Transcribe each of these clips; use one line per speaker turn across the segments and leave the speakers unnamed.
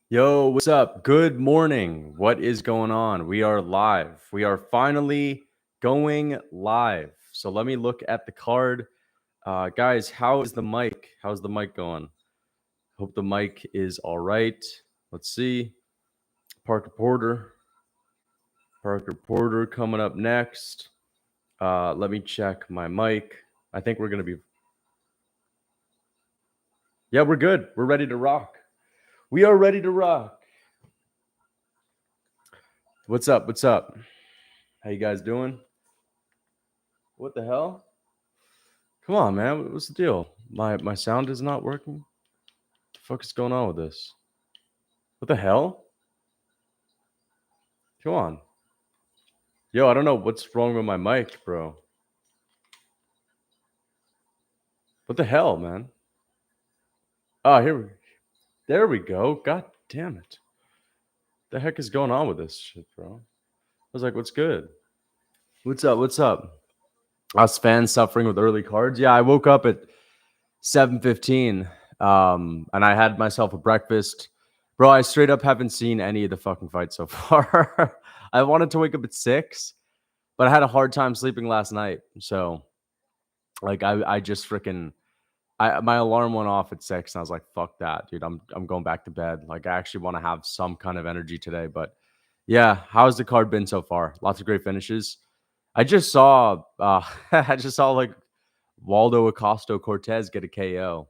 Yo, what's up? Good morning. What is going on? We are live. We are finally going live. So let me look at the card. Guys, how is the mic? How's the mic going? Hope the mic is all right. Let's see. Parker Porter. Parker Porter coming up next. Let me check my mic. I think we're going to be. Yeah, we're good. We're ready to rock. We are ready to rock. What's up? What's up? How you guys doing? What the hell? Come on, man. What's the deal? My sound is not working. What the fuck is going on with this? What the hell? Come on. Yo, I don't know what's wrong with my mic, bro. What the hell, man? Oh, there we go. God damn it. The heck is going on with this shit, bro? I was like, what's good? What's up? What's up? Us fans suffering with early cards. Yeah, I woke up at 7:15, and I had myself a breakfast. Bro, I straight up haven't seen any of the fucking fights so far. I wanted to wake up at 6, but I had a hard time sleeping last night. So, like, I just freaking, my alarm went off at 6, and I was like, "Fuck that, dude! I'm going back to bed." Like, I actually want to have some kind of energy today. But yeah, how's the card been so far? Lots of great finishes. I just saw, I just saw like Waldo Acosta Cortez get a KO,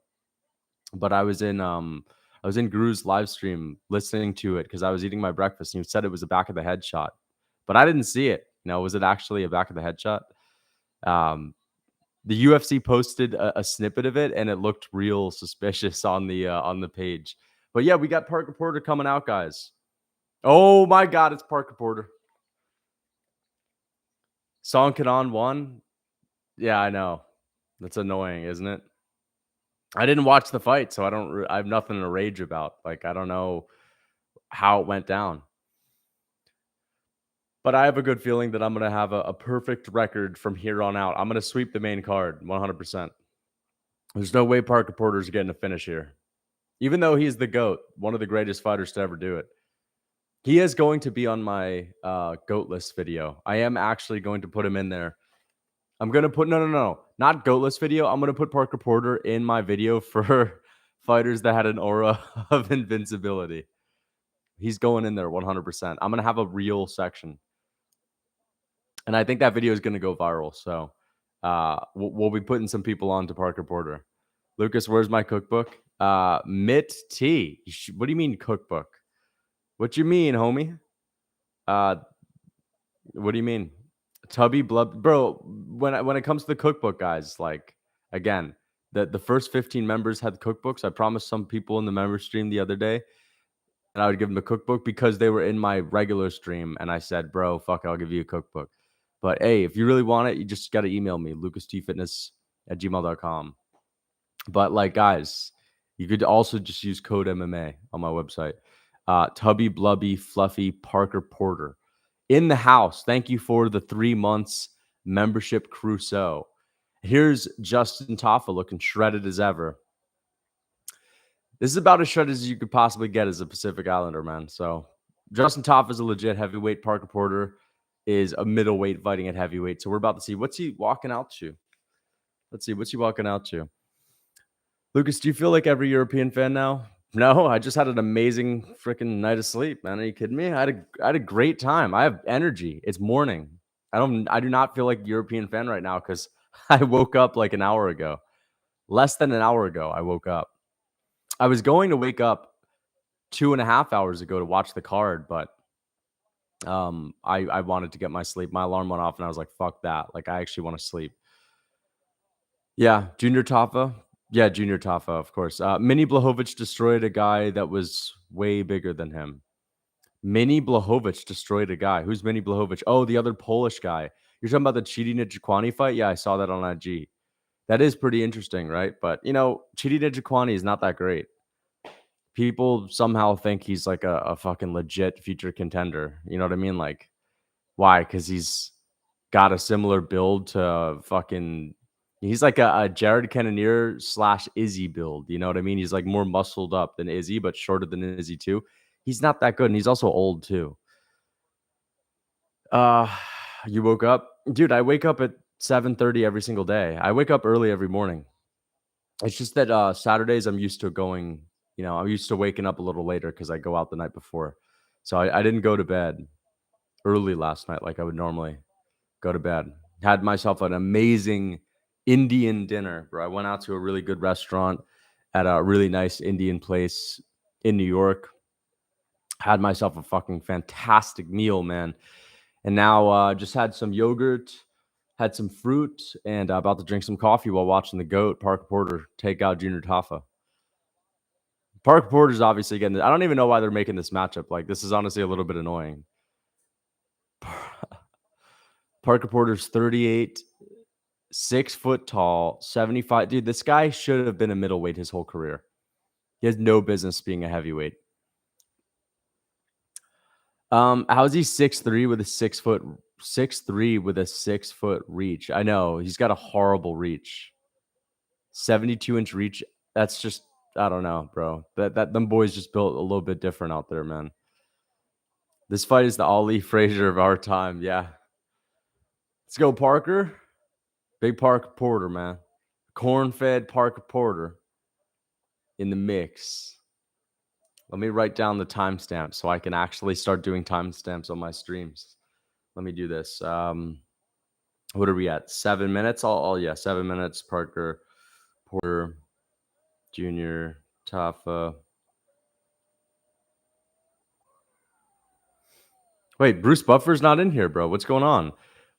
but I was in Guru's live stream listening to it because I was eating my breakfast, and he said it was a back of the head shot, but I didn't see it. Was it actually a back of the head shot? Um, the UFC posted a snippet of it, and it looked real suspicious on the page. But yeah, we got Parker Porter coming out, guys. Oh my God, it's Parker Porter. Song Kanan won. Yeah, I know. That's annoying, isn't it? I didn't watch the fight, so I have nothing to rage about. Like, I don't know how it went down. But I have a good feeling that I'm going to have a perfect record from here on out. I'm going to sweep the main card 100%. There's no way Parker Porter's getting a finish here. Even though he's the GOAT, one of the greatest fighters to ever do it. He is going to be on my GOAT list video. I am actually going to put him in there. I'm going to put, no, not GOAT list video. I'm going to put Parker Porter in my video for fighters that had an aura of invincibility. He's going in there 100%. I'm going to have a real section. And I think that video is going to go viral. So we'll be putting some people on to Parker Porter. Lucas, where's my cookbook? Mitt T. What do you mean cookbook? What you mean, homie? What do you mean? Tubby blood, bro. When it comes to the cookbook, guys, like, again, the first 15 members had cookbooks. I promised some people in the member stream the other day, and I would give them a cookbook because they were in my regular stream, and I said, bro, fuck it, I'll give you a cookbook. But hey, if you really want it, you just got to email me, lucastfitness@gmail.com. But like, guys, you could also just use code MMA on my website. Tubby Blubby Fluffy Parker Porter in the house. Thank you for the 3 months membership, Crusoe. Here's Justin Toffa looking shredded as ever. This is about as shredded as you could possibly get as a Pacific Islander, man. So Justin Toffa is a legit heavyweight. Parker Porter is a middleweight fighting at heavyweight. So we're about to see what's he walking out to. Let's see what's he walking out to. Lucas, do you feel like every European fan now? No, I just had an amazing freaking night of sleep, man. Are you kidding me? I had a great time. I have energy. It's morning. I do not feel like a European fan right now because I woke up like an hour ago. Less than an hour ago, I woke up. I was going to wake up 2.5 hours ago to watch the card, but I wanted to get my sleep. My alarm went off, and I was like, fuck that. Like, I actually want to sleep. Yeah, Junior Taffa. Yeah, Junior Taffa, of course. Mini Blahovic destroyed a guy that was way bigger than him. Mini Blahovic destroyed a guy. Who's Mini Blahovic? Oh, the other Polish guy. You're talking about the Chidi Njokwani fight? Yeah, I saw that on IG. That is pretty interesting, right? But, Chidi Njokwani is not that great. People somehow think he's like a fucking legit future contender. You know what I mean? Like, why? Because he's got a similar build to fucking. He's like a Jared Cannonier / Izzy build. You know what I mean? He's like more muscled up than Izzy, but shorter than Izzy too. He's not that good, and he's also old too. You woke up? Dude, I wake up at 7:30 every single day. I wake up early every morning. It's just that Saturdays I'm used to going, I'm used to waking up a little later because I go out the night before. So I didn't go to bed early last night like I would normally go to bed. Had myself an amazing Indian dinner, bro. I went out to a really good restaurant at a really nice Indian place in New York. Had myself a fucking fantastic meal, man. And now just had some yogurt, had some fruit, and about to drink some coffee while watching the GOAT, Parker Porter, take out Junior Tafa. Parker Porter's obviously getting. I don't even know why they're making this matchup. Like, this is honestly a little bit annoying. Parker Porter's 38, 6 foot tall, 75. Dude, this guy should have been a middleweight his whole career. He has no business being a heavyweight. How is he 6'3" with a 6'3" with a 6 foot reach? I know he's got a horrible reach. 72-inch reach. That's just, I don't know, bro. Them boys just built a little bit different out there, man. This fight is the Ali Frazier of our time. Yeah. Let's go, Parker. Big Parker Porter, man. Corn-fed Parker Porter in the mix. Let me write down the timestamp so I can actually start doing timestamps on my streams. Let me do this. What are we at? 7 minutes? 7 minutes. Parker Porter Junior Tafa. Wait, Bruce Buffer's not in here, bro. What's going on?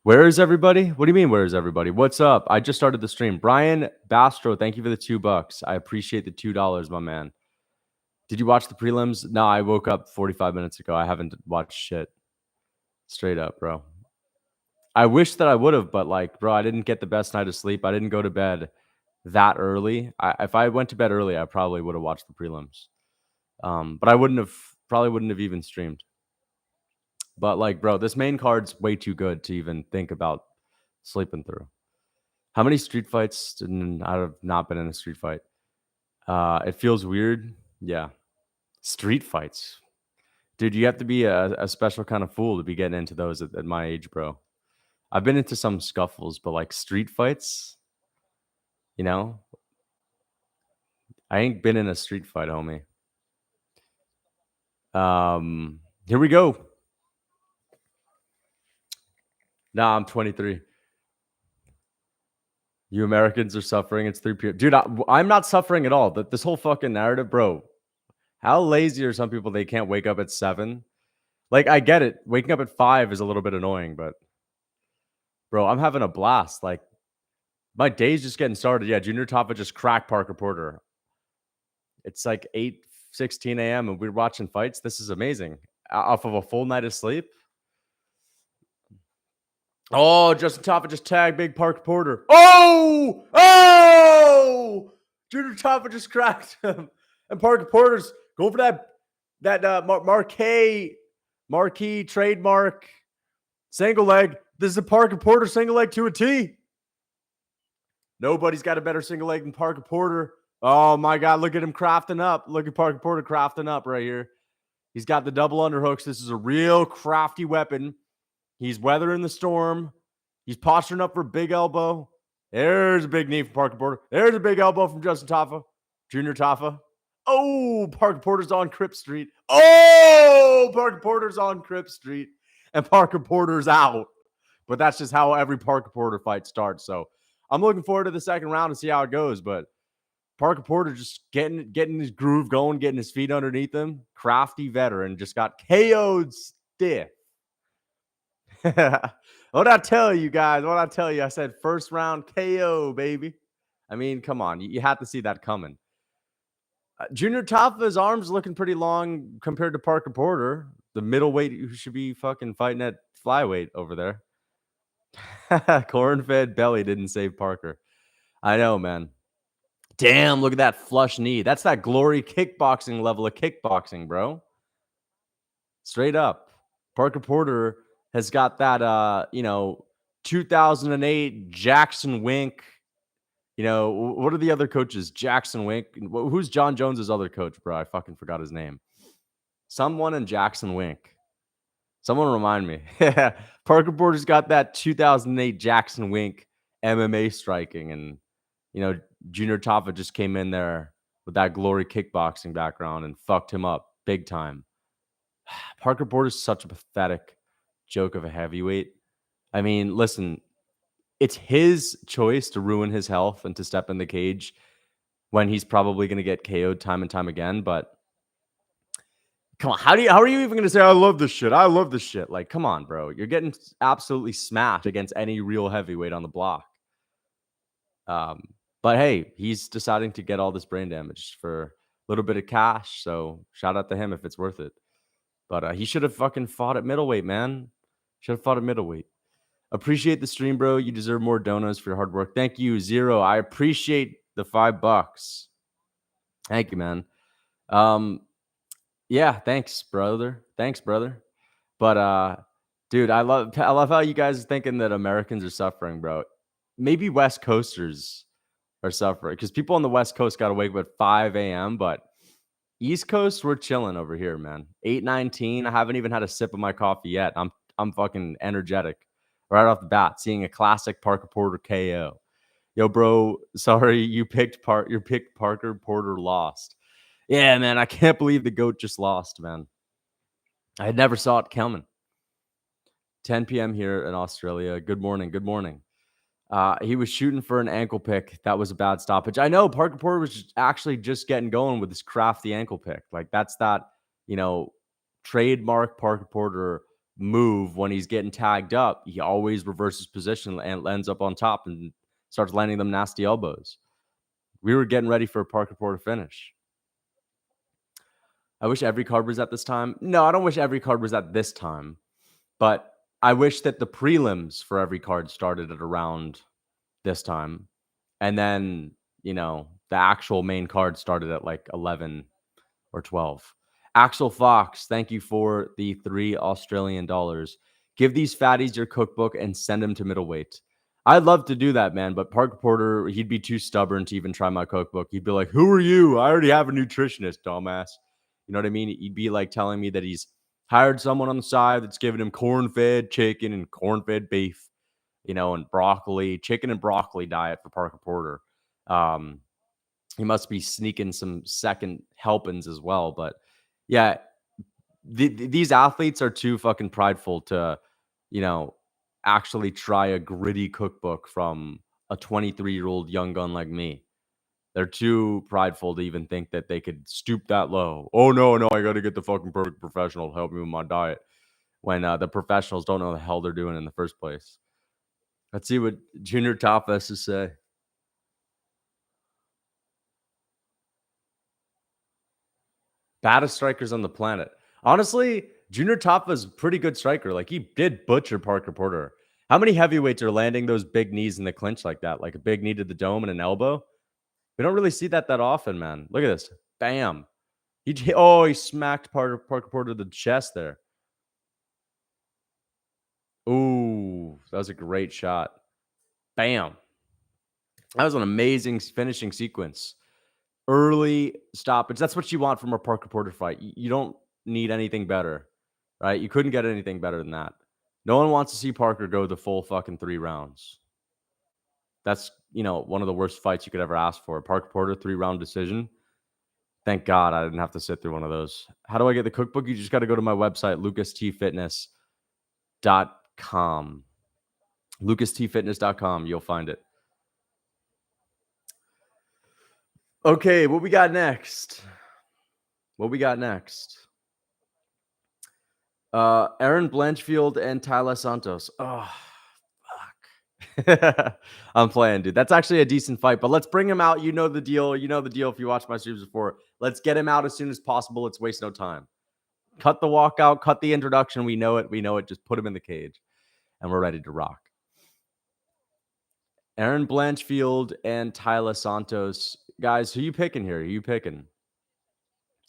Where is everybody? What do you mean, where is everybody? What's up? I just started the stream. Brian Bastro, thank you for the $2. I appreciate the $2, my man. Did you watch the prelims? No, I woke up 45 minutes ago. I haven't watched shit. Straight up, bro. I wish that I would have, but like, bro, I didn't get the best night of sleep. I didn't go to bed that early. If I went to bed early, I probably would have watched the prelims. But I probably wouldn't have even streamed. But like, bro, this main card's way too good to even think about sleeping through. How many street fights I have not been in a street fight? It feels weird. Yeah. Street fights. Dude, you have to be a special kind of fool to be getting into those at my age, bro. I've been into some scuffles, but like street fights, I ain't been in a street fight, homie. Here we go. Nah, I'm 23. You Americans are suffering. It's 3 p.m. Dude, I'm not suffering at all. This whole fucking narrative, bro. How lazy are some people? They can't wake up at 7. Like, I get it. Waking up at 5 is a little bit annoying, but bro, I'm having a blast. Like, my day's just getting started. Yeah, Junior Tafa just cracked Parker Porter. It's like 8:16 a.m. and we're watching fights. This is amazing. Off of a full night of sleep. Oh, Justin Tafa just tagged Big Parker Porter. Oh! Junior Tafa just cracked him. And Parker Porter's going for that marquee trademark single leg. This is a Parker Porter single leg to a T. Nobody's got a better single leg than Parker Porter. Oh, my God. Look at him crafting up. Look at Parker Porter crafting up right here. He's got the double underhooks. This is a real crafty weapon. He's weathering the storm. He's posturing up for a big elbow. There's a big knee from Parker Porter. There's a big elbow from Justin Tafa. Junior Tafa. Oh, Parker Porter's on Crip Street. Oh, Parker Porter's on Crip Street. And Parker Porter's out. But that's just how every Parker Porter fight starts. So I'm looking forward to the second round to see how it goes. But Parker Porter just getting his groove going, getting his feet underneath him. Crafty veteran just got KO'd stiff. What'd I tell you guys? What'd I tell you? I said first round KO, baby. I mean, come on. You had to see that coming. Junior Tafa's arms looking pretty long compared to Parker Porter, the middleweight who should be fucking fighting at flyweight over there. Corn-fed belly didn't save Parker. I know, man. Damn, look at that flush knee. That's that glory kickboxing level of kickboxing, bro. Straight up. Parker Porter has got that, 2008 Jackson Wink. What are the other coaches? Jackson Wink. Who's John Jones's other coach, bro? I fucking forgot his name. Someone in Jackson Wink. Someone remind me. Parker Porter's got that 2008 Jackson Wink MMA striking, and Junior Taffa just came in there with that glory kickboxing background and fucked him up big time. Parker Porter's such a pathetic joke of a heavyweight. I mean, listen, it's his choice to ruin his health and to step in the cage when he's probably going to get KO'd time and time again. But come on, how are you even going to say I love this shit? I love this shit. Like, come on, bro. You're getting absolutely smashed against any real heavyweight on the block. But hey, he's deciding to get all this brain damage for a little bit of cash. So shout out to him if it's worth it. But he should have fucking fought at middleweight, man. Should have fought at middleweight. Appreciate the stream, bro. You deserve more donos for your hard work. Thank you, Zero. I appreciate the $5. Thank you, man. Yeah, thanks, brother. Thanks, brother. But dude, I love how you guys are thinking that Americans are suffering, bro. Maybe West Coasters are suffering because people on the West Coast got to wake up at 5 a.m. But East Coast, we're chilling over here, man. 8:19. I haven't even had a sip of my coffee yet. I'm fucking energetic right off the bat, seeing a classic Parker Porter KO. Yo, bro, sorry you picked Parker Porter lost. Yeah, man, I can't believe the GOAT just lost, man. I never saw it coming. 10 p.m. here in Australia. Good morning. Good morning. He was shooting for an ankle pick. That was a bad stoppage. I know Parker Porter was actually just getting going with this crafty ankle pick. Like that's that, trademark Parker Porter move when he's getting tagged up. He always reverses position and ends up on top and starts landing them nasty elbows. We were getting ready for a Parker Porter finish. I wish every card was at this time. No, I don't wish every card was at this time, but I wish that the prelims for every card started at around this time. And then, the actual main card started at like 11 or 12. Axel Fox, thank you for the $3 Australian. Give these fatties your cookbook and send them to middleweight. I'd love to do that, man. But Parker Porter, he'd be too stubborn to even try my cookbook. He'd be like, who are you? I already have a nutritionist, dumbass. You know what I mean? He'd be like telling me that he's hired someone on the side that's giving him corn-fed chicken and corn-fed beef, and broccoli, chicken and broccoli diet for Parker Porter. He must be sneaking some second helpings as well. But yeah, these athletes are too fucking prideful to, actually try a gritty cookbook from a 23-year-old young gun like me. They're too prideful to even think that they could stoop that low. Oh, no, I got to get the fucking perfect professional to help me with my diet when the professionals don't know the hell they're doing in the first place. Let's see what Junior Top has to say. Baddest strikers on the planet. Honestly, Junior Tafa's a pretty good striker. Like, he did butcher Parker Porter. How many heavyweights are landing those big knees in the clinch like that? Like a big knee to the dome and an elbow? We don't really see that often, man. Look at this. Bam. He smacked Parker Porter to the chest there. Ooh, that was a great shot. Bam. That was an amazing finishing sequence. Early stoppage. That's what you want from a Parker Porter fight. You don't need anything better, right? You couldn't get anything better than that. No one wants to see Parker go the full fucking 3 rounds. That's, one of the worst fights you could ever ask for. Parker Porter 3-round decision. Thank God I didn't have to sit through one of those. How do I get the cookbook? You just got to go to my website, lucastfitness.com. lucastfitness.com. You'll find it. Okay, what we got next? Aaron Blanchfield and Tyler Santos. Oh, fuck. I'm playing, dude. That's actually a decent fight, but let's bring him out. You know the deal. If you watched my streams before. Let's get him out as soon as possible. Let's waste no time. Cut the walkout, cut the introduction. We know it. Just put him in the cage, and we're ready to rock. Aaron Blanchfield and Tyler Santos. Guys, who you picking here? Who you picking?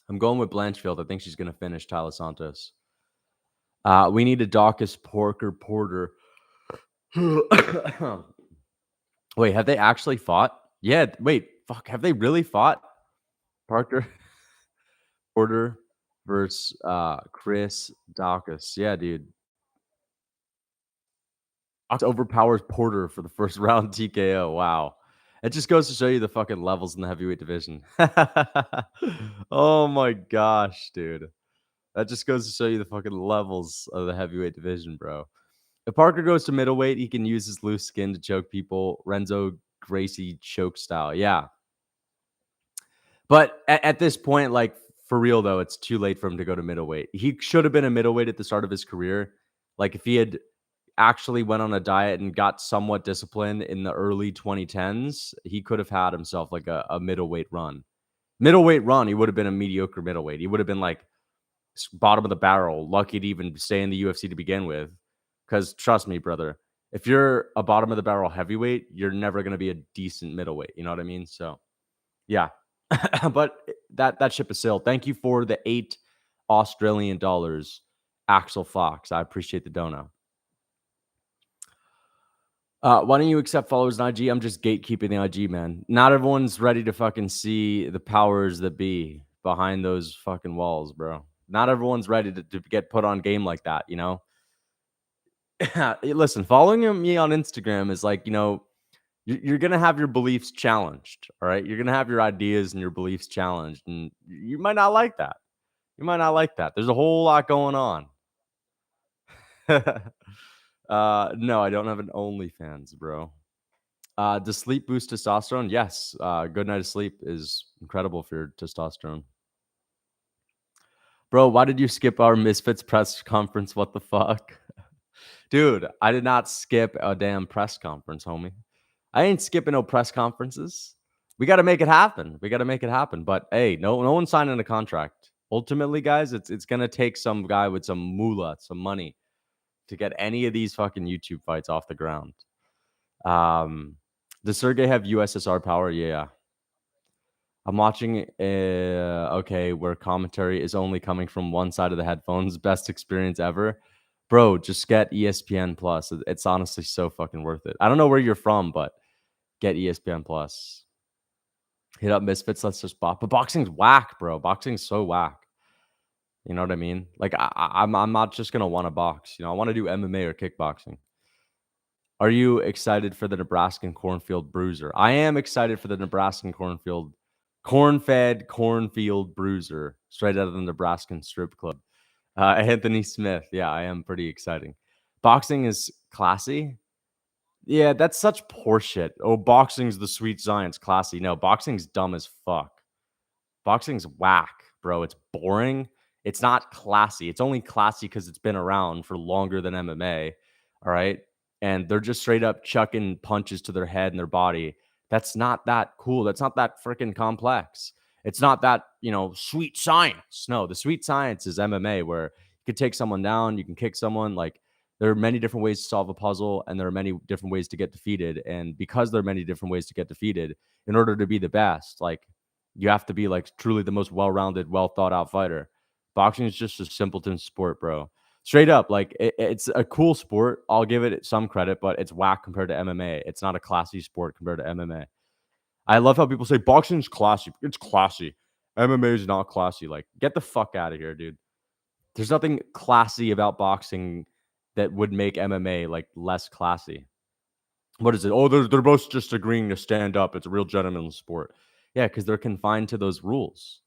I'm going with Blanchfield. I think she's going to finish Tyler Santos. We need a Dawkins Parker Porter. Wait, have they actually fought? Yeah, wait, fuck. Have they really fought? Parker Porter versus Chris Dawkins. Yeah, dude. Dawkins overpowers Porter for the first round TKO. Wow. It just goes to show you the fucking levels in the heavyweight division. Oh my gosh, dude. That just goes to show you the fucking levels of the heavyweight division, bro. If Parker goes to middleweight, he can use his loose skin to choke people. Renzo Gracie choke style. Yeah. But at this point, like for real though, it's too late for him to go to middleweight. He should have been a middleweight at the start of his career. Like if he had actually went on a diet and got somewhat disciplined in the early 2010s, he could have had himself like a middleweight run. Middleweight run, he would have been a mediocre middleweight. He would have been like bottom of the barrel, lucky to even stay in the UFC to begin with. Because trust me, brother, if you're a bottom of the barrel heavyweight, you're never going to be a decent middleweight. You know what I mean? So, yeah. But that ship is sailed. Thank you for the $8 Australian, Axel Fox. I appreciate the dono. Why don't you accept followers on IG? I'm just gatekeeping the IG, man. Not everyone's ready to fucking see the powers that be behind those fucking walls, bro. Not everyone's ready to get put on game like that, you know? Listen, following me on Instagram is like, you're going to have your beliefs challenged, all right? You're going to have your ideas and your beliefs challenged, and you might not like that. You might not like that. There's a whole lot going on. No, I don't have an OnlyFans, bro. Does sleep boost testosterone? Yes. Good night of sleep is incredible for your testosterone. Bro, why did you skip our Misfits press conference? What the fuck? Dude, I did not skip a damn press conference, homie. I ain't skipping no press conferences. We got to make it happen. We got to make it happen. But hey, no one's signing a contract. Ultimately, guys, it's gonna take some guy with some moolah, some money, to get any of these fucking YouTube fights off the ground. Does Sergey have USSR power? Yeah. I'm watching okay, where commentary is only coming from one side of the headphones. Best experience ever. Bro, just get ESPN Plus. It's honestly so fucking worth it. I don't know where you're from, but get ESPN Plus. Hit up Misfits. Let's just box. But boxing's whack, bro. Boxing's so whack. You know what I mean? Like I'm not just gonna want to box. I want to do MMA or kickboxing. Are you excited for the Nebraskan Cornfield Bruiser? I am excited for the Nebraskan Corn-fed Cornfield Bruiser, straight out of the Nebraskan Strip Club. Anthony Smith. Yeah, I am pretty exciting. Boxing is classy. Yeah, that's such poor shit. Oh, boxing's the sweet science, classy. No, boxing's dumb as fuck. Boxing's whack, bro. It's boring. It's not classy. It's only classy because it's been around for longer than MMA. All right. And they're just straight up chucking punches to their head and their body. That's not that cool. That's not that freaking complex. It's not that, sweet science. No, the sweet science is MMA, where you could take someone down, you can kick someone. Like, there are many different ways to solve a puzzle, and there are many different ways to get defeated. And because there are many different ways to get defeated, in order to be the best, like, you have to be like truly the most well-rounded, well thought out fighter. Boxing is just a simpleton sport, bro. Straight up, like it's a cool sport. I'll give it some credit, but it's whack compared to MMA. It's not a classy sport compared to MMA. I love how people say boxing's classy. It's classy. MMA is not classy. Like, get the fuck out of here, dude. There's nothing classy about boxing that would make MMA like less classy. What is it? Oh, they're both just agreeing to stand up. It's a real gentleman's sport. Yeah, because they're confined to those rules.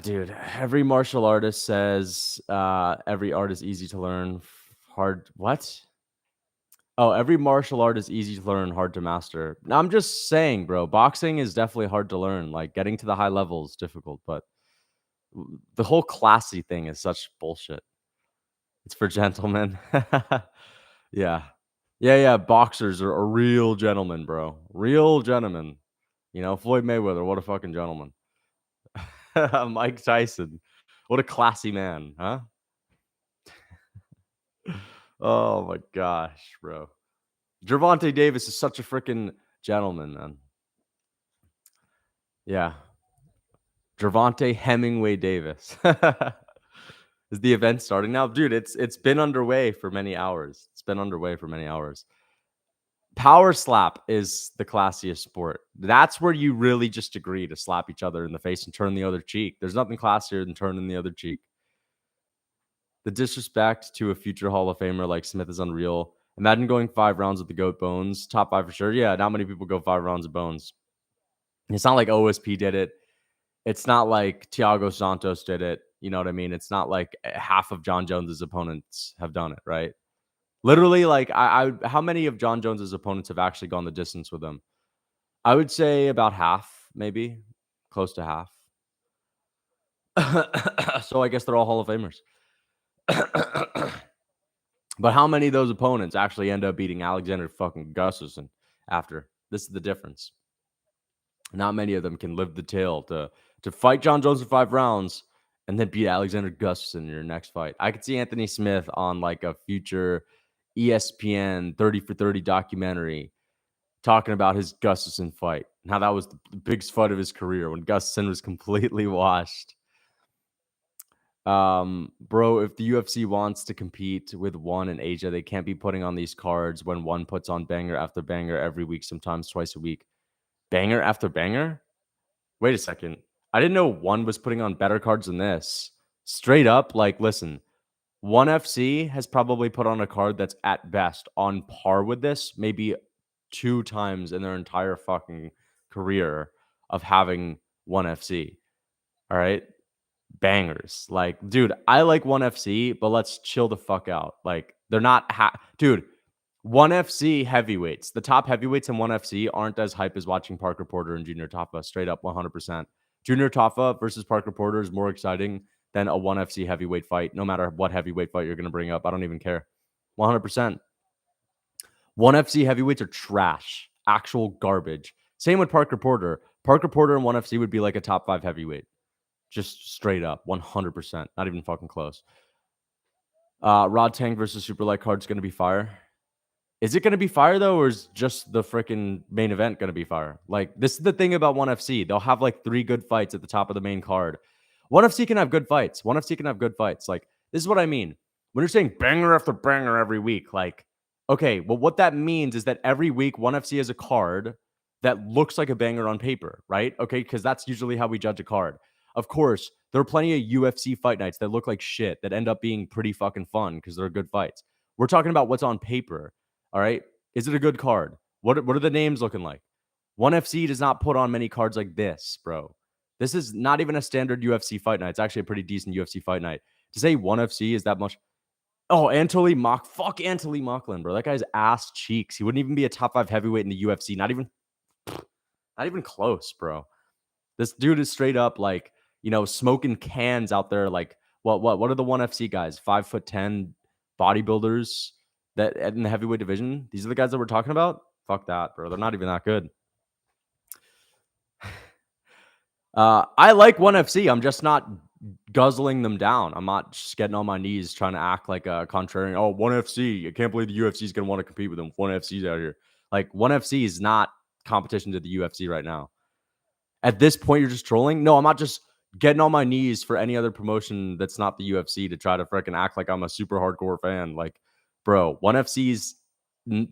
Dude, every martial artist says every art is easy to learn, hard. What? Oh, every martial art is easy to learn, hard to master. Now, I'm just saying, bro, boxing is definitely hard to learn. Like, getting to the high level is difficult, but the whole classy thing is such bullshit. It's for gentlemen. Yeah. Yeah. Boxers are real gentlemen, bro. Real gentlemen. Floyd Mayweather, what a fucking gentleman. Mike Tyson, what a classy man, huh? Oh my gosh, bro. Gervonta Davis is such a freaking gentleman, man. Yeah. Gervonta Hemingway Davis. Is the event starting now? Dude, it's been underway for many hours. It's been underway for many hours. Power slap is the classiest sport. That's where you really just agree to slap each other in the face and turn the other cheek. There's nothing classier than turning the other cheek. The disrespect to a future Hall of Famer like Smith is unreal. Imagine going 5 rounds with the GOAT Bones. Top 5 for sure. Yeah, not many people go 5 rounds of Bones. It's not like OSP did it. It's not like Thiago Santos did it. You know what I mean? It's not like half of John Jones's opponents have done it, right? Literally, like, how many of John Jones's opponents have actually gone the distance with him? I would say about half, maybe close to half. So I guess they're all Hall of Famers. But how many of those opponents actually end up beating Alexander fucking Gustafsson after? This is the difference. Not many of them can live the tale to fight John Jones in 5 rounds and then beat Alexander Gustafsson in your next fight. I could see Anthony Smith on like a future ESPN 30 for 30 documentary talking about his Gustafsson fight and how that was the biggest fight of his career when Gustafsson was completely washed. Bro, if the UFC wants to compete with one in Asia, they can't be putting on these cards when one puts on banger after banger every week, sometimes twice a week. Banger after banger? Wait a second. I didn't know one was putting on better cards than this. Straight up, like, listen, ONE FC has probably put on a card that's at best on par with this, maybe 2 times in their entire fucking career of having ONE FC. All right. Bangers. Like, dude, I like ONE FC, but let's chill the fuck out. Like, they're not, dude. ONE FC heavyweights, the top heavyweights in ONE FC aren't as hype as watching Parker Porter and Junior Tafa. Straight up, 100%. Junior Tafa versus Parker Porter is more exciting than a ONE FC heavyweight fight. No matter what heavyweight fight you're going to bring up, I don't even care. 100%. ONE FC heavyweights are trash, actual garbage. Same with Parker Porter. Parker Porter and ONE FC would be like a top 5 heavyweight. Just straight up, 100%. Not even fucking close. Rod Tang versus Super Light card's going to be fire. Is it going to be fire, though, or is just the freaking main event going to be fire? Like, this is the thing about ONE FC. They'll have, like, 3 good fights at the top of the main card. ONE FC can have good fights. ONE FC can have good fights. Like, this is what I mean. When you're saying banger after banger every week, like, okay, well, what that means is that every week ONE FC has a card that looks like a banger on paper, right? Okay, because that's usually how we judge a card. Of course, there are plenty of UFC fight nights that look like shit that end up being pretty fucking fun because they're good fights. We're talking about what's on paper. All right. Is it a good card? What are the names looking like? ONE FC does not put on many cards like this, bro. This is not even a standard UFC fight night. It's actually a pretty decent UFC fight night. To say ONE FC is that much. Oh, Anatoly fuck Anatoly Mocklin, bro. That guy's ass cheeks. He wouldn't even be a top 5 heavyweight in the UFC. Not even close, bro. This dude is straight up like, smoking cans out there. Like, what are the ONE FC guys? 5'10" bodybuilders that in the heavyweight division. These are the guys that we're talking about. Fuck that, bro. They're not even that good. I like ONE FC. I'm just not guzzling them down. I'm not just getting on my knees trying to act like a contrarian. Oh, ONE FC. I can't believe the UFC is going to want to compete with them. ONE FC's out here. Like, ONE FC is not competition to the UFC right now. At this point, you're just trolling? No, I'm not just getting on my knees for any other promotion that's not the UFC to try to freaking act like I'm a super hardcore fan. Like, bro, ONE FC's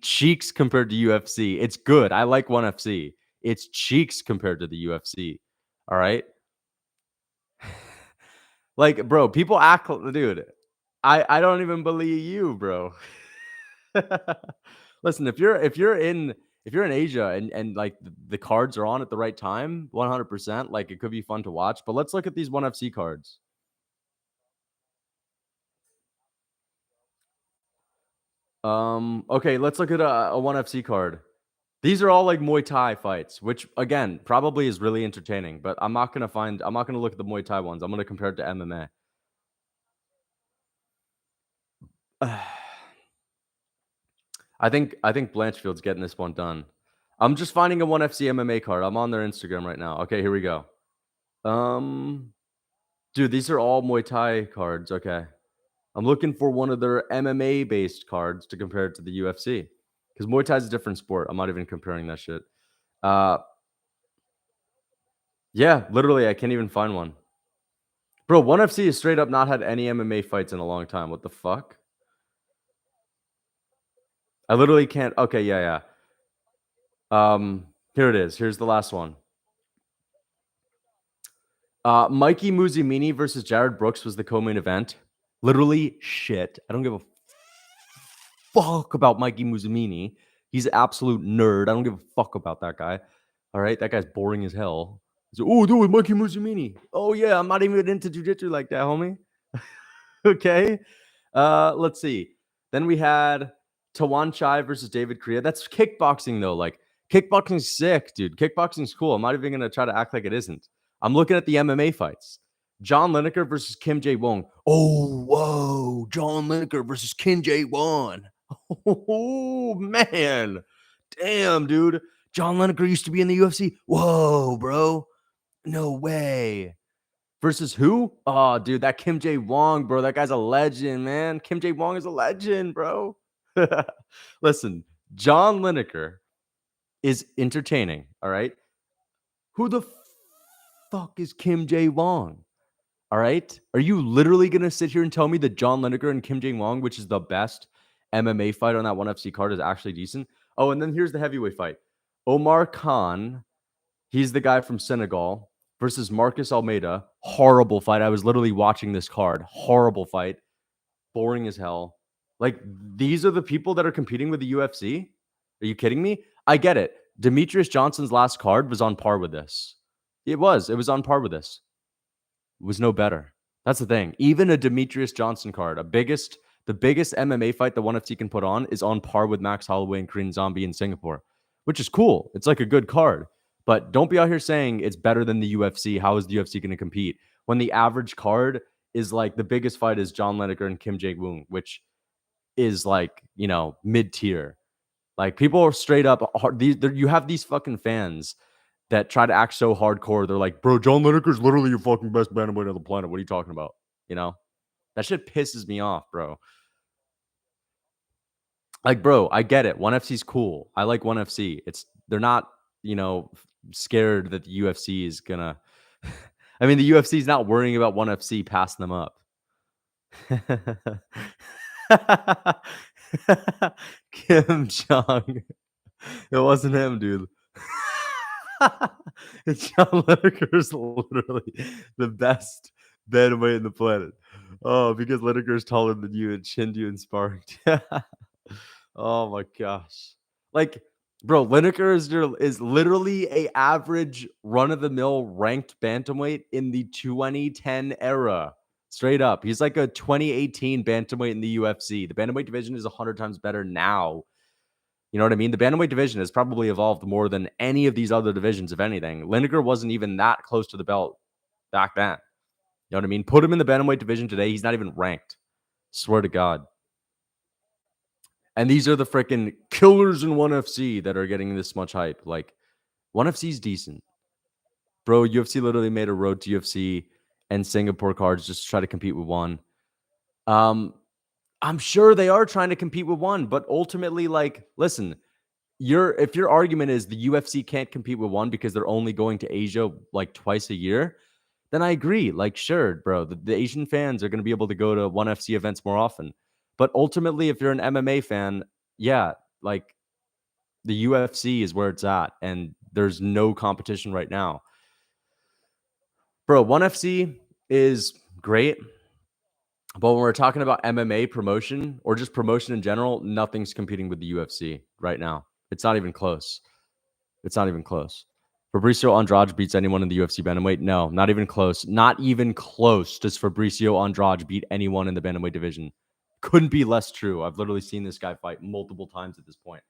cheeks compared to UFC. It's good. I like ONE FC. It's cheeks compared to the UFC. All right. Like, bro, people act, dude. I don't even believe you, bro. Listen, if you're in Asia and like the cards are on at the right time, 100%, like it could be fun to watch. But let's look at these ONE FC cards. Okay, let's look at a ONE FC card. These are all like Muay Thai fights, which again probably is really entertaining. But I'm not gonna look at the Muay Thai ones. I'm gonna compare it to MMA. I think Blanchfield's getting this one done. I'm just finding a ONE FC MMA card. I'm on their Instagram right now. Okay, here we go. Dude, these are all Muay Thai cards. Okay. I'm looking for one of their MMA based cards to compare it to the UFC. Because Muay Thai is a different sport. I'm not even comparing that shit. Yeah, literally, I can't even find one. Bro, ONE FC has straight up not had any MMA fights in a long time. What the fuck? I literally can't. Okay, yeah. Here it is. Here's the last one. Mikey Muzumini versus Jared Brooks was the co-main event. Literally shit. I don't give a fuck about Mikey Muzumini. He's an absolute nerd. I don't give a fuck about that guy. All right, that guy's boring as hell. He's like, oh, dude, Mikey Muzumini. Oh yeah, I'm not even into jujitsu like that, homie. Okay. Let's see. Then we had Tawan Chai versus David Korea. That's kickboxing though. Like kickboxing's sick, dude. Kickboxing's cool. I'm not even gonna try to act like it isn't. I'm looking at the MMA fights. John Lineker versus Kim Jae Wong. Oh, whoa. John Lineker versus Kim Jae Wong. Oh, man. Damn, dude. John Lineker used to be in the UFC. Whoa, bro. No way. Versus who? Oh, dude, that Kim Jae Wong, bro. That guy's a legend, man. Kim Jae Wong is a legend, bro. Listen, John Lineker is entertaining, all right? Who the fuck is Kim Jae Wong? All right. Are you literally going to sit here and tell me that John Lineker and Kim Jae Wong, which is the best MMA fight on that ONE FC card, is actually decent? Oh, and then here's the heavyweight fight. Omar Khan, he's the guy from Senegal, versus Marcus Almeida. Horrible fight. I was literally watching this card. Horrible fight. Boring as hell. Like, these are the people that are competing with the UFC? Are you kidding me? I get it. Demetrius Johnson's last card was on par with this. It was. It was on par with this. Was no better. That's the thing. Even a Demetrius Johnson card, the biggest MMA fight that ONE FC can put on is on par with Max Holloway and Korean Zombie in Singapore, which is cool. It's like a good card. But don't be out here saying it's better than the UFC. How is the UFC going to compete when the average card is like the biggest fight is John Lineker and Kim Jae Woong, which is like, mid tier. Like people are straight up hard. You have these fucking fans that try to act so hardcore. They're like, bro, John Lineker's literally your fucking best bantamweight on the planet. What are you talking about? That shit pisses me off, bro. Like, bro, I get it. ONE FC's cool. I like ONE FC. They're not, scared that the UFC is gonna. I mean, the UFC is not worrying about ONE FC passing them up. Kim Jong. It wasn't him, dude. John Lineker's literally the best bantamweight in the planet. Oh, because Lineker's taller than you and chinned you in sparring. Oh my gosh. Like, bro, Lineker is literally a average run-of-the-mill ranked bantamweight in the 2010 era. Straight up. He's like a 2018 bantamweight in the UFC. The bantamweight division is 100 times better now. You know what I mean? The bantamweight division has probably evolved more than any of these other divisions, if anything. Lineker wasn't even that close to the belt back then. You know what I mean? Put him in the bantamweight division today. He's not even ranked. Swear to God. And these are the freaking killers in ONE FC that are getting this much hype. Like, ONE FC's decent. Bro, UFC literally made a road to UFC and Singapore cards just to try to compete with ONE. I'm sure they are trying to compete with ONE, but ultimately, like, listen, if your argument is the UFC can't compete with ONE because they're only going to Asia like twice a year, then I agree. Like, sure, bro, the Asian fans are going to be able to go to ONE FC events more often. But ultimately, if you're an MMA fan, yeah, like the UFC is where it's at, and there's no competition right now. Bro, ONE FC is great. But when we're talking about MMA promotion or just promotion in general, nothing's competing with the UFC right now. It's not even close. It's not even close. Fabricio Andrade beats anyone in the UFC bantamweight? No, not even close. Not even close does Fabricio Andrade beat anyone in the bantamweight division. Couldn't be less true. I've literally seen this guy fight multiple times at this point.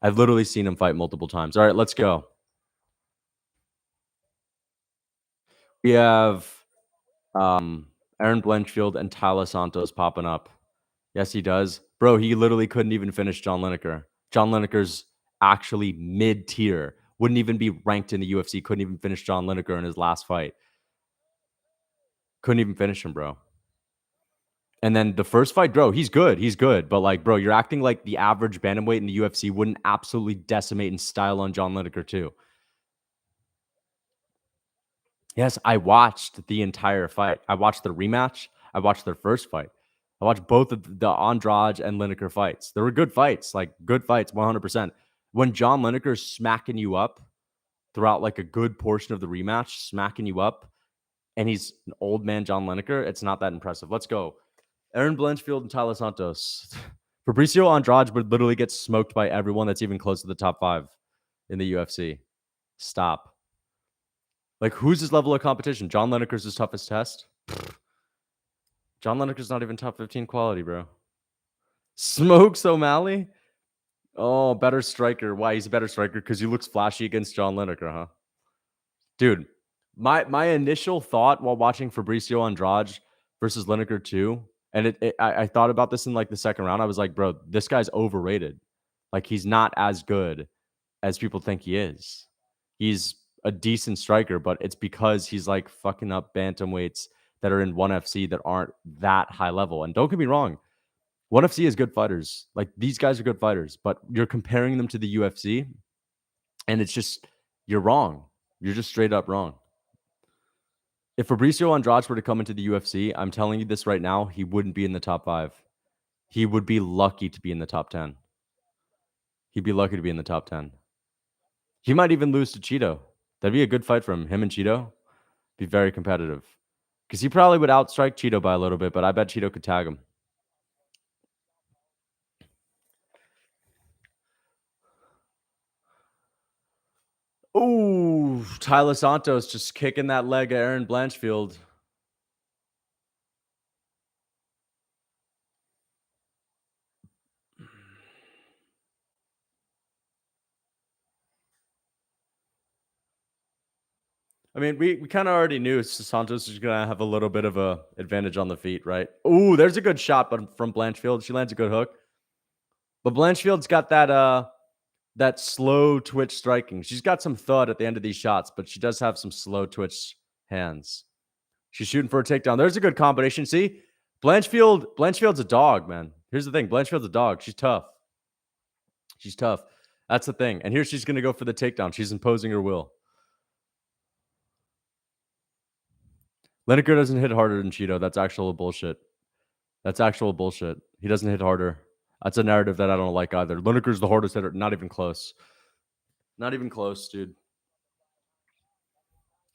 I've literally seen him fight multiple times. All right, let's go. We have Aaron Blanchfield and Tyler Santos popping up. Yes, he does. Bro, he literally couldn't even finish John Lineker. John Lineker's actually mid-tier. Wouldn't even be ranked in the UFC. Couldn't even finish John Lineker in his last fight. Couldn't even finish him, bro. And then the first fight, bro, he's good. He's good. But, like, bro, you're acting like the average bantamweight in the UFC wouldn't absolutely decimate in style on John Lineker, too. Yes, I watched the entire fight. I watched the rematch. I watched their first fight. I watched both of the Andrade and Lineker fights. They were good fights, like good fights, 100%. When John Lineker's smacking you up throughout like a good portion of the rematch, smacking you up, and he's an old man John Lineker, it's not that impressive. Let's go. Aaron Blanchfield and Tyler Santos. Fabricio Andrade would literally get smoked by everyone that's even close to the top 5 in the UFC. Stop. Like, who's his level of competition? John Lineker's his toughest test? John Lineker's not even top 15 quality, bro. Smokes O'Malley? Oh, better striker. Why? He's a better striker because he looks flashy against John Lineker, huh? Dude, my initial thought while watching Fabricio Andrade versus Lineker 2, and I thought about this in like the second round. I was like, bro, this guy's overrated. Like, he's not as good as people think he is. He's a decent striker, but it's because he's like fucking up bantamweights that are in 1FC that aren't that high level. And don't get me wrong, 1FC is good fighters. Like, these guys are good fighters, but you're comparing them to the UFC, and it's just, you're wrong. You're just straight up wrong. If Fabricio Andrade were to come into the UFC, I'm telling you this right now, he wouldn't be in the top 5. He would be lucky to be in the top 10. He'd be lucky to be in the top 10. He might even lose to Cheeto. That'd be a good fight for him. Him and Cheeto be very competitive. Because he probably would outstrike Cheeto by a little bit, but I bet Cheeto could tag him. Ooh, Tyler Santos just kicking that leg at Aaron Blanchfield. I mean, we kind of already knew Santos was going to have a little bit of a advantage on the feet, right? Ooh, there's a good shot but from Blanchfield. She lands a good hook. But Blanchfield's got that slow twitch striking. She's got some thud at the end of these shots, but she does have some slow twitch hands. She's shooting for a takedown. There's a good combination. See? Blanchfield's a dog, man. Here's the thing. Blanchfield's a dog. She's tough. She's tough. That's the thing. And here she's going to go for the takedown. She's imposing her will. Lineker doesn't hit harder than Cheeto. That's actual bullshit. That's actual bullshit. He doesn't hit harder. That's a narrative that I don't like either. Lineker's the hardest hitter. Not even close. Not even close, dude.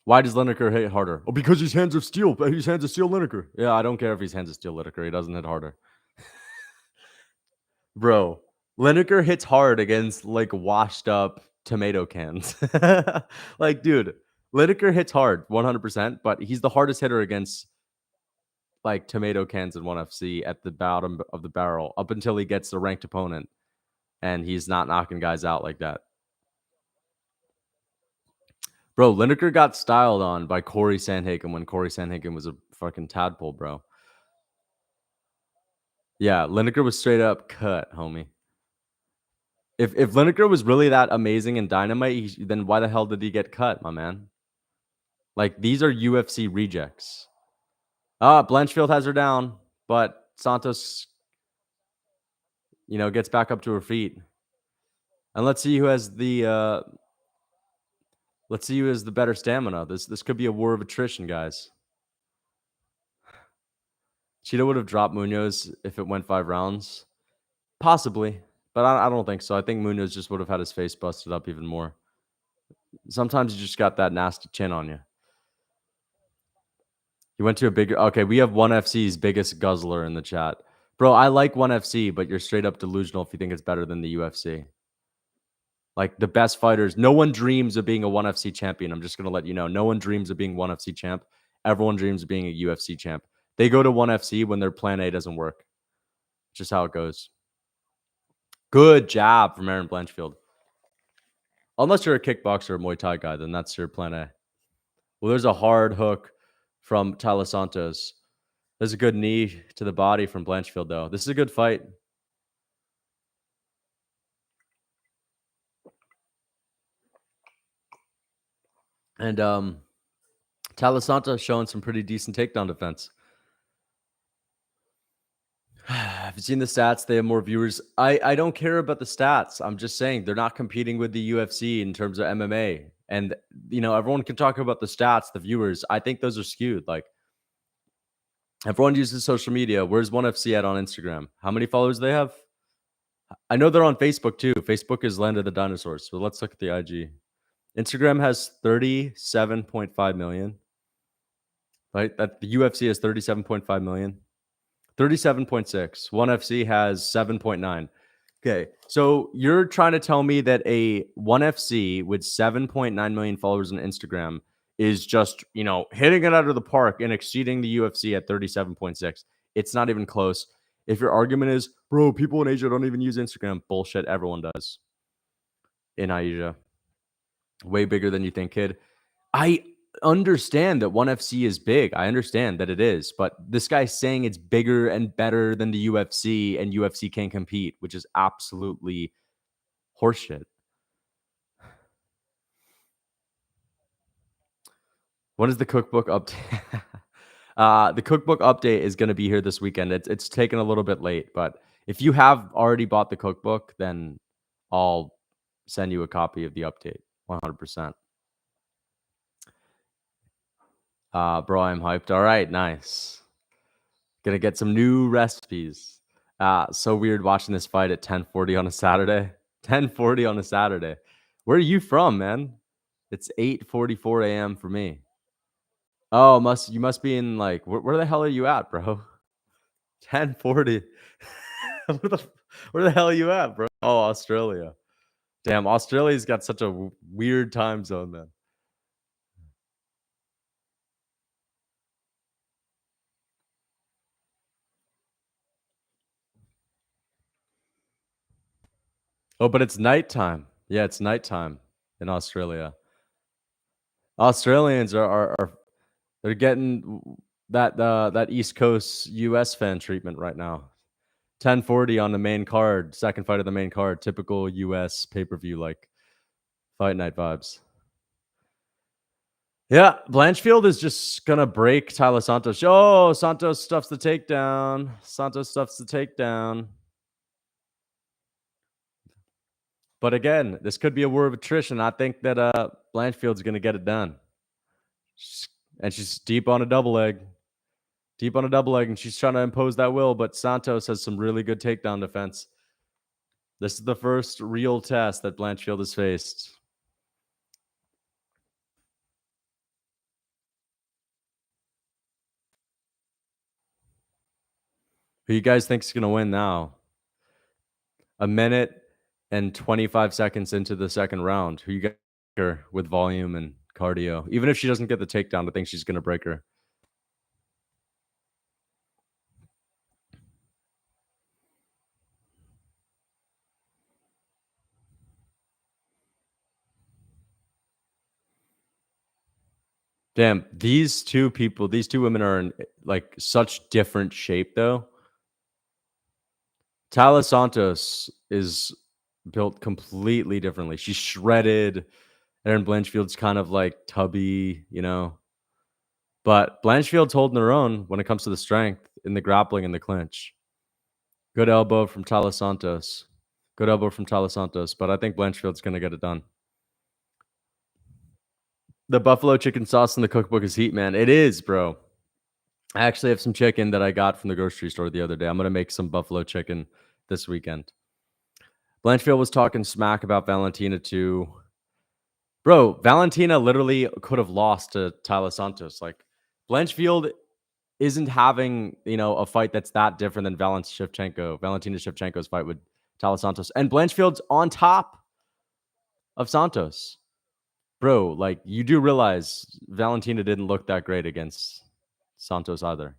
Why does Lineker hit harder? Oh, because he's hands of steel. He's hands of steel Lineker. Yeah, I don't care if he's hands of steel Lineker. He doesn't hit harder. Bro, Lineker hits hard against like washed up tomato cans. Like, dude, Lineker hits hard 100%, but he's the hardest hitter against like tomato cans in 1FC at the bottom of the barrel up until he gets the ranked opponent, and he's not knocking guys out like that. Bro, Lineker got styled on by Corey Sandhagen when Corey Sandhagen was a fucking tadpole, bro. Yeah, Lineker was straight up cut, homie. If Lineker was really that amazing and dynamite, then why the hell did he get cut, my man? Like, these are UFC rejects. Blanchfield has her down, but Santos, gets back up to her feet. And let's see who has the better stamina. This could be a war of attrition, guys. Cheeto would have dropped Munoz if it went 5 rounds. Possibly, but I don't think so. I think Munoz just would have had his face busted up even more. Sometimes you just got that nasty chin on you. You went to a bigger... Okay, we have 1FC's biggest guzzler in the chat. Bro, I like 1FC, but you're straight up delusional if you think it's better than the UFC. Like, the best fighters... No one dreams of being a 1FC champion. I'm just going to let you know. No one dreams of being 1FC champ. Everyone dreams of being a UFC champ. They go to 1FC when their plan A doesn't work. Just how it goes. Good job from Aaron Blanchfield. Unless you're a kickboxer or Muay Thai guy, then that's your plan A. Well, there's a hard hook from Tyler Santos. There's a good knee to the body from Blanchfield, though. This is a good fight. And Tyler Santos showing some pretty decent takedown defense. Have you seen the stats? They have more viewers. I don't care about the stats. I'm just saying they're not competing with the UFC in terms of MMA. And, everyone can talk about the stats, the viewers. I think those are skewed. Like, everyone uses social media. Where's 1FC at on Instagram? How many followers do they have? I know they're on Facebook too. Facebook is Land of the Dinosaurs. So let's look at the IG. Instagram has 37.5 million. Right? That the UFC has 37.5 million. 37.6. ONE FC has 7.9. Okay. So you're trying to tell me that a ONE FC with 7.9 million followers on Instagram is just, hitting it out of the park and exceeding the UFC at 37.6. It's not even close. If your argument is, bro, people in Asia don't even use Instagram, bullshit. Everyone does in Asia. Way bigger than you think, kid. I understand that ONE FC is big. I understand that it is, but this guy's saying it's bigger and better than the UFC and UFC can't compete, which is absolutely horseshit. What is the cookbook update? The cookbook update is going to be here this weekend. It's taken a little bit late, but if you have already bought the cookbook, then I'll send you a copy of the update. 100%. Bro, I'm hyped. All right, nice. Gonna get some new recipes. So weird watching this fight at 10:40 on a Saturday. 10:40 on a Saturday. Where are you from, man? It's 8:44 a.m. for me. Oh, you must be in like where the hell are you at, bro? 10:40. Where the hell are you at, bro? Oh, Australia. Damn, Australia's got such a weird time zone then. Oh, but it's nighttime. Yeah, it's nighttime in Australia. Australians are they're getting that East Coast US fan treatment right now. 10:40 on the main card, second fight of the main card, typical US pay-per-view like fight night vibes. Yeah, Blanchfield is just gonna break Tyler Santos. Oh, Santos stuffs the takedown. Santos stuffs the takedown. But again, this could be a war of attrition. I think that Blanchfield's gonna get it done. And she's deep on a double leg. Deep on a double leg, and she's trying to impose that will, but Santos has some really good takedown defense. This is the first real test that Blanchfield has faced. Who you guys think is going to win now? A minute and 25 seconds into the second round. Who you got her with volume and cardio? Even if she doesn't get the takedown, I think she's going to break her. Damn, these two women are in like such different shape though. Tala Santos is built completely differently. She's shredded. Erin Blanchfield's kind of like tubby, But Blanchfield's holding her own when it comes to the strength in the grappling and the clinch. Good elbow from Tala Santos. Good elbow from Tala Santos, but I think Blanchfield's going to get it done. The buffalo chicken sauce in the cookbook is heat, man. It is, bro. I actually have some chicken that I got from the grocery store the other day. I'm going to make some buffalo chicken this weekend. Blanchfield was talking smack about Valentina too. Bro, Valentina literally could have lost to Tala Santos. Like, Blanchfield isn't having, a fight that's that different than Valentina Shevchenko's fight with Tala Santos. And Blanchfield's on top of Santos. Bro, like, you do realize Valentina didn't look that great against Santos either.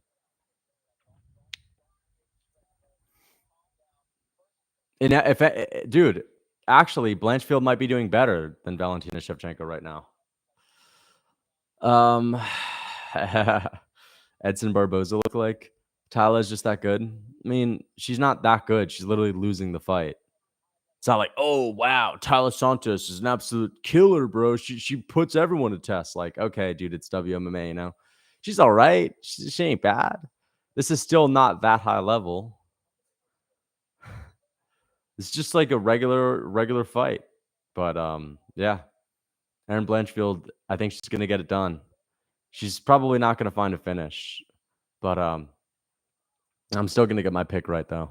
And dude, actually, Blanchfield might be doing better than Valentina Shevchenko right now. Edson Barboza look like? Tala's just that good? I mean, she's not that good. She's literally losing the fight. It's not like, oh wow, Tyler Santos is an absolute killer, bro. She puts everyone to test. Like, okay, dude, it's WMMA, She's all right. She ain't bad. This is still not that high level. It's just like a regular fight. But yeah. Erin Blanchfield, I think she's gonna get it done. She's probably not gonna find a finish. But I'm still gonna get my pick right though.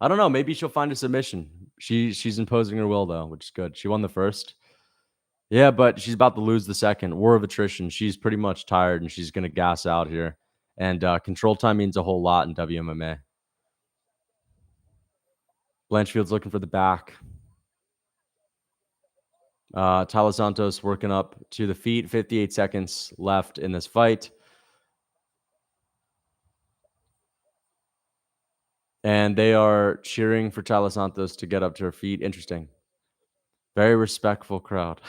I don't know. Maybe she'll find a submission. She's imposing her will though, which is good. She won the first. Yeah, but she's about to lose the second. War of attrition. She's pretty much tired and she's gonna gas out here. And control time means a whole lot in WMMA. Blanchfield's looking for the back. Tyler Santos working up to the feet. 58 seconds left in this fight. And they are cheering for Tyler Santos to get up to her feet. Interesting. Very respectful crowd.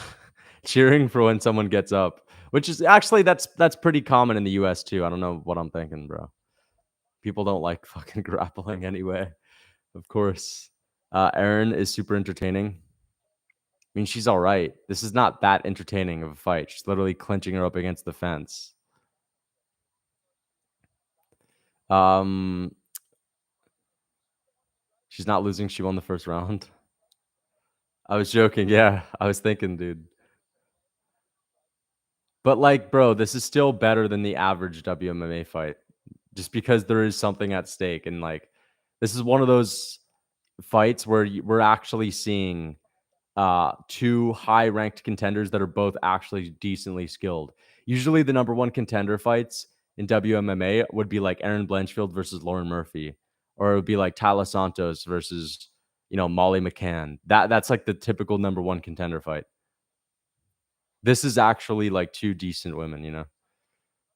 Cheering for when someone gets up, which is actually that's pretty common in the US too. I don't know what I'm thinking, bro. People don't like fucking grappling anyway. Of course. Erin is super entertaining. I mean, she's all right. This is not that entertaining of a fight. She's literally clinching her up against the fence. She's not losing. She won the first round. I was joking. Yeah, I was thinking, dude. But like, bro, this is still better than the average WMMA fight, just because there is something at stake, and like, this is one of those fights where we're actually seeing two high-ranked contenders that are both actually decently skilled. Usually, the number one contender fights in WMMA would be like Erin Blanchfield versus Lauren Murphy, or it would be like Tyler Santos versus Molly McCann. That's like the typical number one contender fight. This is actually like two decent women,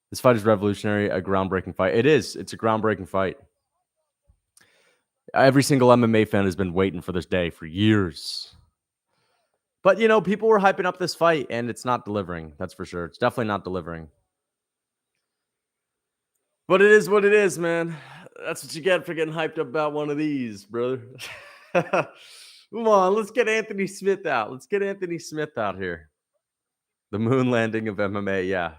This fight is revolutionary, a groundbreaking fight. It is. It's a groundbreaking fight. Every single MMA fan has been waiting for this day for years. But, people were hyping up this fight, and it's not delivering. That's for sure. It's definitely not delivering. But it is what it is, man. That's what you get for getting hyped up about one of these, brother. Come on, let's get Anthony Smith out. Let's get Anthony Smith out here. The moon landing of MMA, yeah.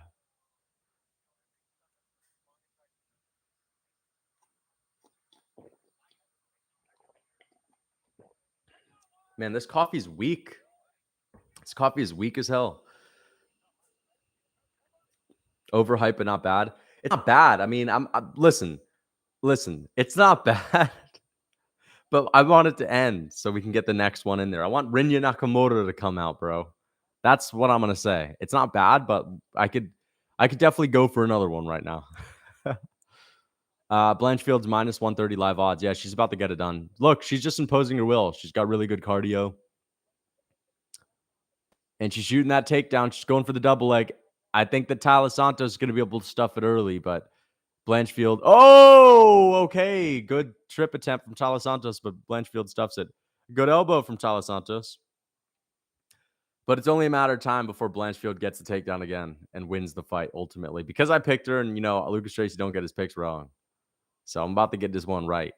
Man, this coffee's weak. This coffee is weak as hell. Overhype but not bad. It's not bad. I mean, listen. It's not bad, but I want it to end so we can get the next one in there. I want Rinya Nakamura to come out, bro. That's what I'm gonna say. It's not bad, but I could definitely go for another one right now. Blanchfield's minus 130 live odds. Yeah, she's about to get it done. Look, she's just imposing her will. She's got really good cardio. And she's shooting that takedown. She's going for the double leg. I think that Tyler Santos is going to be able to stuff it early, but Blanchfield. Oh, okay. Good trip attempt from Tyler Santos, but Blanchfield stuffs it. Good elbow from Tyler Santos. But it's only a matter of time before Blanchfield gets the takedown again and wins the fight ultimately. Because I picked her, and Lucas Tracy don't get his picks wrong. So I'm about to get this one right.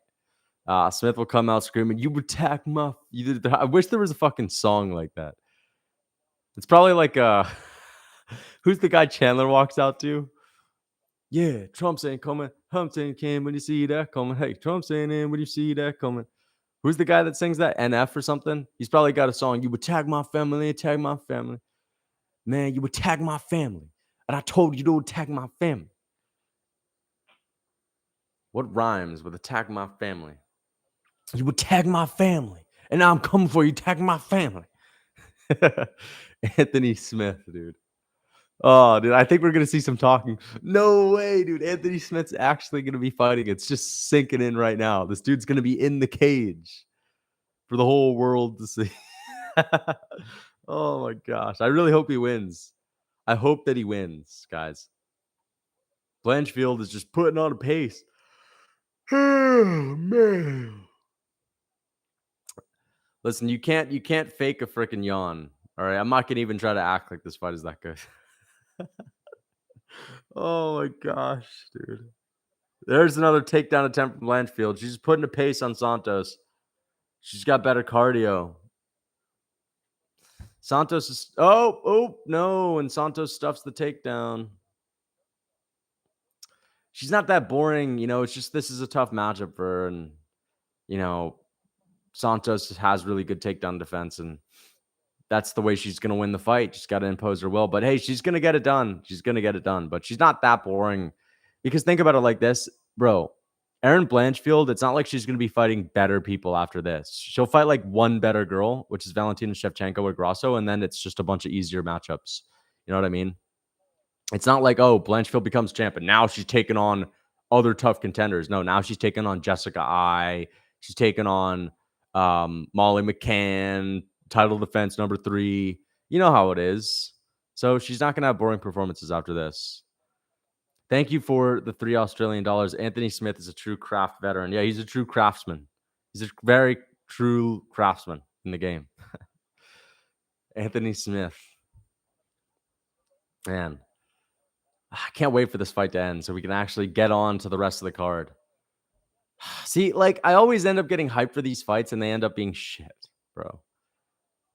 Smith will come out screaming, "You attack my..." I wish there was a fucking song like that. It's probably like who's the guy Chandler walks out to? Yeah, Trump's ain't coming. Humps ain't came when you see that coming. Hey, Trump's ain't in when you see that coming. Who's the guy that sings that? NF or something? He's probably got a song. You attack my family, attack my family. Man, you attack my family. And I told you to attack my family. What rhymes with attack my family? You attack my family. And now I'm coming for you. Attack my family. Anthony Smith, dude. Oh, dude, I think we're gonna see some talking. No way, dude. Anthony Smith's actually gonna be fighting. It's just sinking in right now. This dude's gonna be in the cage for the whole world to see. Oh my gosh. I really hope he wins. I hope that he wins, guys. Blanchfield is just putting on a pace. Oh man. Listen, you can't fake a freaking yawn. All right. I'm not gonna even try to act like this fight is that good. Oh my gosh, dude. There's another takedown attempt from Blanchfield. She's putting a pace on Santos. She's got better cardio. Santos is... Oh, no. And Santos stuffs the takedown. She's not that boring. It's just this is a tough matchup for her. And, Santos has really good takedown defense. And that's the way she's going to win the fight. She's got to impose her will. But, hey, she's going to get it done. She's going to get it done. But she's not that boring. Because think about it like this, bro. Erin Blanchfield, it's not like she's going to be fighting better people after this. She'll fight like one better girl, which is Valentina Shevchenko or Grasso, and then it's just a bunch of easier matchups. You know what I mean? It's not like, oh, Blanchfield becomes champ and now she's taking on other tough contenders. No, now she's taking on Jessica Ai. She's taking on Molly McCann, title defense number 3. You know how it is. So she's not going to have boring performances after this. Thank you for the $3 Australian. Anthony Smith is a true craft veteran. Yeah, he's a true craftsman. He's a very true craftsman in the game. Anthony Smith. Man, I can't wait for this fight to end so we can actually get on to the rest of the card. See, like, I always end up getting hyped for these fights and they end up being shit, bro.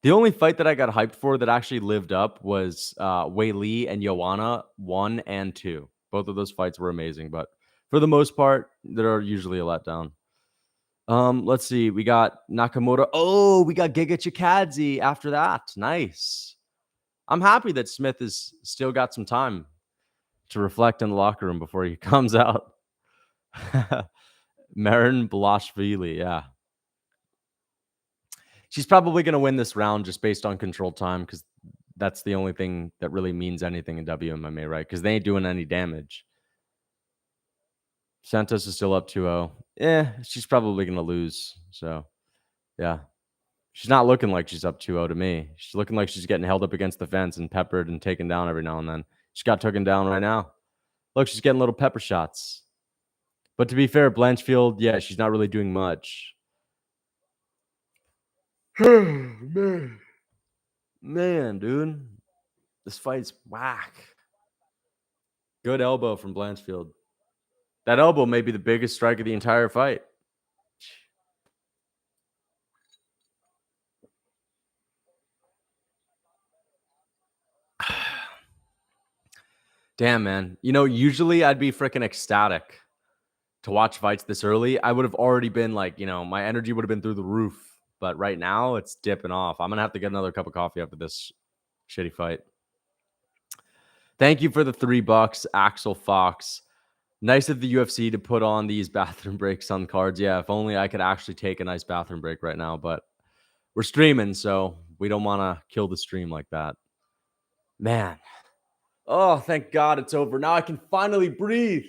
The only fight that I got hyped for that actually lived up was Wei Li and Joanna 1 and 2. Both of those fights were amazing, but for the most part, they're usually a letdown. Let's see. We got Nakamura. Oh, we got Giga Chikadze after that. Nice. I'm happy that Smith has still got some time to reflect in the locker room before he comes out. Marin Balashvili, yeah. She's probably going to win this round just based on control time because that's the only thing that really means anything in WMMA, right? Because they ain't doing any damage. Santos is still up 2-0. She's probably going to lose. So, yeah. She's not looking like she's up 2-0 to me. She's looking like she's getting held up against the fence and peppered and taken down every now and then. She got taken down right now. Look, she's getting little pepper shots. But to be fair, Blanchfield, yeah, she's not really doing much. Man, dude. This fight's whack. Good elbow from Blanchfield. That elbow may be the biggest strike of the entire fight. Damn, man. You know, usually I'd be freaking ecstatic to watch fights this early. I would have already been like, you know, my energy would have been through the roof. But right now, it's dipping off. I'm going to have to get another cup of coffee after this shitty fight. Thank you for the $3, Axel Fox. Nice of the UFC to put on these bathroom breaks on cards. Yeah, if only I could actually take a nice bathroom break right now. But we're streaming, so we don't want to kill the stream like that. Man. Oh, thank God it's over. Now I can finally breathe.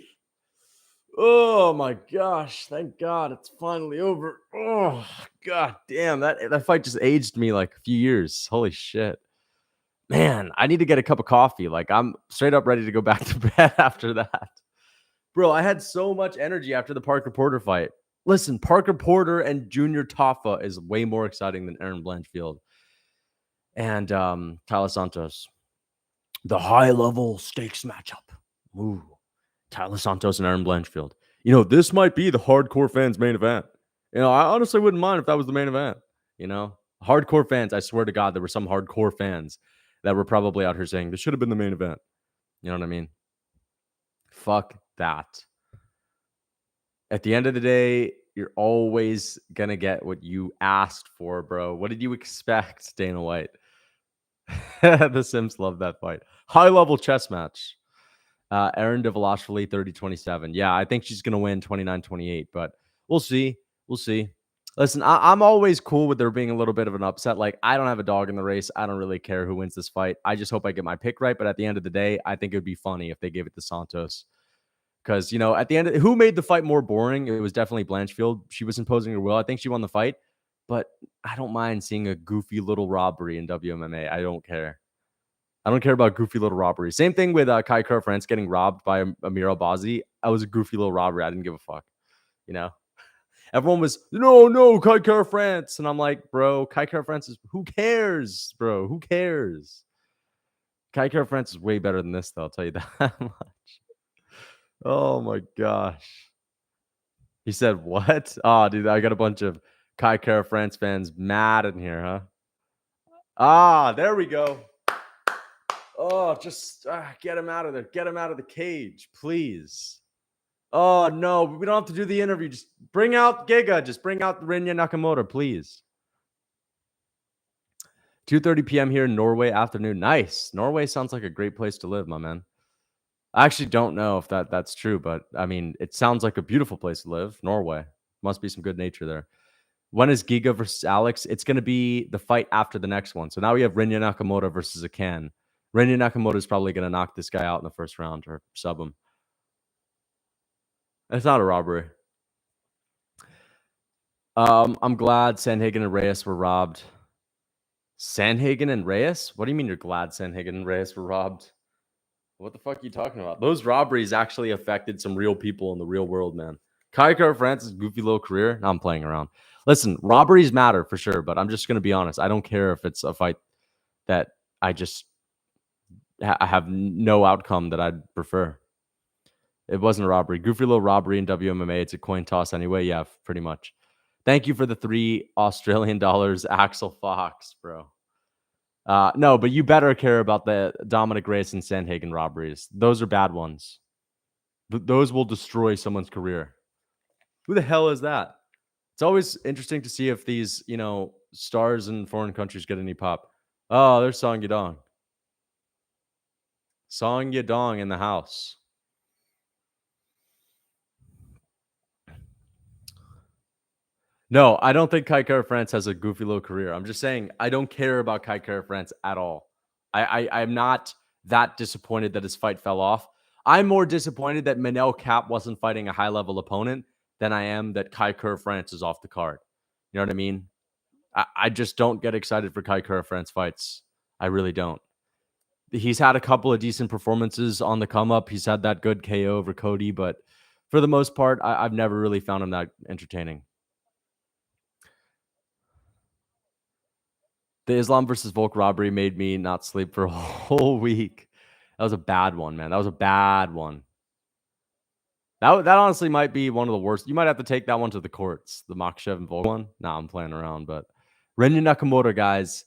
Oh my gosh. Thank God it's finally over. Oh, God damn. That fight just aged me like a few years. Holy shit. Man, I need to get a cup of coffee. Like, I'm straight up ready to go back to bed after that. Bro, I had so much energy after the Parker Porter fight. Listen, Parker Porter and Junior Tafa is way more exciting than Erin Blanchfield and Tyler Santos. The high-level stakes matchup. Ooh, Tyler Santos and Erin Blanchfield. You know, this might be the hardcore fans' main event. You know, I honestly wouldn't mind if that was the main event. You know, hardcore fans, I swear to God, there were some hardcore fans that were probably out here saying this should have been the main event. You know what I mean? Fuck that. At the end of the day, you're always going to get what you asked for, bro. What did you expect, Dana White? The Sims love that fight. High-level chess match. Erin Devalashvili, 30-27. Yeah, I think she's going to win 29-28, but we'll see. We'll see. Listen, I'm always cool with there being a little bit of an upset. Like, I don't have a dog in the race. I don't really care who wins this fight. I just hope I get my pick right, but at the end of the day, I think it would be funny if they gave it to Santos. Because, you know, at the end, who made the fight more boring? It was definitely Blanchfield. She was imposing her will. I think she won the fight, but I don't mind seeing a goofy little robbery in WMMA. I don't care. I don't care about goofy little robberies. Same thing with Kai Kara-France getting robbed by Amir Albazi. I was a goofy little robbery. I didn't give a fuck. You know? Everyone was, no, Kai Kara-France. And I'm like, bro, Kai Kara-France is, who cares, bro? Who cares? Kai Kara-France is way better than this, though. I'll tell you that much. Oh, my gosh. He said, what? Oh, dude, I got a bunch of Kai Kara-France fans mad in here, huh? Ah, there we go. Oh, just get him out of there. Get him out of the cage, please. Oh, no, we don't have to do the interview. Just bring out Giga. Just bring out Rinya Nakamura, please. 2:30 p.m. here in Norway afternoon. Nice. Norway sounds like a great place to live, my man. I actually don't know if that's true, but I mean, it sounds like a beautiful place to live. Norway. Must be some good nature there. When is Giga versus Alex? It's going to be the fight after the next one. So now we have Rinya Nakamura versus Akan. Rinya Nakamura is probably going to knock this guy out in the first round or sub him. It's not a robbery. I'm glad Sandhagen and Reyes were robbed. Sandhagen and Reyes? What do you mean you're glad Sandhagen and Reyes were robbed? What the fuck are you talking about? Those robberies actually affected some real people in the real world, man. Kai Kara France's goofy little career. Now I'm playing around. Listen, robberies matter for sure, but I'm just going to be honest. I don't care if it's a fight that I just have no outcome that I'd prefer. It wasn't a robbery. Goofy little robbery in WMMA. It's a coin toss anyway. Yeah, pretty much. Thank you for the $3 Axel Fox, bro. No, but you better care about the Dominic Reyes and Sandhagen robberies. Those are bad ones. Those will destroy someone's career. Who the hell is that? It's always interesting to see if these, stars in foreign countries get any pop. Oh, there's Song Yadong. Song Yadong in the house. No, I don't think Kai Kara France has a goofy little career. I'm just saying I don't care about Kai Kara France at all. I'm not that disappointed that his fight fell off. I'm more disappointed that Manel Cap wasn't fighting a high level opponent than I am that Kai Kara France is off the card. You know what I mean? I just don't get excited for Kai Kara France fights. I really don't. He's had a couple of decent performances on the come up. He's had that good KO over Cody, but for the most part, I've never really found him that entertaining. The Islam versus Volk robbery made me not sleep for a whole week. That was a bad one, man. That was a bad one. That honestly might be one of the worst. You might have to take that one to the courts. The Makhachev and Volk one. Nah, I'm playing around, but Renya Nakamura, guys.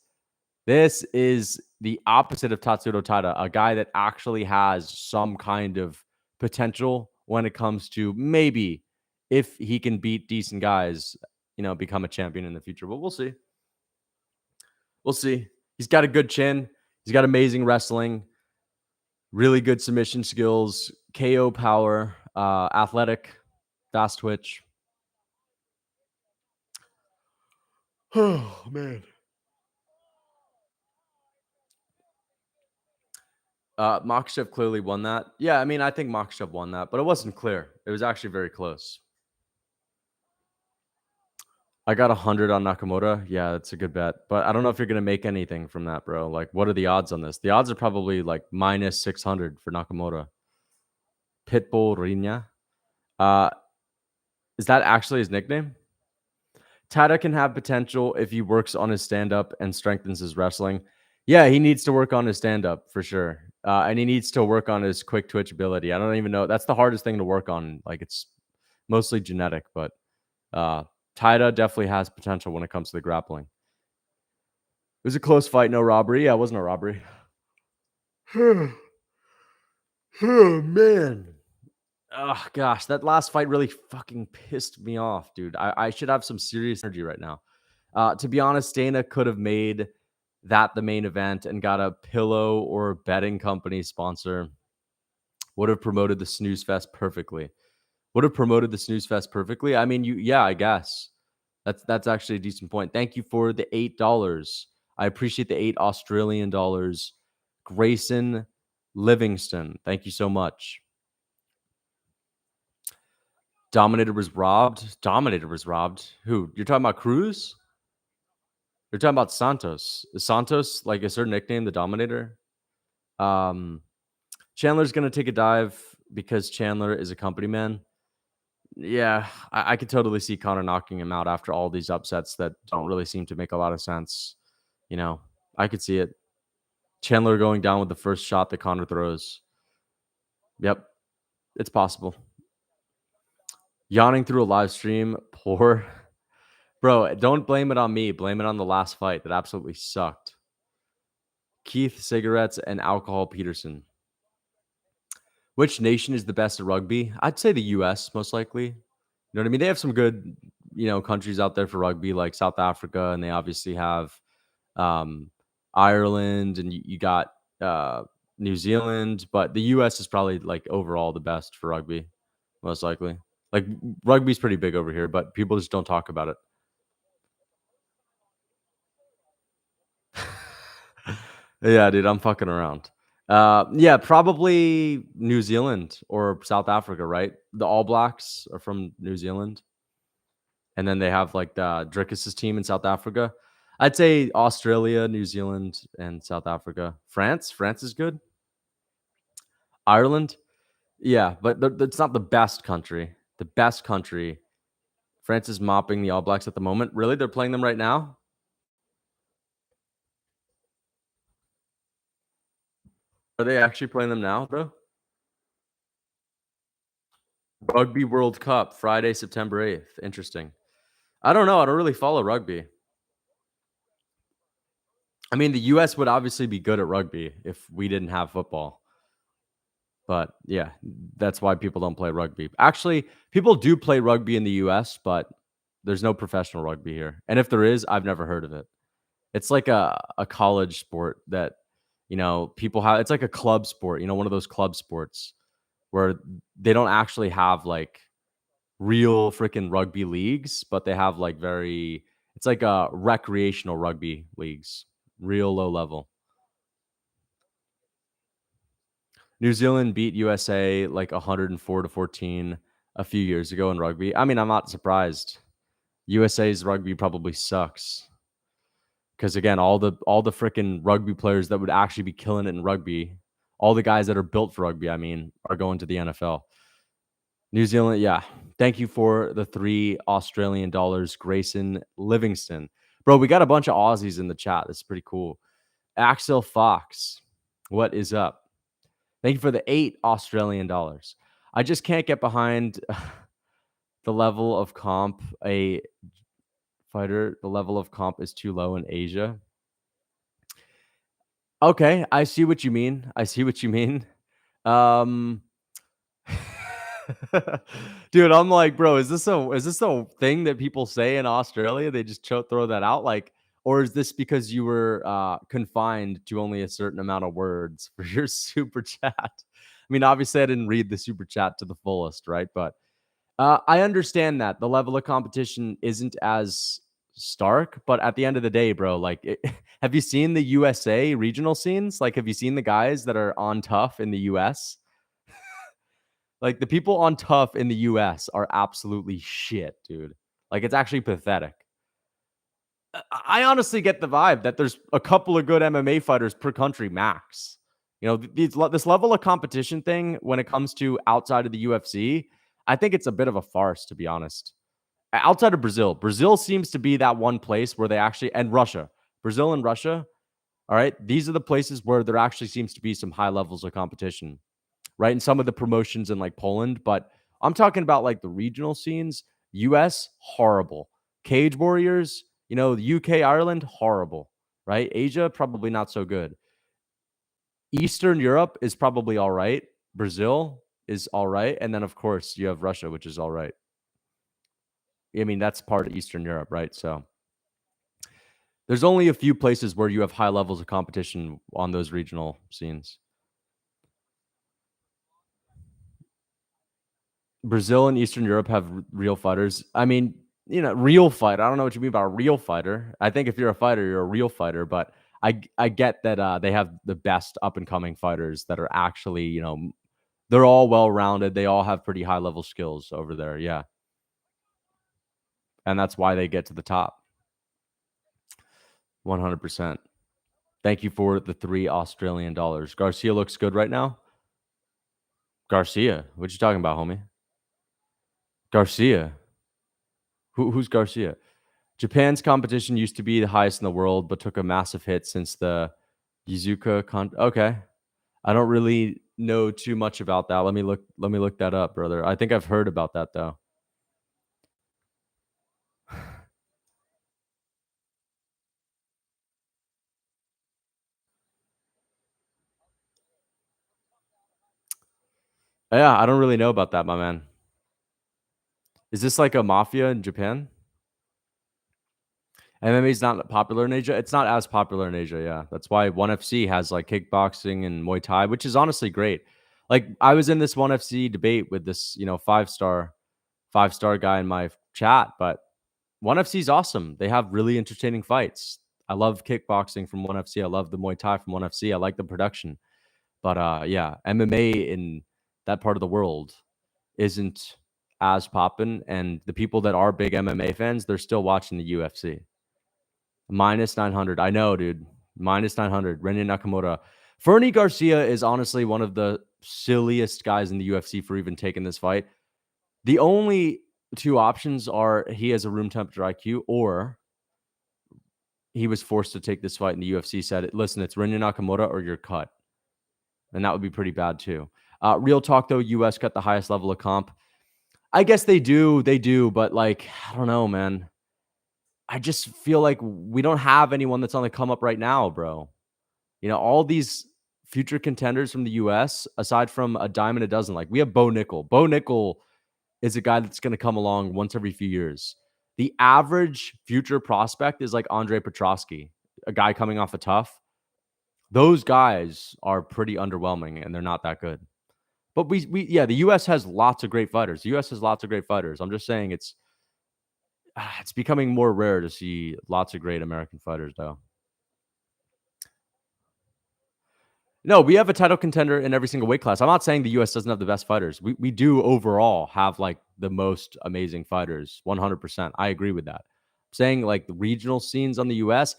This is the opposite of Tatsuro Taira, a guy that actually has some kind of potential when it comes to maybe if he can beat decent guys, become a champion in the future. But we'll see. We'll see. He's got a good chin. He's got amazing wrestling, really good submission skills, KO power, athletic, fast twitch. Oh, man. Makhachev clearly won that. Yeah, I mean, I think Makhachev won that, but it wasn't clear. It was actually very close. I got 100 on Nakamura. Yeah, that's a good bet. But I don't know if you're going to make anything from that, bro. Like, what are the odds on this? The odds are probably like minus 600 for Nakamura. Pitbull Rinya. Is that actually his nickname? Taira can have potential if he works on his stand-up and strengthens his wrestling. Yeah, he needs to work on his stand-up for sure. And he needs to work on his quick twitch ability. I don't even know. That's the hardest thing to work on. Like, it's mostly genetic, but Taira definitely has potential when it comes to the grappling. It was a close fight, no robbery. Yeah, it wasn't a robbery. Oh, man. Oh, gosh. That last fight really fucking pissed me off, dude. I should have some serious energy right now. To be honest, Dana could have made that the main event and got a pillow or betting company sponsor. Would have promoted the snooze fest perfectly. I mean, I guess that's actually a decent point. Thank you for the $8. I appreciate the $8 Australian. Grayson Livingston, thank you so much. Dominator was robbed. Who? You're talking about Cruz? You're talking about Santos. Is Santos like is her nickname the Dominator? Chandler's gonna take a dive because Chandler is a company man. Yeah, I could totally see Connor knocking him out after all these upsets that don't really seem to make a lot of sense. I could see it. Chandler going down with the first shot that Connor throws. Yep, it's possible. Yawning through a live stream, poor. Bro, don't blame it on me. Blame it on the last fight that absolutely sucked. Keith, cigarettes, and alcohol Peterson. Which nation is the best at rugby? I'd say the US, most likely. You know what I mean? They have some good, countries out there for rugby, like South Africa, and they obviously have Ireland, and you got New Zealand, but the US is probably like overall the best for rugby, most likely. Like rugby's pretty big over here, but people just don't talk about it. Yeah, dude, I'm fucking around. Yeah, probably New Zealand or South Africa, right? The All Blacks are from New Zealand, and then they have like the Drickis's team in South Africa. I'd say Australia, New Zealand, and South Africa. France is good. Ireland, yeah, but it's not the best country. The best country. France is mopping the All Blacks at the moment. Really, they're playing them right now. Are they actually playing them now, bro? Rugby World Cup, Friday, September 8th. Interesting. I don't know. I don't really follow rugby. I mean, the US would obviously be good at rugby if we didn't have football. But yeah, that's why people don't play rugby. Actually, people do play rugby in the US, but there's no professional rugby here. And if there is, I've never heard of it. It's like a college sport that, people have. It's like a club sport, one of those club sports where they don't actually have like real freaking rugby leagues, but they have like it's like a recreational rugby leagues, real low level. New Zealand beat USA like 104-14 a few years ago in rugby. I mean, I'm not surprised. USA's rugby probably sucks because again, all the freaking rugby players that would actually be killing it in rugby, all the guys that are built for rugby, I mean, are going to the NFL. New Zealand, yeah. Thank you for the 3 Australian dollars, Grayson Livingston. Bro, we got a bunch of Aussies in the chat. That's pretty cool. Axel Fox, what is up? Thank you for the 8 Australian dollars. I just can't get behind the level of comp a fighter. The level of comp is too low in Asia. Okay, I see what you mean. I see what you mean. Um Dude, I'm like, bro, is this a thing that people say in Australia? They just throw that out, like, or is this because you were confined to only a certain amount of words for your super chat? I mean, obviously, I didn't read the super chat to the fullest, right? But I understand that the level of competition isn't as stark, but at the end of the day, bro, like, have you seen the USA regional scenes? Like, have you seen the guys that are on tough in the US? Like, the people on tough in the US are absolutely shit, dude. Like, it's actually pathetic. I honestly get the vibe that there's a couple of good MMA fighters per country max. This level of competition thing when it comes to outside of the UFC, I think it's a bit of a farce, to be honest. Outside of Brazil seems to be that one place where they actually, and Russia, Brazil and Russia, all right, these are the places where there actually seems to be some high levels of competition, right? And some of the promotions in like Poland, but I'm talking about like the regional scenes. US, horrible. Cage Warriors, the UK, Ireland, horrible, right? Asia, probably not so good. Eastern Europe is probably all right. Brazil is all right. And then, of course, you have Russia, which is all right. I mean, that's part of Eastern Europe, right? So there's only a few places where you have high levels of competition on those regional scenes. Brazil and Eastern Europe have real fighters. I mean, real fight. I don't know what you mean by a real fighter. I think if you're a fighter, you're a real fighter. But I get that they have the best up and coming fighters that are actually, they're all well rounded. They all have pretty high level skills over there. Yeah, and that's why they get to the top. 100%. Thank you for the 3 Australian dollars. Garcia looks good right now. Garcia, what you talking about, homie? Garcia. Who's Garcia? Japan's competition used to be the highest in the world, but took a massive hit since the Okay, I don't really know too much about that. Let me look. Let me look that up, brother. I think I've heard about that though. Yeah, I don't really know about that, my man. Is this like a mafia in Japan? MMA is not popular in Asia. It's not as popular in Asia, yeah. That's why ONE FC has, like, kickboxing and Muay Thai, which is honestly great. Like, I was in this ONE FC debate with this, five-star guy in my chat, but ONE FC is awesome. They have really entertaining fights. I love kickboxing from ONE FC. I love the Muay Thai from ONE FC. I like the production. But, yeah, MMA in that part of the world isn't as poppin', and the people that are big MMA fans, they're still watching the UFC. Minus 900. I know, dude. Minus 900. Renya Nakamura. Fernie Garcia is honestly one of the silliest guys in the UFC for even taking this fight. The only two options are he has a room temperature IQ or he was forced to take this fight and the UFC said, listen, it's Renya Nakamura or you're cut. And that would be pretty bad too. Real talk though, US got the highest level of comp. I guess they do, but like, I don't know, man. I just feel like we don't have anyone that's on the come up right now, bro. All these future contenders from the US, aside from a dime and a dozen, like we have Bo Nickel. Bo Nickel is a guy that's going to come along once every few years. The average future prospect is like Andre Petrosky, a guy coming off a tough. Those guys are pretty underwhelming and they're not that good. But the US has lots of great fighters. The US has lots of great fighters. I'm just saying it's becoming more rare to see lots of great American fighters though. No, we have a title contender in every single weight class. I'm not saying the US doesn't have the best fighters. We do overall have like the most amazing fighters, 100%. I agree with that. I'm saying like the regional scenes on the US,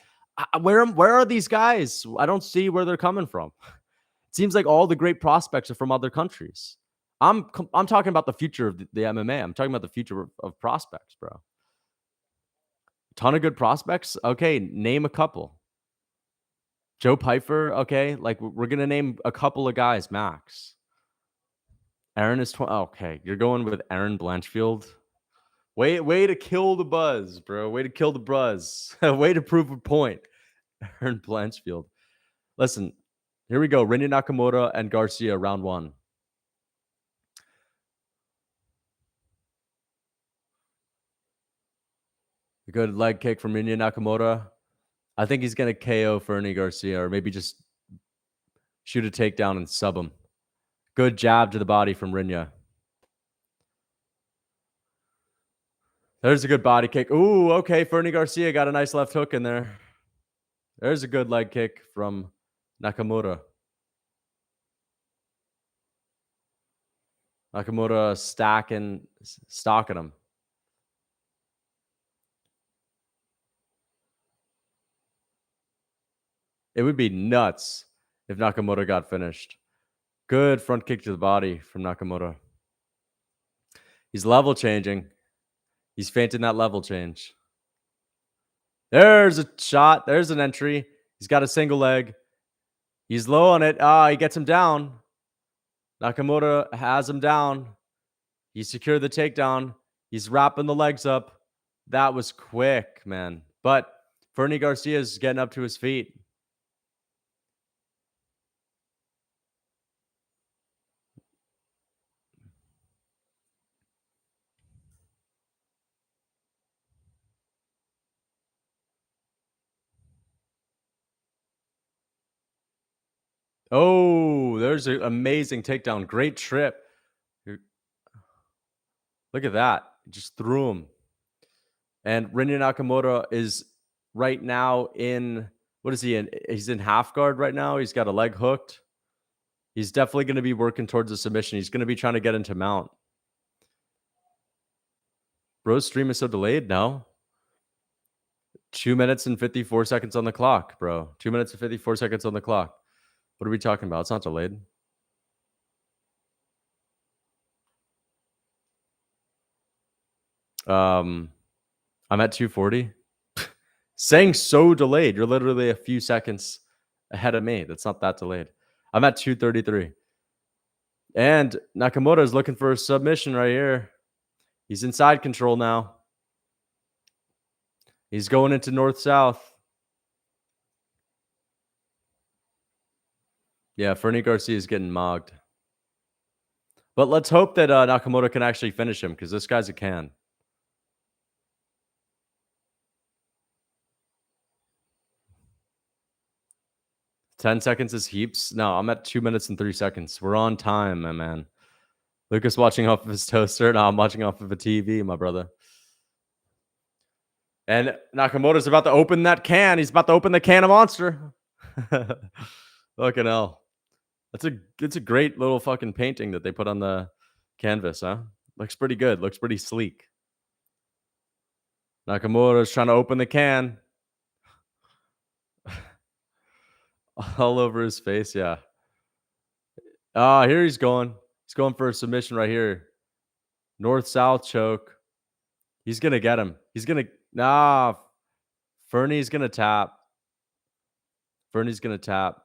where are these guys? I don't see where they're coming from. It seems like all the great prospects are from other countries. I'm talking about the future of the MMA. I'm talking about the future of prospects, bro. Ton of good prospects. Okay, name a couple. Joe Pyfer, okay, like we're gonna name a couple of guys max. Aaron is 20. Okay, you're going with Aaron Blanchfield. Way to kill the buzz, bro. Way to kill the buzz. Way to prove a point. Aaron Blanchfield. Listen, here we go. Renya Nakamura and Garcia, round one. A good leg kick from Renya Nakamura. I think he's gonna KO Fernie Garcia, or maybe just shoot a takedown and sub him. Good jab to the body from Renya. There's a good body kick. Ooh, okay. Fernie Garcia got a nice left hook in there. There's a good leg kick from Nakamura. Nakamura stalking him. It would be nuts if Nakamura got finished. Good front kick to the body from Nakamura. He's level changing. He's feinting that level change. There's a shot. There's an entry. He's got a single leg. He's low on it. He gets him down. Nakamura has him down. He secured the takedown. He's wrapping the legs up. That was quick, man. But Fernie Garcia is getting up to his feet. Oh, there's an amazing takedown. Great trip. Look at that. Just threw him. And Renya Nakamura is right now in, what is he in? He's in half guard right now. He's got a leg hooked. He's definitely going to be working towards a submission. He's going to be trying to get into mount. Bro's stream is so delayed now. 2 minutes and 54 seconds on the clock, bro. 2 minutes and 54 seconds on the clock. What are we talking about? It's not delayed. I'm at 240. Saying so delayed. You're literally a few seconds ahead of me. That's not that delayed. I'm at 233. And Nakamura is looking for a submission right here. He's inside control now. He's going into north-south. Yeah, Fernie Garcia is getting mogged. But let's hope that Nakamura can actually finish him because this guy's a can. 10 seconds is heaps. No, I'm at 2 minutes and 3 seconds. We're on time, my man. Lucas watching off of his toaster. No, I'm watching off of a TV, my brother. And Nakamoto's about to open that can. He's about to open the can of Monster. Fucking hell. It's a great little fucking painting that they put on the canvas, huh? Looks pretty good. Looks pretty sleek. Nakamura's trying to open the can. All over his face, yeah. Ah, here he's going. He's going for a submission right here. North-south choke. He's gonna get him. He's gonna Fernie's gonna tap. Fernie's gonna tap.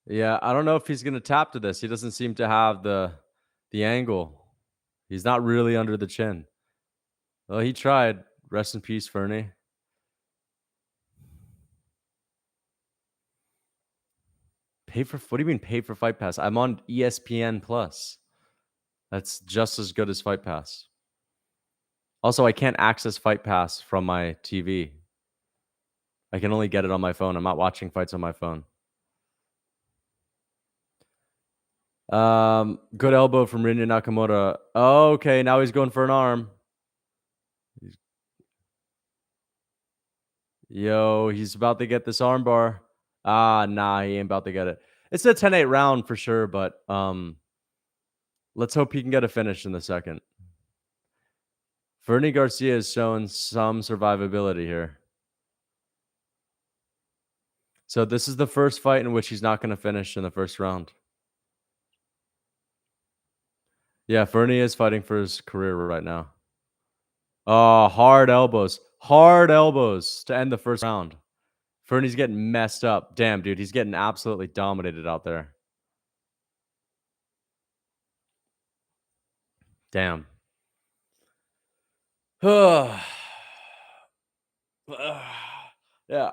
Yeah, I don't know if he's gonna tap to this. He doesn't seem to have the angle. He's not really under the chin. Well, he tried. Rest in peace, Fernie. What do you mean pay for Fight Pass? I'm on ESPN Plus. That's just as good as Fight Pass. Also, I can't access Fight Pass from my TV. I can only get it on my phone. I'm not watching fights on my phone. Good elbow from Rinya Nakamura. Oh, okay, now he's going for an arm. Yo, he's about to get this armbar. Nah, he ain't about to get it. It's a 10-8 round for sure, but let's hope he can get a finish in the second. Fernie Garcia has shown some survivability here. So this is the first fight in which he's not going to finish in the first round. Yeah, Fernie is fighting for his career right now. Oh, hard elbows. Hard elbows to end the first round. Fernie's getting messed up. Damn, dude, he's getting absolutely dominated out there. Damn. Yeah,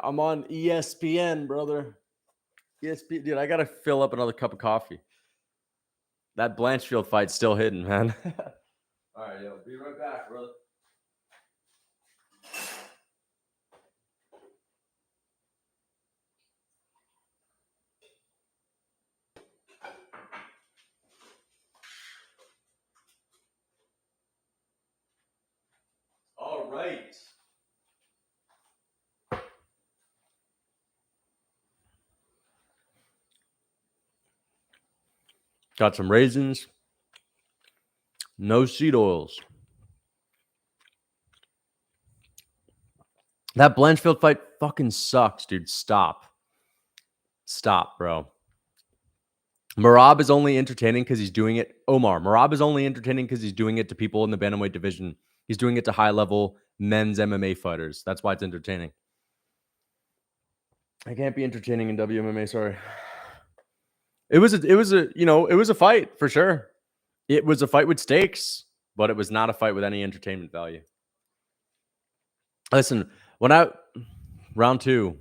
I'm on ESPN, brother. ESPN, dude, I gotta fill up another cup of coffee. That Blanchfield fight's still hidden, man. All right, yo, be right back, brother. All right. Got some raisins. No seed oils. That Blanchfield fight fucking sucks, dude. Stop. Stop, bro. Merab is only entertaining because he's doing it. Merab is only entertaining because he's doing it to people in the bantamweight division. He's doing it to high-level men's MMA fighters. That's why it's entertaining. I can't be entertaining in WMMA. Sorry. It was a fight for sure. It was a fight with stakes, but it was not a fight with any entertainment value. Listen, round 2,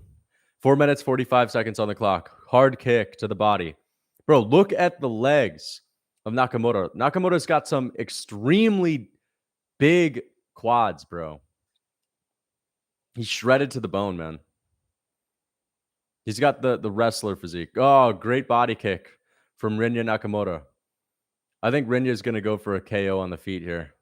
4 minutes 45 seconds on the clock. Hard kick to the body. Bro, look at the legs of Nakamura. Nakamura's got some extremely big quads, bro. He's shredded to the bone, man. He's got the wrestler physique. Oh, great body kick from Rinya Nakamura. I think Rinya's going to go for a KO on the feet here.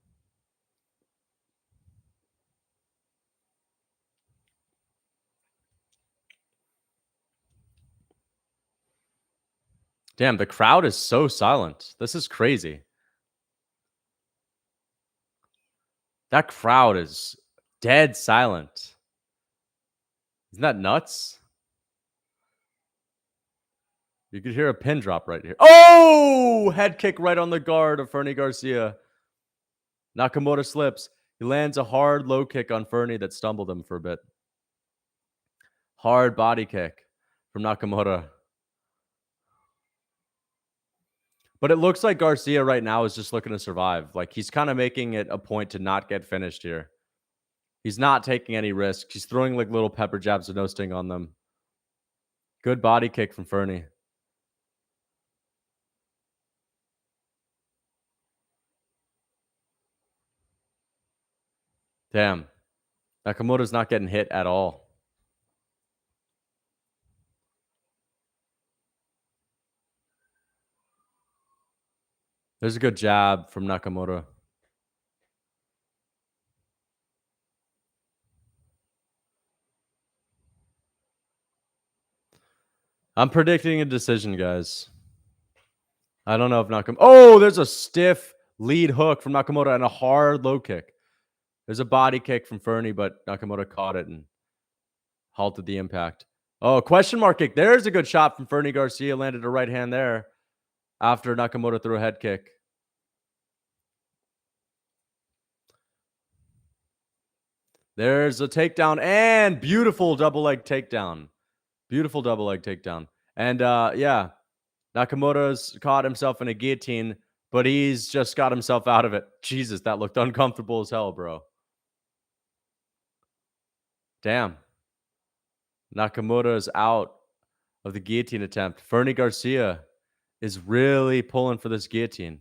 Damn, the crowd is so silent. This is crazy. That crowd is dead silent. Isn't that nuts? You could hear a pin drop right here. Oh! Head kick right on the guard of Fernie Garcia. Nakamura slips. He lands a hard low kick on Fernie that stumbled him for a bit. Hard body kick from Nakamura. But it looks like Garcia right now is just looking to survive. Like, he's kind of making it a point to not get finished here. He's not taking any risks. He's throwing like little pepper jabs with no sting on them. Good body kick from Fernie. Damn. Nakamoto's not getting hit at all. There's a good jab from Nakamoto. I'm predicting a decision, guys. I don't know if Nakamoto. Oh, there's a stiff lead hook from Nakamoto and a hard low kick. There's a body kick from Fernie, but Nakamoto caught it and halted the impact. Oh, question mark kick. There's a good shot from Fernie Garcia. Landed a right hand there after Nakamoto threw a head kick. There's a takedown and beautiful double leg takedown. Beautiful double leg takedown. And yeah, Nakamoto's caught himself in a guillotine, but he's just got himself out of it. Jesus, that looked uncomfortable as hell, bro. Damn. Nakamoto is out of the guillotine attempt. Fernie Garcia is really pulling for this guillotine.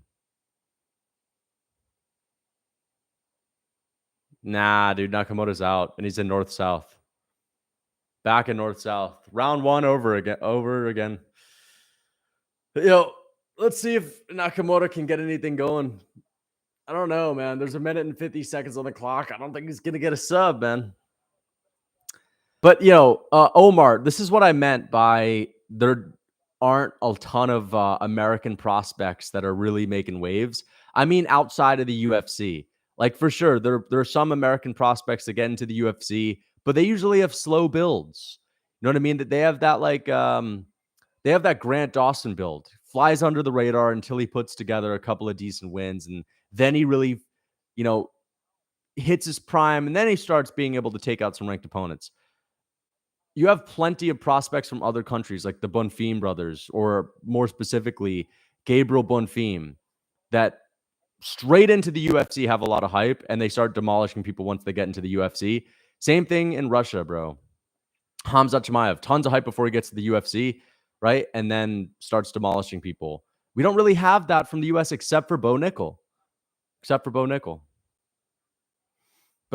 Nah, dude, Nakamoto's out, and he's in north-south. Back in north-south. Round one over again. Yo, let's see if Nakamoto can get anything going. I don't know, man. There's a minute and 50 seconds on the clock. I don't think he's going to get a sub, man. But, Omar, this is what I meant by there aren't a ton of American prospects that are really making waves. I mean, outside of the UFC. Like, for sure, there are some American prospects that get into the UFC, but they usually have slow builds. You know what I mean? That they have that, like, they have that Grant Dawson build. Flies under the radar until he puts together a couple of decent wins. And then he really, hits his prime. And then he starts being able to take out some ranked opponents. You have plenty of prospects from other countries, like the Bonfim brothers, or more specifically, Gabriel Bonfim, that straight into the UFC have a lot of hype, and they start demolishing people once they get into the UFC. Same thing in Russia, bro. Hamzat Chimaev, tons of hype before he gets to the UFC, right? And then starts demolishing people. We don't really have that from the US except for Bo Nickel. Bo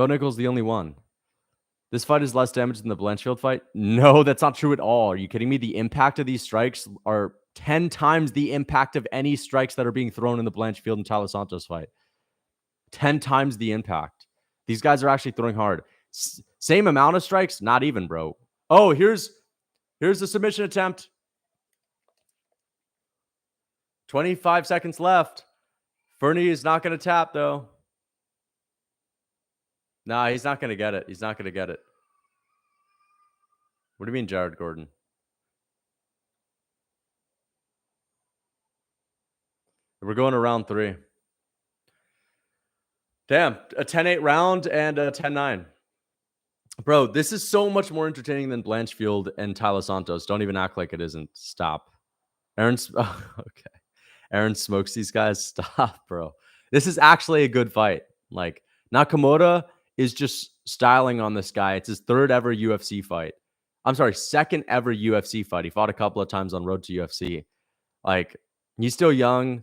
Nickel's the only one. This fight is less damage than the Blanchfield fight? No, that's not true at all. Are you kidding me? The impact of these strikes are 10 times the impact of any strikes that are being thrown in the Blanchfield and Talos Santos fight. 10 times the impact. These guys are actually throwing hard. Same amount of strikes? Not even, bro. Oh, here's the submission attempt. 25 seconds left. Fernie is not going to tap, though. Nah, he's not going to get it. He's not going to get it. What do you mean, Jared Gordon? We're going to round 3. Damn, a 10-8 round and a 10-9. Bro, this is so much more entertaining than Blanchfield and Tyler Santos. Don't even act like it isn't. Stop. Okay. Aaron smokes these guys. Stop, bro. This is actually a good fight. Like, Nakamura is just styling on this guy. It's his third ever UFC fight. I'm sorry, second ever UFC fight. He fought a couple of times on road to UFC. Like, he's still young.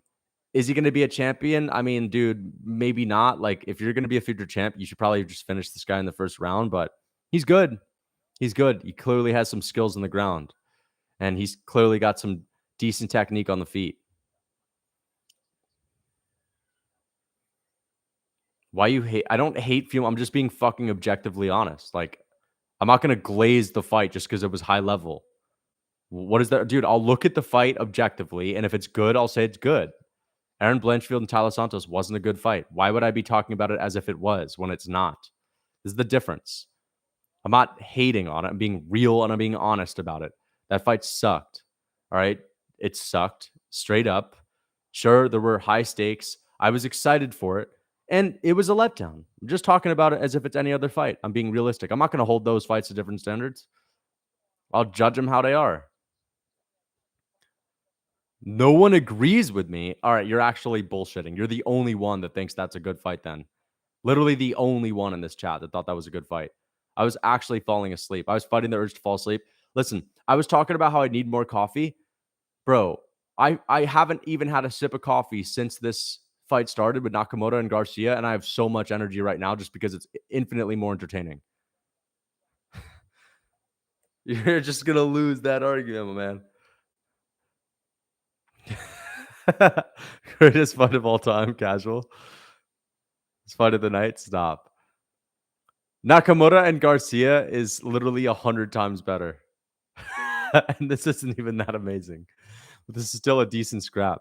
Is he going to be a champion? I mean, dude, maybe not. Like, if you're going to be a future champ, you should probably just finish this guy in the first round. But he's good. He's good. He clearly has some skills on the ground. And he's clearly got some decent technique on the feet. Why you hate? I don't hate Fume. I'm just being fucking objectively honest. Like, I'm not going to glaze the fight just because it was high level. What is that? Dude, I'll look at the fight objectively. And if it's good, I'll say it's good. Aaron Blanchfield and Tyler Santos wasn't a good fight. Why would I be talking about it as if it was when it's not? This is the difference. I'm not hating on it. I'm being real and I'm being honest about it. That fight sucked. All right. It sucked straight up. Sure, there were high stakes. I was excited for it. And it was a letdown. I'm just talking about it as if it's any other fight. I'm being realistic. I'm not going to hold those fights to different standards. I'll judge them how they are. No one agrees with me. All right, you're actually bullshitting. You're the only one that thinks that's a good fight then. Literally the only one in this chat that thought that was a good fight. I was actually falling asleep. I was fighting the urge to fall asleep. Listen, I was talking about how I need more coffee. Bro, I haven't even had a sip of coffee since this fight started with Nakamura and Garcia, and I have so much energy right now just because it's infinitely more entertaining. You're just gonna lose that argument, my man. Greatest fight of all time, casual. This fight of the night, stop. Nakamura and Garcia is literally 100 times better. And this isn't even that amazing. But this is still a decent scrap.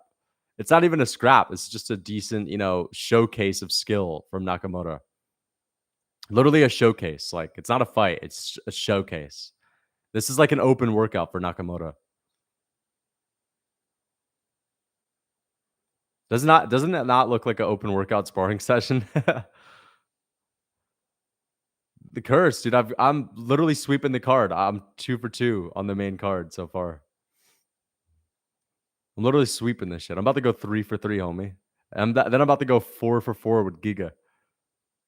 It's not even a scrap. It's just a decent, showcase of skill from Nakamura. Literally a showcase. Like, it's not a fight. It's a showcase. This is like an open workout for Nakamura. Doesn't it not look like an open workout sparring session? The curse, dude. I'm literally sweeping the card. I'm 2 for 2 on the main card so far. I'm literally sweeping this shit. I'm about to go 3 for 3, homie. Then I'm about to go 4 for 4 with Giga.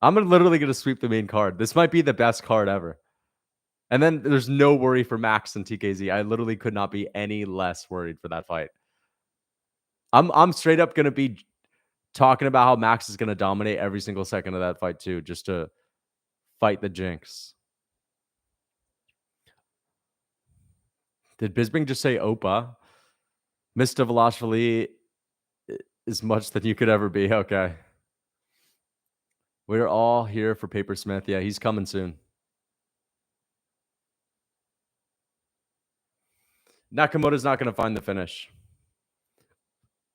I'm literally gonna sweep the main card. This might be the best card ever. And then there's no worry for Max and TKZ. I literally could not be any less worried for that fight. I'm straight up gonna be talking about how Max is gonna dominate every single second of that fight too, just to fight the jinx. Did Bisping just say Opa? Mr. Velashvili is much than you could ever be. Okay. We're all here for Paper Smith. Yeah, he's coming soon. Nakamura's not going to find the finish.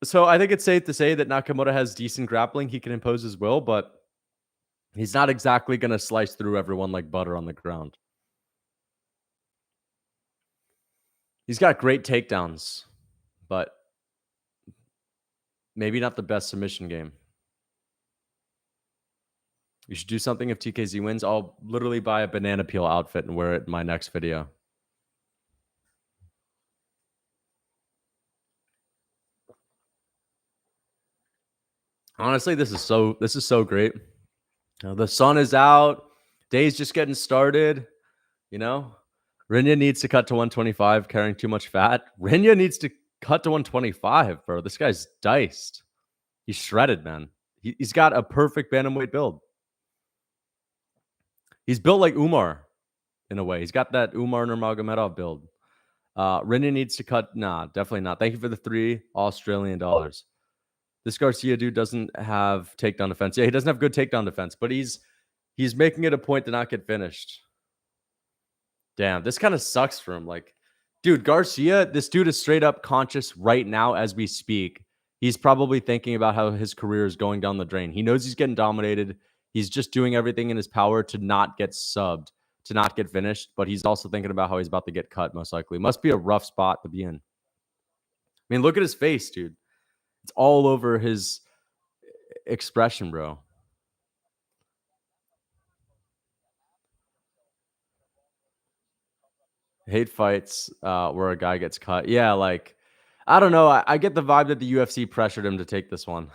So I think it's safe to say that Nakamura has decent grappling. He can impose his will, but he's not exactly going to slice through everyone like butter on the ground. He's got great takedowns, but maybe not the best submission game. You should do something if TKZ wins. I'll literally buy a banana peel outfit and wear it in my next video. Honestly, this is so great. The sun is out. Day's just getting started. Rinya needs to cut to 125, carrying too much fat. Rinya needs to cut to 125, bro. This guy's diced. He's shredded, man. He's got a perfect bantamweight build. He's built like Umar in a way. He's got that Umar Nurmagomedov build. Rinya needs to cut. Nah, definitely not. Thank you for the $3 Australian. This Garcia dude doesn't have takedown defense. Yeah, he doesn't have good takedown defense, but he's making it a point to not get finished. Damn, this kind of sucks for him. Like, dude, Garcia, this dude is straight up conscious right now as we speak. He's probably thinking about how his career is going down the drain. He knows he's getting dominated. He's just doing everything in his power to not get subbed, to not get finished. But he's also thinking about how he's about to get cut, most likely. Must be a rough spot to be in. I mean, look at his face, dude. It's all over his expression, bro. Hate fights where a guy gets cut. Yeah, like, I don't know. I get the vibe that the UFC pressured him to take this one.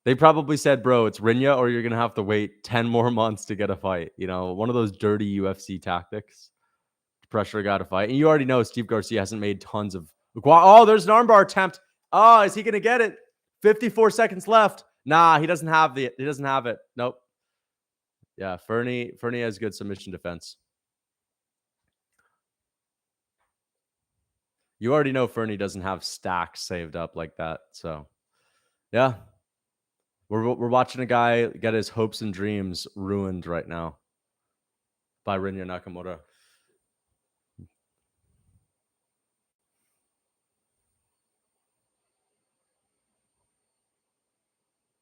They probably said, bro, it's Rinya or you're going to have to wait 10 more months to get a fight. One of those dirty UFC tactics to pressure a guy to fight. And you already know Steve Garcia hasn't made tons of... Oh, there's an armbar attempt. Oh, is he going to get it? 54 seconds left. Nah, he doesn't have it. Nope. Yeah, Fernie has good submission defense. You already know Fernie doesn't have stacks saved up like that. So, yeah. We're watching a guy get his hopes and dreams ruined right now by Rinya Nakamura.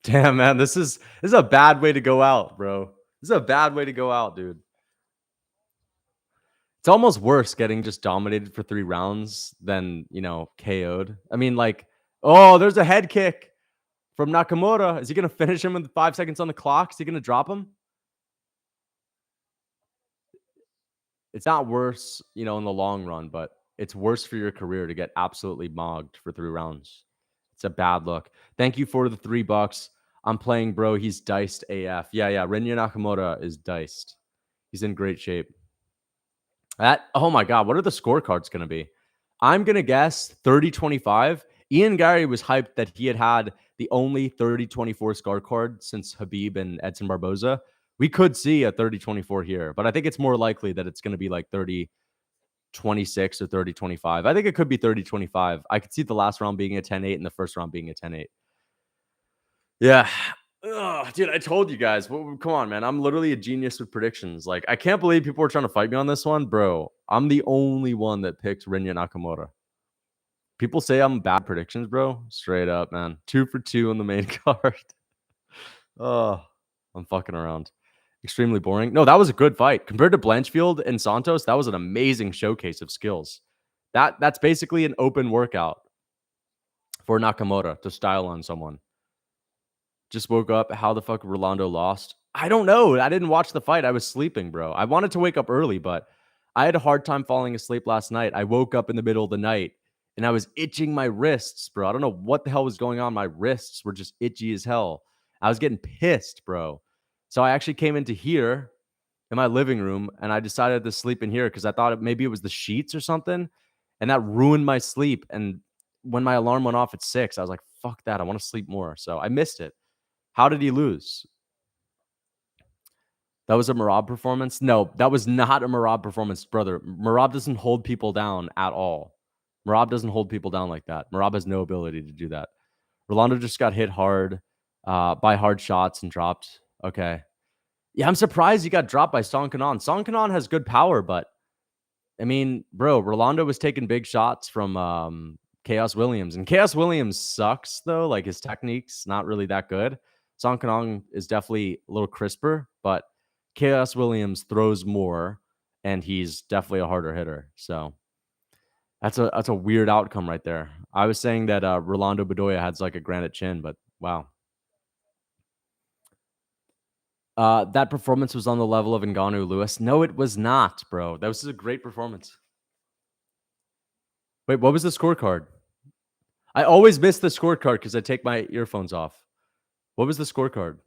Damn, man, this is a bad way to go out, bro. This is a bad way to go out, dude. It's almost worse getting just dominated for 3 rounds than, KO'd. I mean, like, oh, there's a head kick from Nakamura. Is he going to finish him with 5 seconds on the clock? Is he going to drop him? It's not worse, in the long run, but it's worse for your career to get absolutely mogged for 3 rounds. It's a bad look. Thank you for the $3. I'm playing, bro. He's diced AF. Yeah. Rinya Nakamura is diced. He's in great shape. Oh my God. What are the scorecards going to be? I'm going to guess 30-25.
Ian Gary was hyped that he had the only 30-24 scorecard since Habib and Edson Barboza. We could see a 30-24 here, but I think it's more likely that it's going to be like 30-26 or 30-25. I think it could be 30-25. I could see the last round being a 10-8 and the first round being a 10-8. Yeah. Ugh, dude, I told you guys. Come on, man. I'm literally a genius with predictions. Like, I can't believe people are trying to fight me on this one, bro. I'm the only one that picked Rinya Nakamura. People say I'm bad predictions, bro. Straight up, man. 2 for 2 on the main card. Oh, I'm fucking around. Extremely boring. No, that was a good fight. Compared to Blanchfield and Santos, that was an amazing showcase of skills. That's basically an open workout for Nakamura to style on someone. Just woke up. How the fuck Rolando lost? I don't know. I didn't watch the fight. I was sleeping, bro. I wanted to wake up early, but I had a hard time falling asleep last night. I woke up in the middle of the night and I was itching my wrists, bro. I don't know what the hell was going on. My wrists were just itchy as hell. I was getting pissed, bro. So I actually came into here in my living room and I decided to sleep in here because I thought maybe it was the sheets or something. And that ruined my sleep. And when my alarm went off at 6, I was like, fuck that. I want to sleep more. So I missed it. How did he lose? That was a Marab performance? No, that was not a Marab performance, brother. Marab doesn't hold people down at all. Marab doesn't hold people down like that. Marab has no ability to do that. Rolando just got hit hard by hard shots and dropped. Okay. Yeah, I'm surprised he got dropped by Song Kanon. Song Kanon has good power, but I mean, bro, Rolando was taking big shots from Chaos Williams. And Chaos Williams sucks, though. Like, his technique's not really that good. Song Kanong is definitely a little crisper, but Chaos Williams throws more, and he's definitely a harder hitter. So that's a weird outcome right there. I was saying that Rolando Bedoya has like a granite chin, but wow. That performance was on the level of Ngannou Lewis. No, it was not, bro. That was a great performance. Wait, what was the scorecard? I always miss the scorecard because I take my earphones off. What was the scorecard?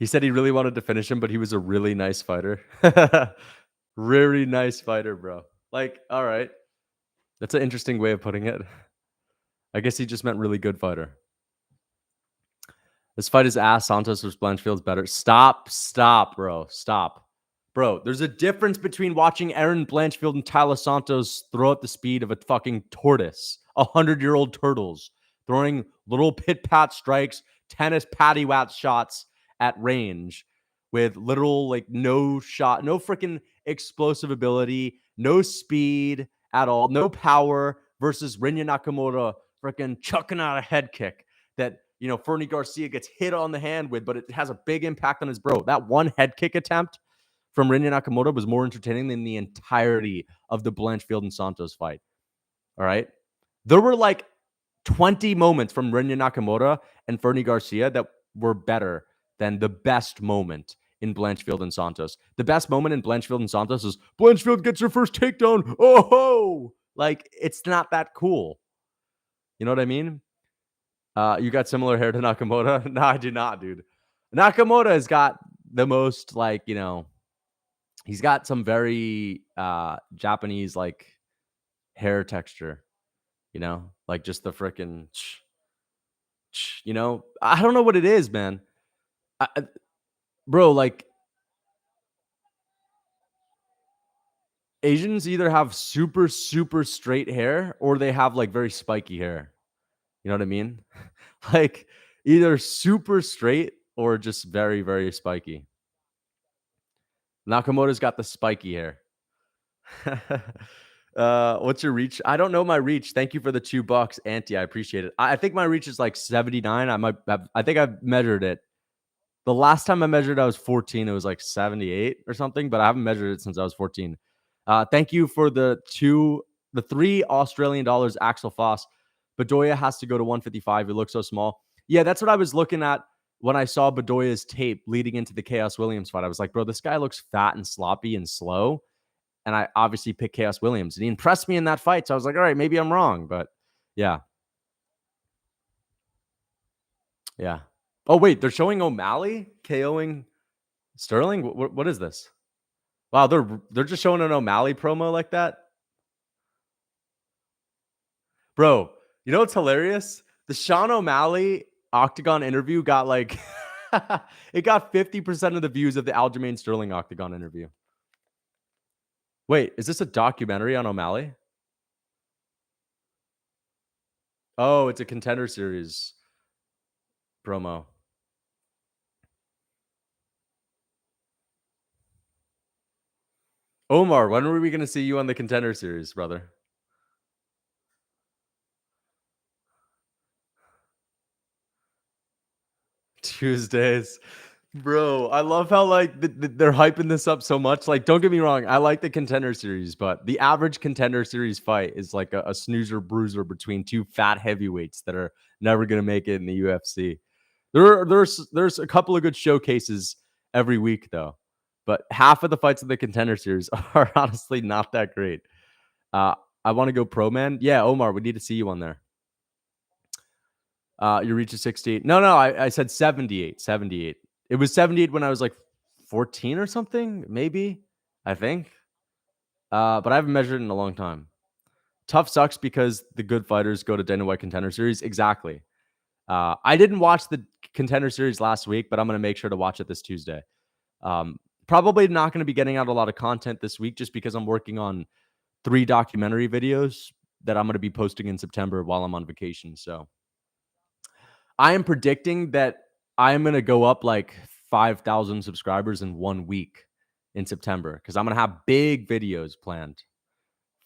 He said he really wanted to finish him, but he was a really nice fighter. Really nice fighter, bro. Like, all right. That's an interesting way of putting it. I guess he just meant really good fighter. This fight is ass. Santos versus Blanchfield's better. Stop, bro. Stop. Bro, there's a difference between watching Aaron Blanchfield and Tyler Santos throw at the speed of a fucking tortoise, 100-year-old turtles, throwing little pit-pat strikes, tennis patty-wat shots at range with literal, like, no shot, no freaking explosive ability, no speed at all, no power, versus Rinya Nakamura freaking chucking out a head kick that, you know, Fernie Garcia gets hit on the hand with, but it has a big impact on his bro. That one head kick attempt from Rinya Nakamura was more entertaining than the entirety of the Blanchfield and Santos fight. All right. There were like 20 moments from Rinya Nakamura and Fernie Garcia that were better than the best moment in Blanchfield and Santos. The best moment in Blanchfield and Santos is Blanchfield gets her first takedown. Oh, ho! Like, it's not that cool. You know what I mean? You got similar hair to Nakamura? No, I do not, dude. Nakamura has got the most, like, you know, he's got some very Japanese, like, hair texture, you know? Like, just the freaking, you know? I don't know what it is, man. Bro, like, Asians either have super, super straight hair or they have, like, very spiky hair. You know what I mean? Like, either super straight or just very, very spiky. Nakamura's got the spiky hair. What's your reach? I don't know my reach. Thank you for the $2, Auntie. I appreciate it. I think my reach is like 79. I think I've measured it. The last time I measured, I was 14. It was like 78 or something, but I haven't measured it since I was 14. Thank you for the $3 Australian dollars, Axel Foss. Bedoya has to go to 155. He looks so small. Yeah, that's what I was looking at when I saw Bedoya's tape leading into the Chaos Williams fight. I was like, bro, this guy looks fat and sloppy and slow. And I obviously picked Chaos Williams. And he impressed me in that fight. So I was like, all right, maybe I'm wrong. But yeah. Yeah. Oh, wait, they're showing O'Malley KOing Sterling? What is this? Wow, they're just showing an O'Malley promo like that? Bro, you know what's hilarious? The Sean O'Malley Octagon interview got like it got 50% of the views of the Aljamain Sterling Octagon interview. Wait, is this a documentary on O'Malley? Oh, it's a Contender Series promo. Omar, when are we going to see you on the Contender Series, brother? Tuesdays. Bro, I love how like they're hyping this up so much. Like, don't get me wrong, I like the Contender Series, but the average Contender Series fight is like a snoozer bruiser between two fat heavyweights that are never gonna make it in the UFC. There's a couple of good showcases every week though, but half of the fights in the Contender Series are honestly not that great. Uh, I want to go pro man. Yeah, Omar, we need to see you on there. You reach a 68. No, I said 78. 78. It was 78 when I was like 14 or something, maybe. I think. But I haven't measured in a long time. Tough sucks because the good fighters go to Dana White Contender Series. Exactly. I didn't watch the Contender Series last week, but I'm going to make sure to watch it this Tuesday. Probably not going to be getting out a lot of content this week just because I'm working on 3 documentary videos that I'm going to be posting in September while I'm on vacation. So I am predicting that I'm going to go up like 5,000 subscribers in 1 week in September because I'm going to have big videos planned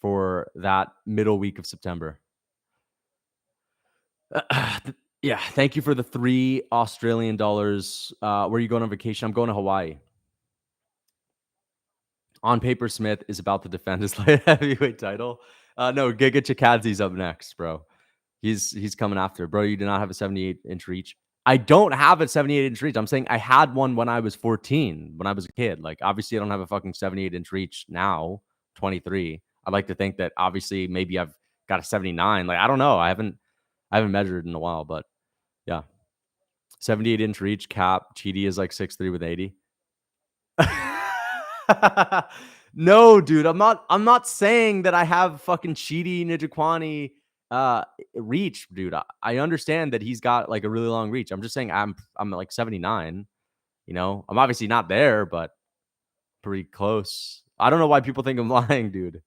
for that middle week of September. Yeah, thank you for the 3 Australian dollars. Where are you going on vacation? I'm going to Hawaii. On paper, Smith is about to defend his light heavyweight title. No, Giga Chikadze's up next, bro. He's coming after. Bro, you do not have a 78-inch reach. I don't have a 78-inch reach. I'm saying I had one when I was 14, when I was a kid. Like, obviously, I don't have a fucking 78-inch reach now, 23. I'd like to think that obviously maybe I've got a 79. Like, I don't know. I haven't measured in a while, but yeah. 78-inch reach cap. Chidi is like 6'3" with 80. No, dude, I'm not saying that I have fucking Chidi Njokuani reach, dude. I understand that he's got like a really long reach. I'm just saying I'm like 79, you know. I'm obviously not there, but pretty close. I don't know why people think I'm lying, dude.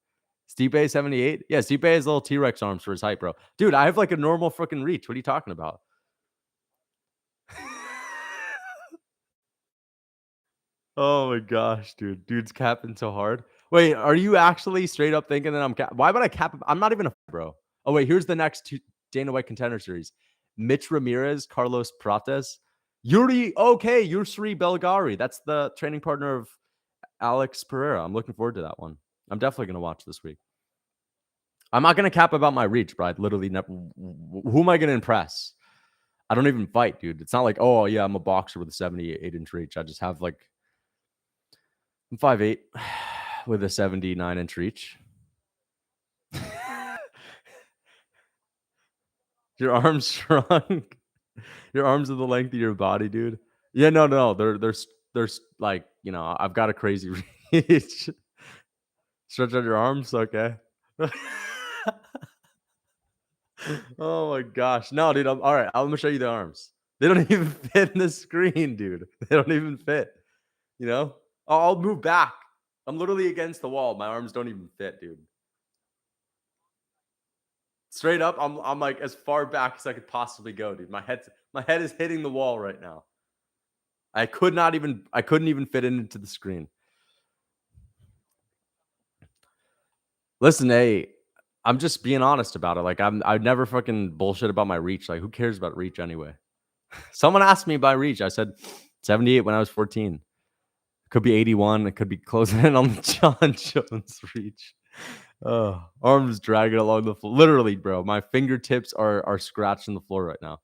Stipe 78? Yeah, Stipe has little T-Rex arms for his height, bro. Dude, I have like a normal freaking reach. What are you talking about? Oh my gosh, dude. Dude's capping so hard. Wait, are you actually straight up thinking that I'm why would I cap him? I'm not even a bro. Oh, wait, here's the next 2 Dana White Contender Series. Mitch Ramirez, Carlos Prates, Yusri Belgari. That's the training partner of Alex Pereira. I'm looking forward to that one. I'm definitely gonna watch this week. I'm not gonna cap about my reach, bro. I literally never. Who am I gonna impress? I don't even fight, dude. It's not like, oh yeah, I'm a boxer with a 78-inch reach. I just have like I'm 5'8" with a 79-inch reach. Your arms shrunk. Your arms are the length of your body, dude. Yeah, no. They're like, you know, I've got a crazy reach. Stretch out your arms, okay. Oh my gosh. No, dude. All right. I'm gonna show you the arms. They don't even fit in the screen, dude. They don't even fit. You know? I'll move back. I'm literally against the wall. My arms don't even fit, dude. Straight up, I'm like as far back as I could possibly go, dude. My head is hitting the wall right now. I couldn't even fit into the screen. Listen, hey, I'm just being honest about it. Like I'd never fucking bullshit about my reach. Like who cares about reach anyway? Someone asked me about reach. I said 78 when I was 14. It could be 81. It could be closing in on the John Jones reach. Arms dragging along the floor. Literally, bro. My fingertips are scratching the floor right now.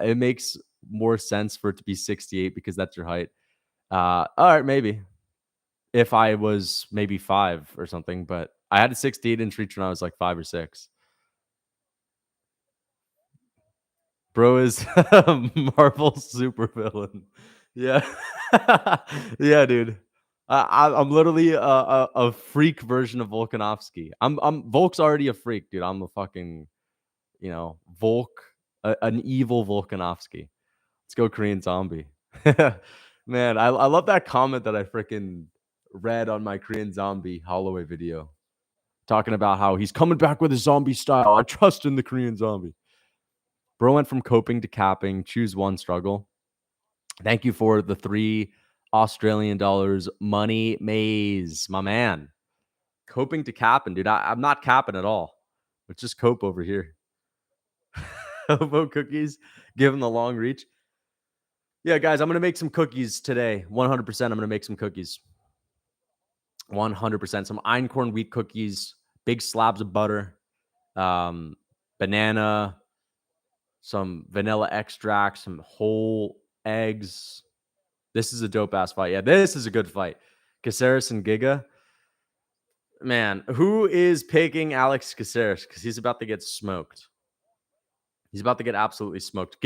It makes more sense for it to be 68 because that's your height. All right, maybe. If I was maybe 5 or something, but I had a 68-inch reach when I was like 5 or 6. Bro is a Marvel supervillain. Yeah. Yeah, dude. I'm literally a freak version of Volkanovski. I'm Volk's already a freak, dude. I'm a fucking, Volk, an evil Volkanovski. Let's go Korean Zombie. Man, I love that comment that I freaking read on my Korean Zombie Holloway video, talking about how he's coming back with his zombie style. I trust in the Korean Zombie. Bro went from coping to capping. Choose one struggle. Thank you for the $3 Australian. Money Maze, my man. Coping to capping, dude. I'm not capping at all. It's just cope over here. Hobo cookies, give him the long reach. Yeah, guys, I'm going to make some cookies today. 100%. I'm going to make some cookies. 100%. Some einkorn wheat cookies, big slabs of butter, banana, some vanilla extract, some whole eggs. This is a dope ass fight. Yeah, this is a good fight. Caceres and Giga. Man, who is picking Alex Caceres? Because he's about to get smoked. He's about to get absolutely smoked.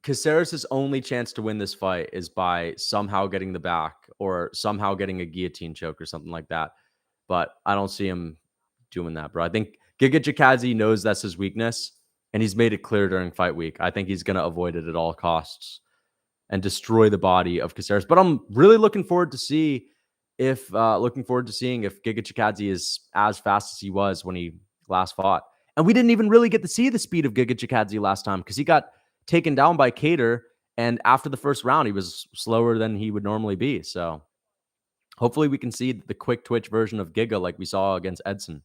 Caceres' only chance to win this fight is by somehow getting the back or somehow getting a guillotine choke or something like that. But I don't see him doing that, bro. I think Giga Chikadze knows that's his weakness, and he's made it clear during fight week. I think he's going to avoid it at all costs and destroy the body of Caceres. But I'm really looking forward to seeing if Giga Chikadze is as fast as he was when he last fought. And we didn't even really get to see the speed of Giga Chikadze last time because he got taken down by Cater, and after the first round, he was slower than he would normally be. So hopefully we can see the quick twitch version of Giga like we saw against Edson.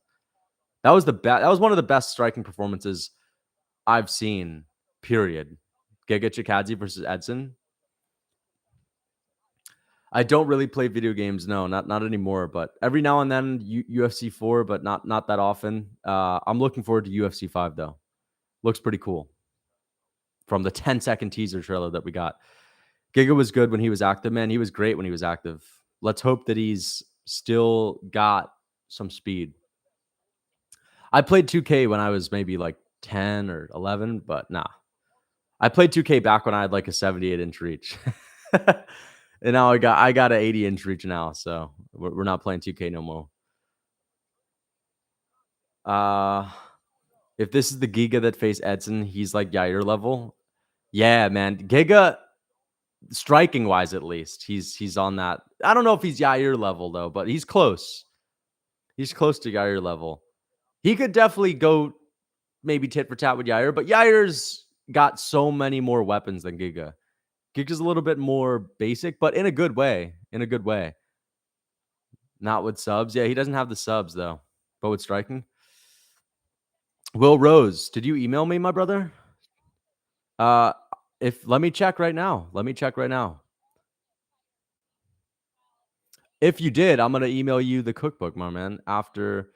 That was that was one of the best striking performances I've seen, period. Giga Chikadze versus Edson. I don't really play video games. No, not anymore. But every now and then, UFC 4, but not that often. I'm looking forward to UFC 5 though. Looks pretty cool. From the 10-second teaser trailer that we got, Giga was good when he was active. Man, he was great when he was active. Let's hope that he's still got some speed. I played 2K when I was maybe like 10 or 11, but nah. I played 2K back when I had like a 78-inch reach. And now I got an 80-inch reach now, so we're not playing 2K no more. If this is the Giga that faced Edson, he's like Yair level. Yeah, man. Giga, striking wise at least, he's on that. I don't know if he's Yair level though, but he's close. He's close to Yair level. He could definitely go maybe tit for tat with Yair, but Yair's got so many more weapons than Giga. Giga's a little bit more basic, but in a good way. In a good way. Not with subs. Yeah, he doesn't have the subs though. But with striking. Will Rose, did you email me, my brother? If let me check right now. Let me check right now. If you did, I'm gonna email you the cookbook, my man, after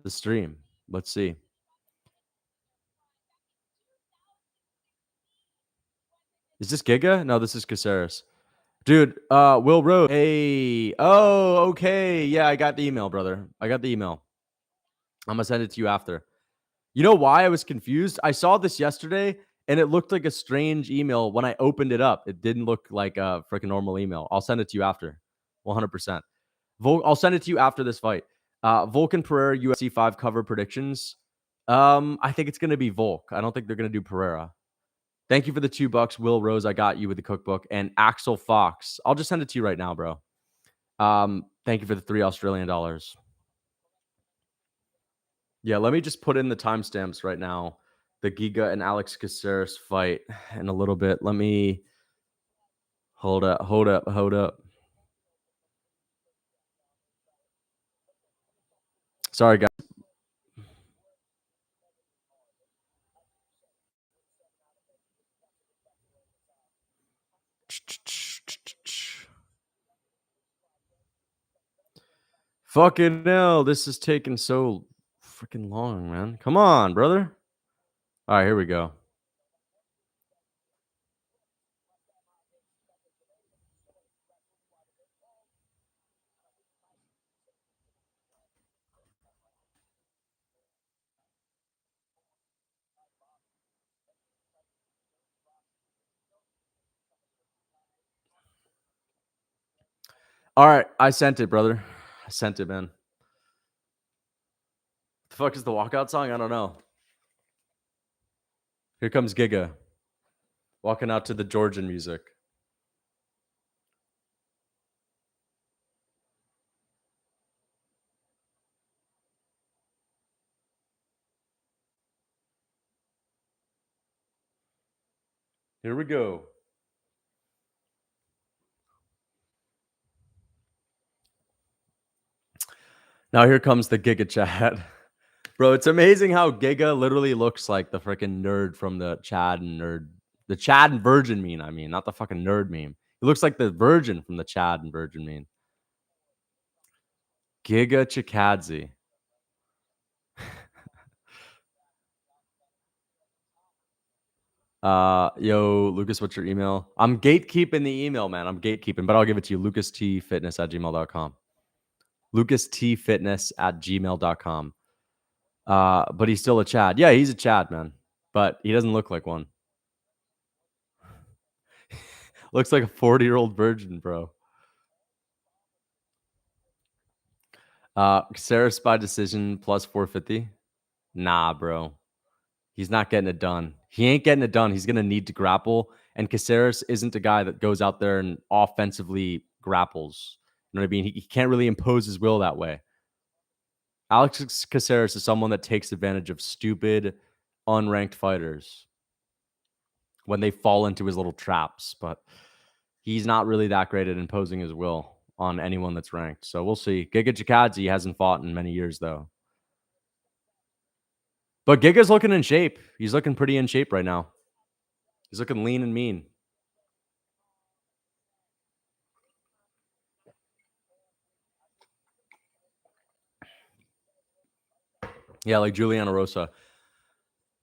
the stream. Let's see. Is this Giga? No, this is Caceres. Dude, Will Rose. Hey. Oh, okay. Yeah, I got the email, brother. I got the email. I'm gonna send it to you after. You know why I was confused? I saw this yesterday and it looked like a strange email when I opened it up. It didn't look like a freaking normal email. I'll send it to you after. 100%. I'll send it to you after this fight. Volkan Pereira UFC 5 cover predictions. I think it's going to be Volk. I don't think they're going to do Pereira. Thank you for the $2, Will Rose. I got you with the cookbook. And Axel Fox. I'll just send it to you right now, bro. Thank you for the $3 Australian. Yeah, let me just put in the timestamps right now. The Giga and Alex Caceres fight in a little bit. Let me hold up. Sorry, guys. Fucking hell, this is taking so freaking long, man. Come on, brother. All right, here we go. All right, I sent it, brother. I sent it, man. The fuck is the walkout song? I don't know. Here comes Giga walking out to the Georgian music. Here we go. Now here comes the Giga chat. Bro, it's amazing how Giga literally looks like the freaking nerd from the Chad and Nerd. The Chad and Virgin meme, I mean, not the fucking nerd meme. He looks like the Virgin from the Chad and Virgin meme. Giga Chikadze. Yo, Lucas, what's your email? I'm gatekeeping the email, man. I'm gatekeeping, but I'll give it to you. LucasTFitness@gmail.com. LucasTFitness@gmail.com. But he's still a Chad. Yeah, he's a Chad, man. But he doesn't look like one. Looks like a 40-year-old virgin, bro. Caceres by decision plus 450. Nah, bro. He's not getting it done. He ain't getting it done. He's going to need to grapple. And Caceres isn't a guy that goes out there and offensively grapples. You know what I mean? He can't really impose his will that way. Alex Caceres is someone that takes advantage of stupid, unranked fighters when they fall into his little traps. But he's not really that great at imposing his will on anyone that's ranked. So we'll see. Giga Chikadze hasn't fought in many years, though. But Giga's looking in shape. He's looking pretty in shape right now. He's looking lean and mean. Yeah, like Juliana Rosa.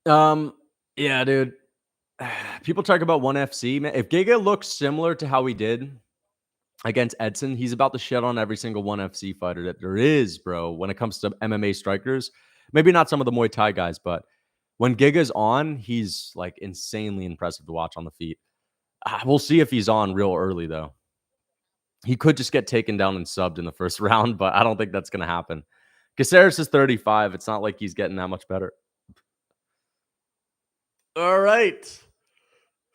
Yeah, dude. People talk about ONE FC, man. If Giga looks similar to how he did against Edson, he's about to shit on every single ONE FC fighter that there is, bro, when it comes to MMA strikers. Maybe not some of the Muay Thai guys, but when Giga's on, he's like insanely impressive to watch on the feet. We'll see if he's on real early, though. He could just get taken down and subbed in the first round, but I don't think that's going to happen. Caceres is 35. It's not like he's getting that much better. All right.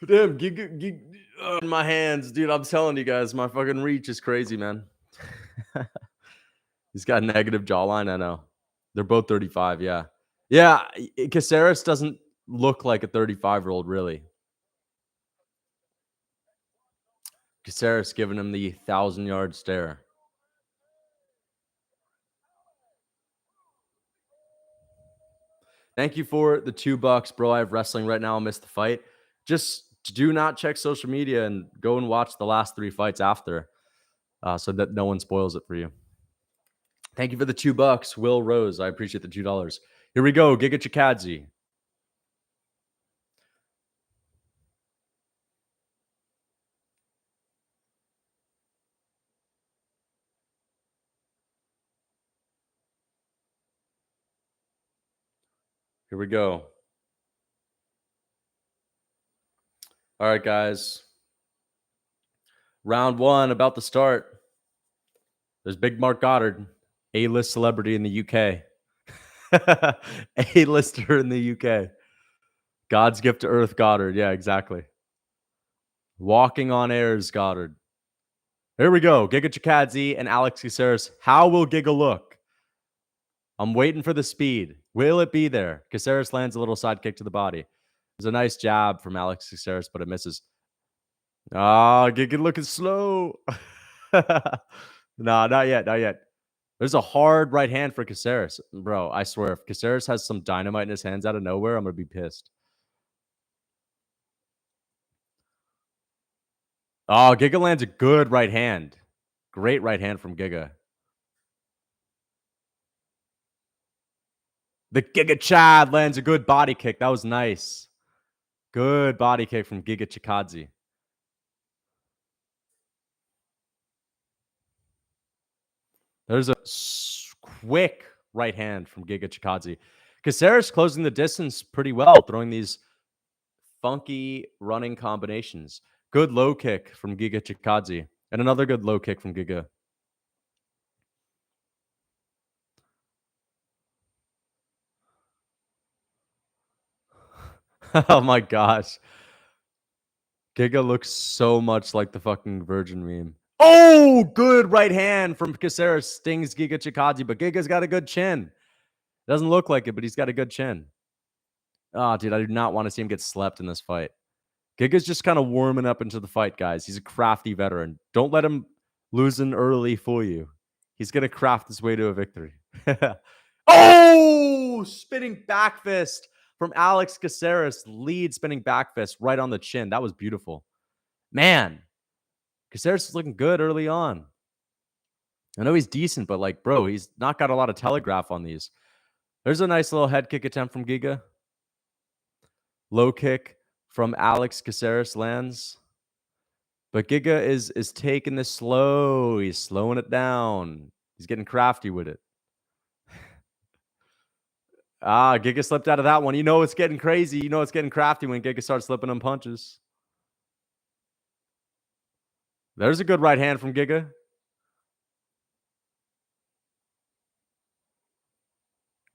Damn, in my hands, dude. I'm telling you guys, my fucking reach is crazy, man. He's got a negative jawline. I know. They're both 35. Yeah. Yeah. Caceres doesn't look like a 35-year-old, really. Caceres giving him the 1,000-yard stare. Thank you for the $2, bro. I have wrestling right now. I missed the fight. Just do not check social media and go and watch the last 3 fights after, so that no one spoils it for you. Thank you for the $2, Will Rose. I appreciate the $2. Here we go, Giga Chikadze. Here we go. All right, guys. Round 1 about to start. There's Big Mark Goddard, A-list celebrity in the UK. A-lister in the UK. God's gift to Earth Goddard. Yeah, exactly. Walking on airs Goddard. Here we go. Giga Chikadze and Alex Caceres. How will Giga look? I'm waiting for the speed. Will it be there? Caceres lands a little side kick to the body. There's a nice jab from Alex Caceres, but it misses. Giga looking slow. Nah, not yet. Not yet. There's a hard right hand for Caceres. Bro, I swear, if Caceres has some dynamite in his hands out of nowhere, I'm going to be pissed. Giga lands a good right hand. Great right hand from Giga. The Giga Chad lands a good body kick. That was nice. Good body kick from Giga Chikadze. There's a quick right hand from Giga Chikadze. Caceres closing the distance pretty well, throwing these funky running combinations. Good low kick from Giga Chikadze. And another good low kick from Giga. Oh my gosh. Giga looks so much like the fucking Virgin meme. Oh, good right hand from Caceres stings Giga Chikadze, but Giga's got a good chin. Doesn't look like it, but he's got a good chin. Oh, dude, I do not want to see him get slept in this fight. Giga's just kind of warming up into the fight, guys. He's a crafty veteran. Don't let him losing early fool you. He's going to craft his way to a victory. Oh, spinning back fist from Alex Caceres. Lead spinning back fist right on the chin. That was beautiful. Man, Caceres is looking good early on. I know he's decent, but like, bro, he's not got a lot of telegraph on these. There's a nice little head kick attempt from Giga. Low kick from Alex Caceres lands. But Giga is taking this slow. He's slowing it down. He's getting crafty with it. Giga slipped out of that one. You know it's getting crazy. You know it's getting crafty when Giga starts slipping them punches. There's a good right hand from Giga.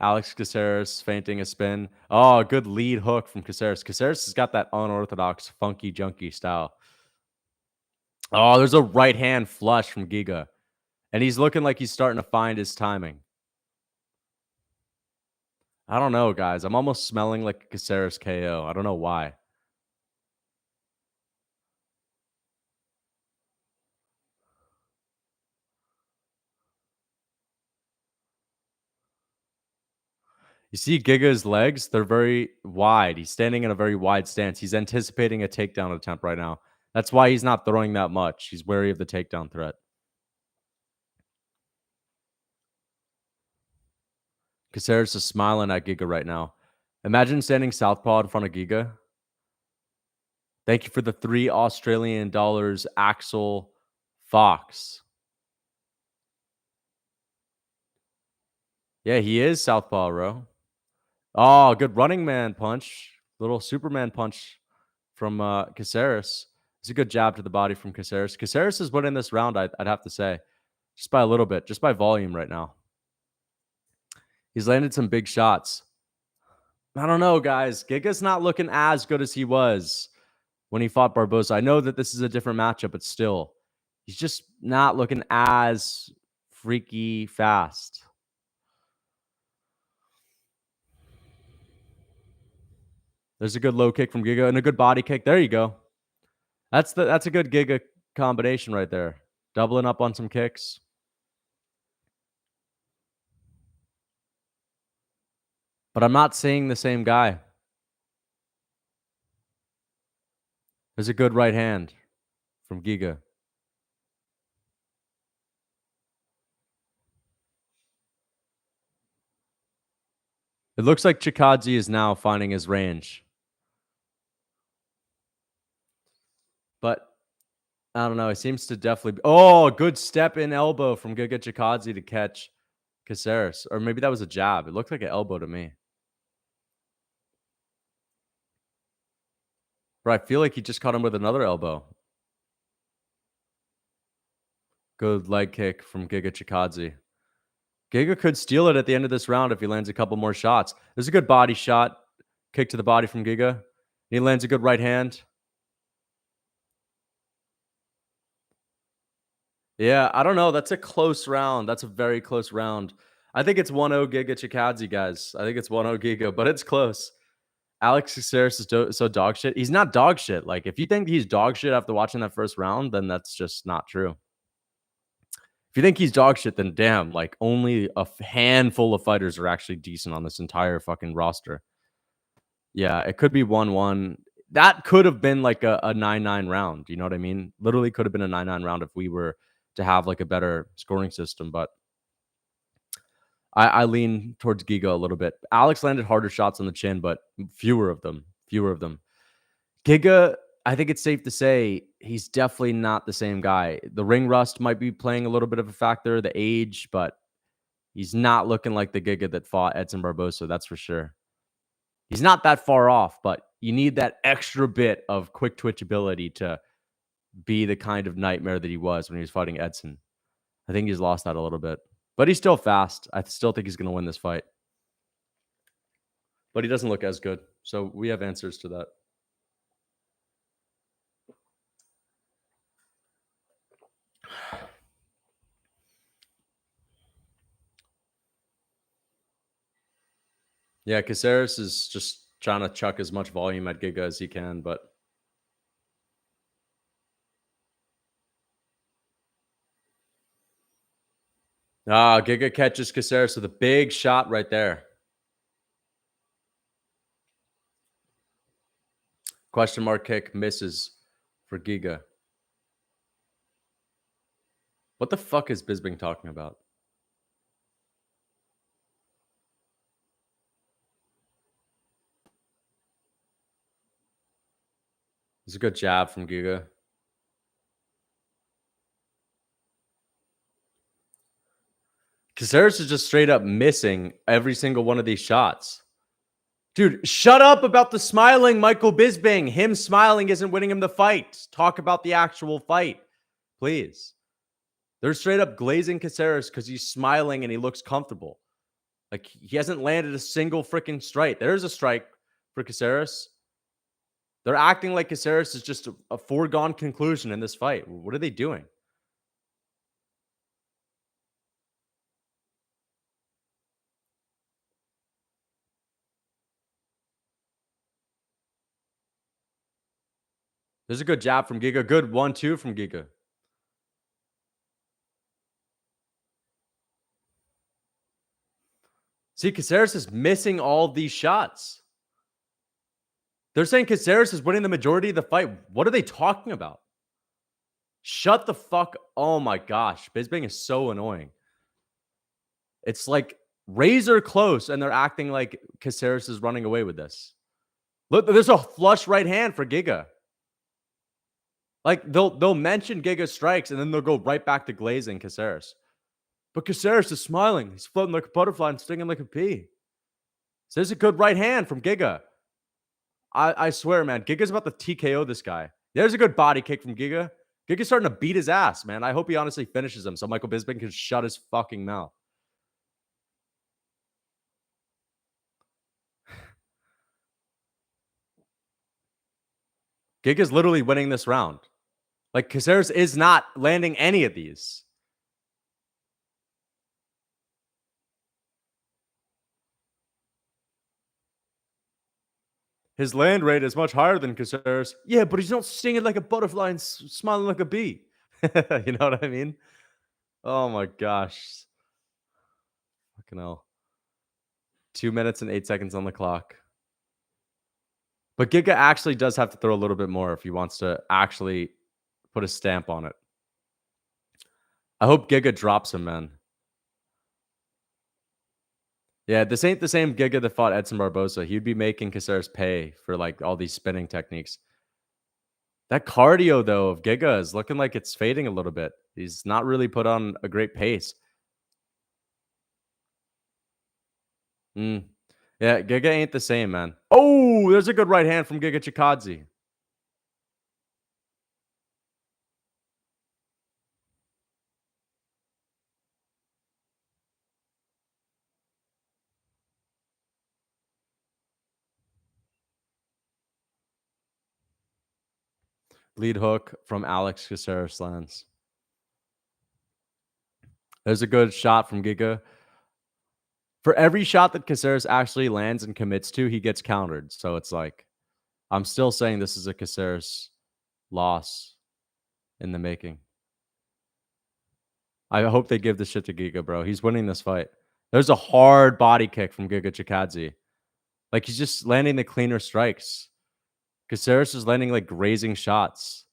Alex Caceres feinting a spin. Oh, good lead hook from Caceres. Caceres has got that unorthodox, funky, junky style. Oh, there's a right hand flush from Giga. And he's looking like he's starting to find his timing. I don't know, guys. I'm almost smelling like a Caceres KO. I don't know why. You see Giga's legs? They're very wide. He's standing in a very wide stance. He's anticipating a takedown attempt right now. That's why he's not throwing that much. He's wary of the takedown threat. Caceres is smiling at Giga right now. Imagine standing southpaw in front of Giga. Thank you for the $3 Australian, Axel Fox. Yeah, he is southpaw, bro. Oh, good running man punch. Little Superman punch from Caceres. It's a good jab to the body from Caceres. Caceres is winning this round, I'd have to say. Just by a little bit. Just by volume right now. He's landed some big shots. I don't know, guys. Giga's not looking as good as he was when he fought Barboza. I know that this is a different matchup, but still. He's just not looking as freaky fast. There's a good low kick from Giga and a good body kick. There you go. That's a good Giga combination right there. Doubling up on some kicks. But I'm not seeing the same guy. There's a good right hand from Giga. It looks like Chikadze is now finding his range. But I don't know. It seems to definitely be. Oh, good step in elbow from Giga Chikadze to catch Caceres. Or maybe that was a jab. It looked like an elbow to me. But I feel like he just caught him with another elbow. Good leg kick from Giga Chikadze. Giga could steal it at the end of this round if he lands a couple more shots. There's a good body shot. Kick to the body from Giga. He lands a good right hand. Yeah, I don't know. That's a close round. That's a very close round. I think it's 1-0 Giga Chikadze, guys. I think it's 1-0 Giga, but it's close. Alex Caceres is so dog shit. He's not dog shit. Like, if you think he's dog shit after watching that first round, then that's just not true. If you think he's dog shit, then damn, like, only a handful of fighters are actually decent on this entire fucking roster. Yeah, it could be 1-1. That could have been like a 9-9 round. You know what I mean? Literally could have been a 9-9 round if we were to have like a better scoring system. But I lean towards Giga a little bit. Alex landed harder shots on the chin, but fewer of them. Fewer of them. Giga, I think it's safe to say he's definitely not the same guy. The ring rust might be playing a little bit of a factor, the age, but he's not looking like the Giga that fought Edson Barboza, that's for sure. He's not that far off, but you need that extra bit of quick twitch ability to be the kind of nightmare that he was when he was fighting Edson. I think he's lost that a little bit. But he's still fast. I still think he's going to win this fight.
but he doesn't look as good. So we have answers to that. Yeah, Caceres is just trying to chuck as much volume at Giga as he can, but Giga catches Caceres with a big shot right there. Question mark kick misses for Giga. What the fuck is Bisping talking about? It's a good jab from Giga. Caceres is just straight up missing every single one of these shots. Dude, shut up about the smiling Michael Bisping. Him smiling isn't winning him the fight. Talk about the actual fight, please. They're straight up glazing Caceres because he's smiling and he looks comfortable. Like, he hasn't landed a single freaking strike. There's a strike for Caceres. They're acting like Caceres is just a foregone conclusion in this fight. What are they doing? There's a good jab from Giga. Good 1-2 from Giga. See, Caceres is missing all these shots. They're saying Caceres is winning the majority of the fight. What are they talking about? Shut the fuck. Oh my gosh. Bisping is so annoying. It's like razor close, and they're acting like Caceres is running away with this. Look, there's a flush right hand for Giga. Like, they'll mention Giga strikes, and then they'll go right back to glazing Caceres. But Caceres is smiling. He's floating like a butterfly and stinging like a bee. So there's a good right hand from Giga. I swear, man, Giga's about to TKO this guy. There's a good body kick from Giga. Giga's starting to beat his ass, man. I hope he honestly finishes him so Michael Bisping can shut his fucking mouth. Giga's literally winning this round. Like, Caceres is not landing any of these. His land rate is much higher than Caceres. Yeah, but he's not stinging like a butterfly and smiling like a bee. You know what I mean? Oh my gosh. Fucking hell. 2 minutes and 8 seconds on the clock. But Giga actually does have to throw a little bit more if he wants to actually put a stamp on it. I hope Giga drops him, man. Yeah, this ain't the same Giga that fought Edson Barboza. He'd be making Caceres pay for like all these spinning techniques. That cardio, though, of Giga is looking like it's fading a little bit. He's not really put on a great pace. Yeah, Giga ain't the same, man. Oh, there's a good right hand from Giga Chikadze. Lead hook from Alex Caceres lands. There's a good shot from Giga. For every shot that Caceres actually lands and commits to, he gets countered. So it's like, I'm still saying this is a Caceres loss in the making. I hope they give this shit to Giga, bro. He's winning this fight. There's a hard body kick from Giga Chikadze. Like, he's just landing the cleaner strikes. Caceres is landing like grazing shots.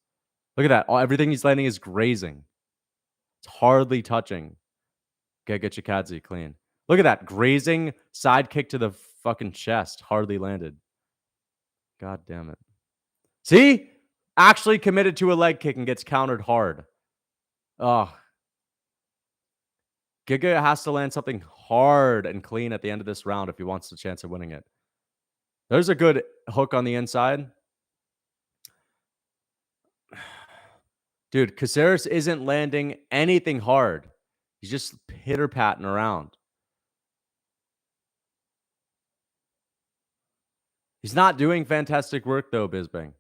Look at that. Everything he's landing is grazing. It's hardly touching. Giga Chikadze clean. Look at that. Grazing side kick to the fucking chest. Hardly landed. God damn it. See? Actually committed to a leg kick and gets countered hard. Oh. Giga has to land something hard and clean at the end of this round if he wants the chance of winning it. There's a good hook on the inside. Dude, Caceres isn't landing anything hard. He's just pitter-patting around.
He's not doing fantastic work though, Bisbing.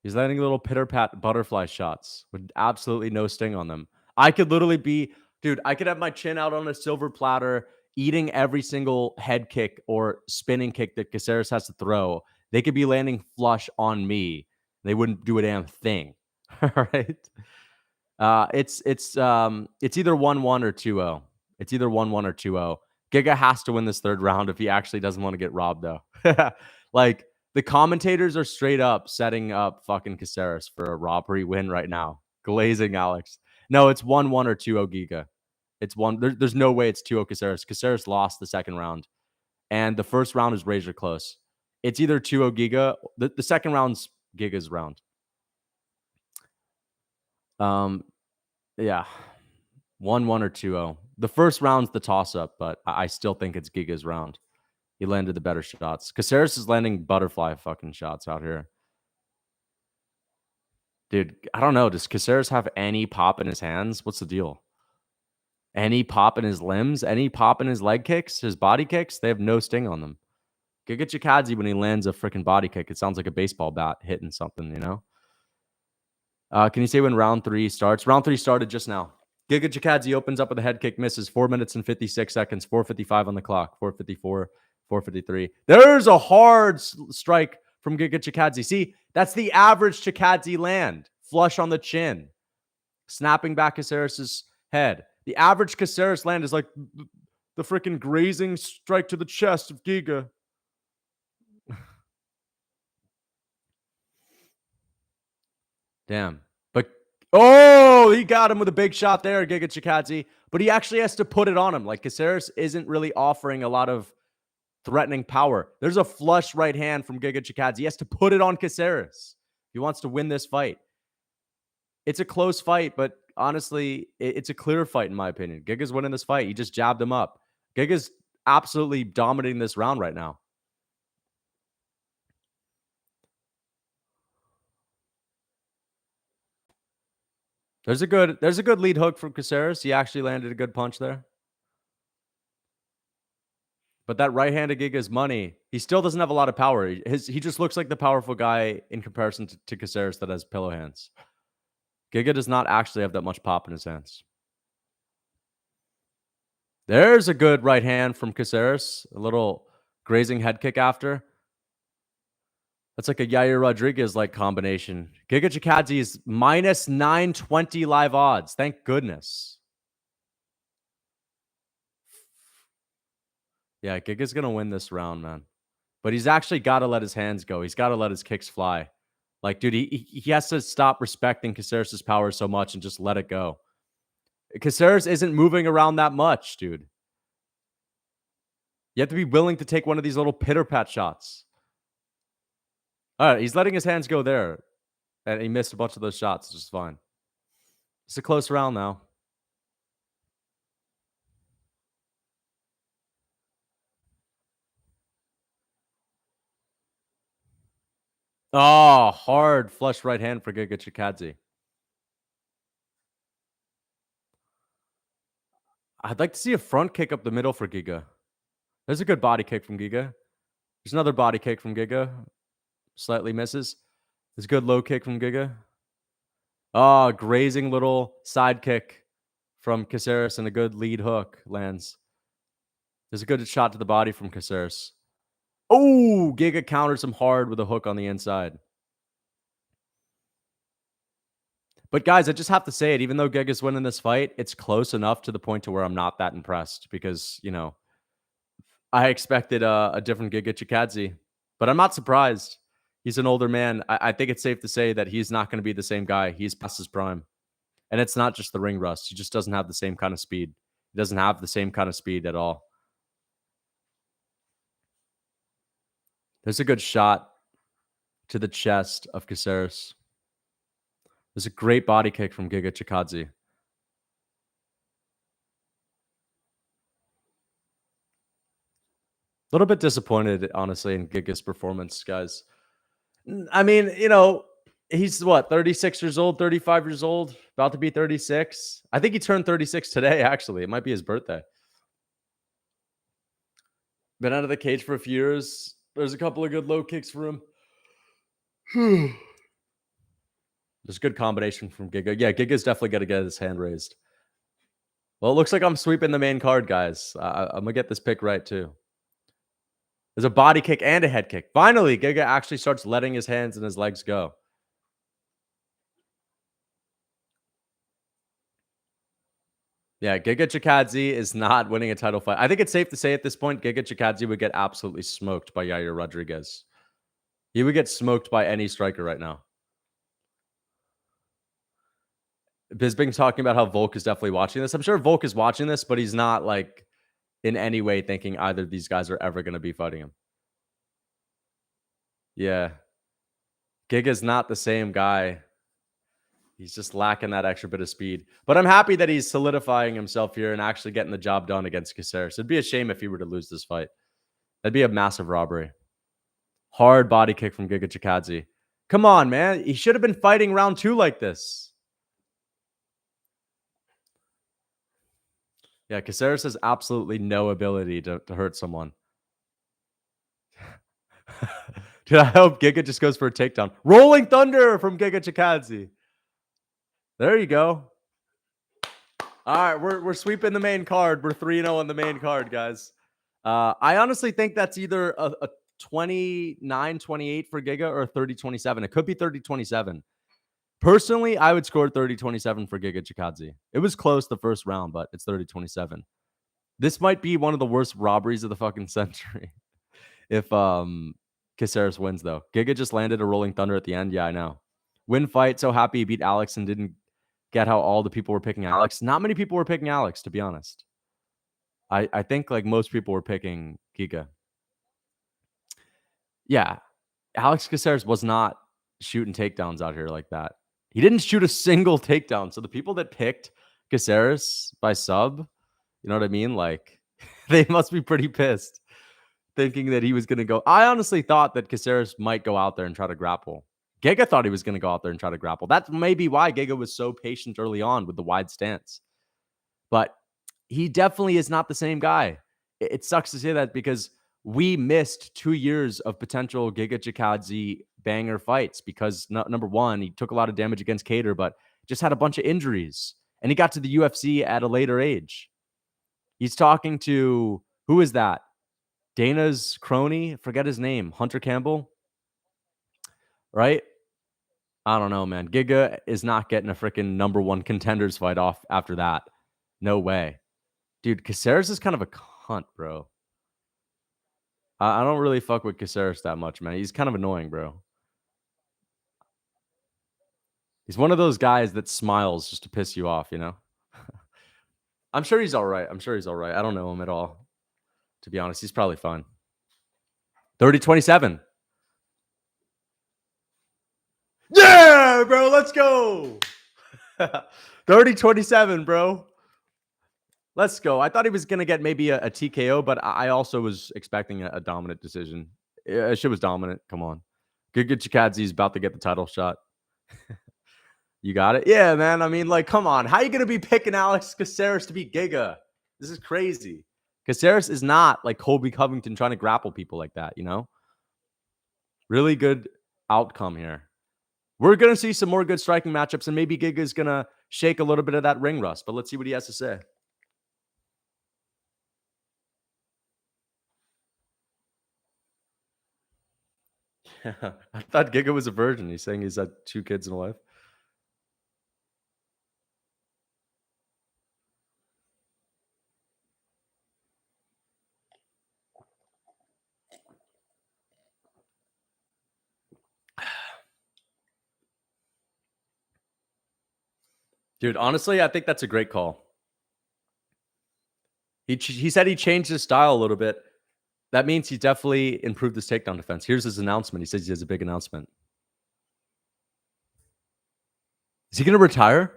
He's landing little pitter-pat butterfly shots with absolutely no sting on them. I could literally be, dude, I could have my chin out on a silver platter, eating every single head kick or spinning kick that Caceres has to throw. They could be landing flush on me. They wouldn't do a damn thing. All right. It's either 1-1 or 2-0. It's either 1-1 or 2-0. Giga has to win this third round if he actually doesn't want to get robbed, though. Like, the commentators are straight up setting up fucking Caceres for a robbery win right now. Glazing Alex. No, it's 1-1 or 2-0 Giga. It's one. There's no way it's 2-0 Caceres. Caceres lost the second round, and the first round is razor close. It's either 2-0 Giga. The second round's Giga's round. Yeah. 1-1 or 2-0. The first round's the toss-up, but I still think it's Giga's round. He landed the better shots. Caceres is landing butterfly fucking shots out here. Dude, I don't know. Does Caceres have any pop in his hands? What's the deal? Any pop in his limbs? Any pop in his leg kicks? His body kicks? They have no sting on them. Giga Chikadze, when he lands a freaking body kick, it sounds like a baseball bat hitting something, you know? Can you say when round 3 starts? Round 3 started just now. Giga Chikadze opens up with a head kick, misses 4 minutes and 56 seconds, 4:55 on the clock, 4:54, 4:53. There's a hard strike from Giga Chikadze. See, that's the average Chikadze land. Flush on the chin, snapping back Caceres' head. The average Caceres land is like the freaking grazing strike to the chest of Giga. Damn. But, oh, he got him with a big shot there, Giga Chikadze. But he actually has to put it on him. Like, Caceres isn't really offering a lot of threatening power. There's a flush right hand from Giga Chikadze. He has to put it on Caceres. He wants to win this fight. It's a close fight, but honestly, it's a clear fight in my opinion. Giga's winning this fight. He just jabbed him up. Giga's absolutely dominating this round right now. There's a good lead hook from Caceres. He actually landed a good punch there. But that right hand of Giga's money. He still doesn't have a lot of power. He just looks like the powerful guy in comparison to Caceres that has pillow hands. Giga does not actually have that much pop in his hands. There's a good right hand from Caceres. A little grazing head kick after. That's like a Yair Rodriguez-like combination. Giga Chikadze is minus 920 live odds. Thank goodness. Yeah, Giga's going to win this round, man. But he's actually got to let his hands go. He's got to let his kicks fly. Like, dude, he has to stop respecting Caceres' power so much and just let it go. Caceres isn't moving around that much, dude. You have to be willing to take one of these little pitter-pat shots. All right, he's letting his hands go there. And he missed a bunch of those shots, which is fine. It's a close round now. Oh, hard flush right hand for Giga Chikadze. I'd like to see a front kick up the middle for Giga. There's a good body kick from Giga. There's another body kick from Giga. Slightly misses. There's a good low kick from Giga. Oh, grazing little side kick from Caceres and a good lead hook lands. There's a good shot to the body from Caceres. Oh, Giga counters him hard with a hook on the inside. But guys, I just have to say it. Even though Giga's winning this fight, it's close enough to the point to where I'm not that impressed because, you know, I expected a different Giga Chikadze, but I'm not surprised. He's an older man. I think it's safe to say that he's not going to be the same guy. He's past his prime. And it's not just the ring rust. He just doesn't have the same kind of speed. He doesn't have the same kind of speed at all. There's a good shot to the chest of Caceres. There's a great body kick from Giga Chikadze. A little bit disappointed, honestly, in Giga's performance, guys. I mean, you know, he's what, 36 years old, 35 years old, about to be 36. I think he turned 36 today, actually. It might be his birthday. Been out of the cage for a few years.
There's a couple of good low kicks for him.
There's a good combination from Giga. Yeah, Giga's definitely got to get his hand raised. Well, it looks like I'm sweeping the main card, guys. I'm going to get this pick right, too. There's a body kick and a head kick. Finally, Giga actually starts letting his hands and his legs go. Yeah, Giga Chikadze is not winning a title fight. I think it's safe to say at this point, Giga Chikadze would get absolutely smoked by Yair Rodriguez. He would get smoked by any striker right now. Bisping's talking about how Volk is definitely watching this. I'm sure Volk is watching this, but he's not like in any way thinking either of these guys are ever going to be fighting him. Yeah. Giga's not the same guy. He's just lacking that extra bit of speed. But I'm happy that he's solidifying himself here and actually getting the job done against Caceres. It'd be a shame if he were to lose this fight. That'd be a massive robbery. Hard body kick from Giga Chikadze. Come on, man. He should have been fighting round 2 like this. Yeah, Caceres has absolutely no ability to hurt someone. Dude, I hope Giga just goes for a takedown. Rolling Thunder from Giga Chikadze. There you go. All right, we're sweeping the main card. We're 3-0 on the main card, guys. I honestly think that's either a 29-28 for Giga or 30-27. It could be 30-27. Personally, I would score 30-27 for Giga Chikadze. It was close the first round, but it's 30-27. This might be one of the worst robberies of the fucking century. If Caceres wins, though. Giga just landed a Rolling Thunder at the end. Yeah, I know. Win fight. So happy he beat Alex and didn't get how all the people were picking Alex. Not many people were picking Alex, to be honest. I think like most people were picking Giga. Yeah. Alex Caceres was not shooting takedowns out here like that. He didn't shoot a single takedown. So the people that picked Caceres by sub, you know what I mean? Like, they must be pretty pissed thinking that he was going to go. I honestly thought that Caceres might go out there and try to grapple. Giga thought he was going to go out there and try to grapple. That may be why Giga was so patient early on with the wide stance. But he definitely is not the same guy. It sucks to say that because we missed 2 years of potential Giga Chikadze banger fights because number one, he took a lot of damage against Cater, but just had a bunch of injuries. And he got to the UFC at a later age. He's talking to, who is that? Dana's crony? Forget his name. Hunter Campbell? Right? I don't know, man. Giga is not getting a freaking number 1 contenders fight off after that. No way. Dude, Caceres is kind of a cunt, bro. I don't really fuck with Caceres that much, man. He's kind of annoying, bro. He's one of those guys that smiles just to piss you off, you know? I'm sure he's all right. I don't know him at all. To be honest, he's probably fine. 30-27. Yeah, bro, let's go. 30-27, bro. Let's go. I thought he was going to get maybe a TKO, but I also was expecting a dominant decision. Shit was dominant. Come on. Giga Chikadze's about to get the title shot. You got it? Yeah, man. I mean, like, come on. How are you going to be picking Alex Caceres to beat Giga? This is crazy. Caceres is not like Colby Covington trying to grapple people like that, you know? Really good outcome here. We're going to see some more good striking matchups, and maybe Giga's going to shake a little bit of that ring rust, but let's see what he has to say. I thought Giga was a virgin. He's saying he's had 2 kids and a wife. Dude, honestly, I think that's a great call. He said he changed his style a little bit. That means he definitely improved his takedown defense. Here's his announcement. He says he has a big announcement. Is he going to retire?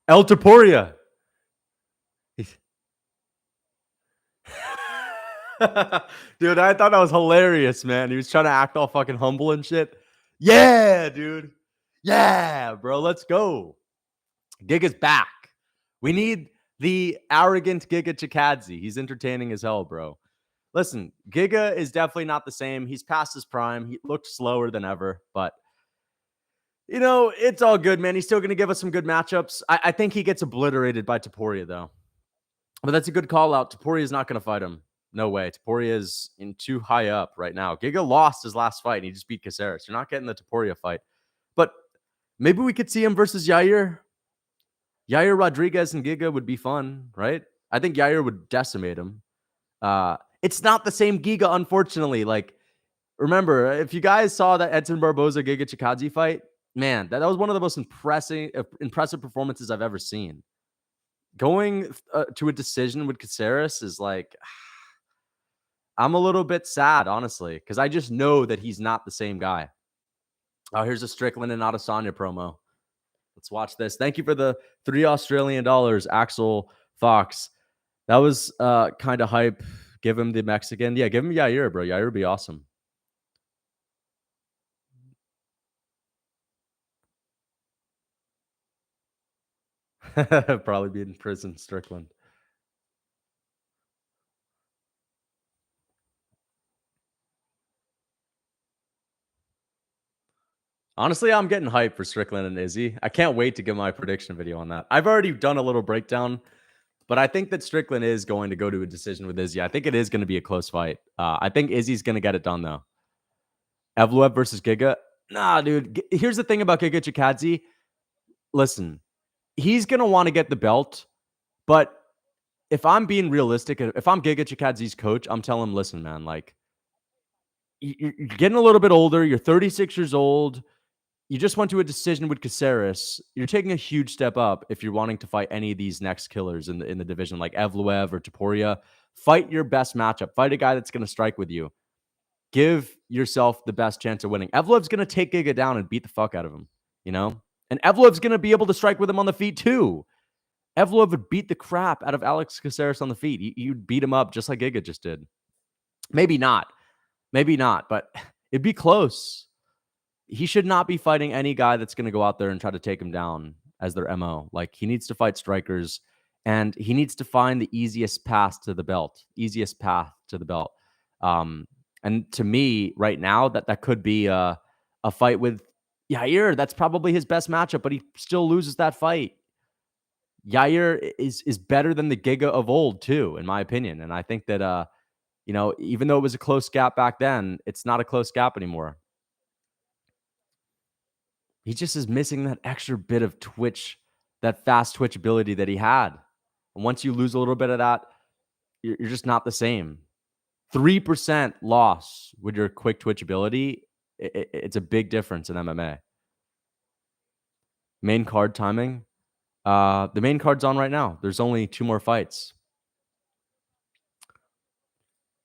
El Taporia. Dude, I thought that was hilarious, man. He was trying to act all fucking humble and shit. Yeah, dude. Yeah, bro. Let's go. Giga's back. We need the arrogant Giga Chikadze. He's entertaining as hell, bro. Listen, Giga is definitely not the same. He's past his prime. He looked slower than ever, but it's all good, man. He's still going to give us some good matchups. I think he gets obliterated by Topuria, though. But that's a good call out. Topuria is not going to fight him. No way. Topuria is in too high up right now. Giga lost his last fight, and he just beat Caceres. You're not getting the Topuria fight. But maybe we could see him versus Yair. Yair Rodriguez and Giga would be fun, right? I think Yair would decimate him. It's not the same Giga, unfortunately. Like, remember, if you guys saw that Edson Barboza Giga Chikadze fight, man, that was one of the most impressive performances I've ever seen. Going to a decision with Caceres is like, I'm a little bit sad, honestly, because I just know that he's not the same guy. Oh, here's a Strickland and Adesanya promo. Let's watch this. Thank you for the $3 Australian, Axel Fox. That was kind of hype. Give him the Mexican. Yeah, give him Yair, bro. Yair would be awesome. Probably be in prison, Strickland. Honestly, I'm getting hyped for Strickland and Izzy. I can't wait to get my prediction video on that. I've already done a little breakdown, but I think that Strickland is going to go to a decision with Izzy. I think it is going to be a close fight. I think Izzy's going to get it done, though. Evloev versus Giga. Nah, dude. Here's the thing about Giga Chikadze. Listen, he's going to want to get the belt, but if I'm being realistic, if I'm Giga Chikadze's coach, I'm telling him, listen, man, like, you're getting a little bit older. You're 36 years old. You just went to a decision with Caceres. You're taking a huge step up if you're wanting to fight any of these next killers in the division, like Evloev or Topuria. Fight your best matchup. Fight a guy that's going to strike with you. Give yourself the best chance of winning. Evloev's going to take Giga down and beat the fuck out of him, And Evloev's going to be able to strike with him on the feet too. Evloev would beat the crap out of Alex Caceres on the feet. You'd beat him up just like Giga just did. Maybe not, but it'd be close. He should not be fighting any guy that's going to go out there and try to take him down as their MO. Like, he needs to fight strikers, and he needs to find the easiest path to the belt. And to me, right now, that could be a fight with Yair. That's probably his best matchup, but he still loses that fight. Yair is better than the Giga of old, too, in my opinion. And I think that, even though it was a close gap back then, it's not a close gap anymore. He just is missing that extra bit of twitch, that fast twitch ability that he had. And once you lose a little bit of that, you're just not the same. 3% loss with your quick twitch ability, it's a big difference in MMA. Main card timing. The main card's on right now. There's only 2 more fights.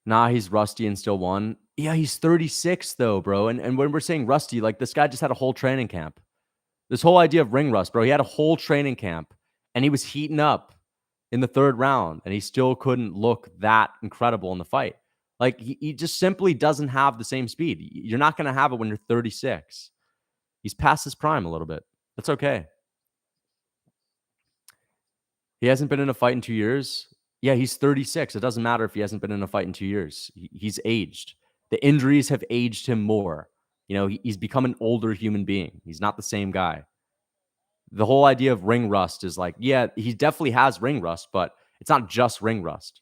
Nah, he's rusty and still won. Yeah, he's 36 though, bro. And when we're saying rusty, like, this guy just had a whole training camp. This whole idea of ring rust, bro. He had a whole training camp, and he was heating up in the 3rd round, and he still couldn't look that incredible in the fight. Like, he just simply doesn't have the same speed. You're not going to have it when you're 36. He's past his prime a little bit. That's okay. He hasn't been in a fight in 2 years. Yeah, he's 36. It doesn't matter if he hasn't been in a fight in 2 years. He's aged. The injuries have aged him more. He's become an older human being. He's not the same guy. The whole idea of ring rust is like, yeah, he definitely has ring rust, but it's not just ring rust.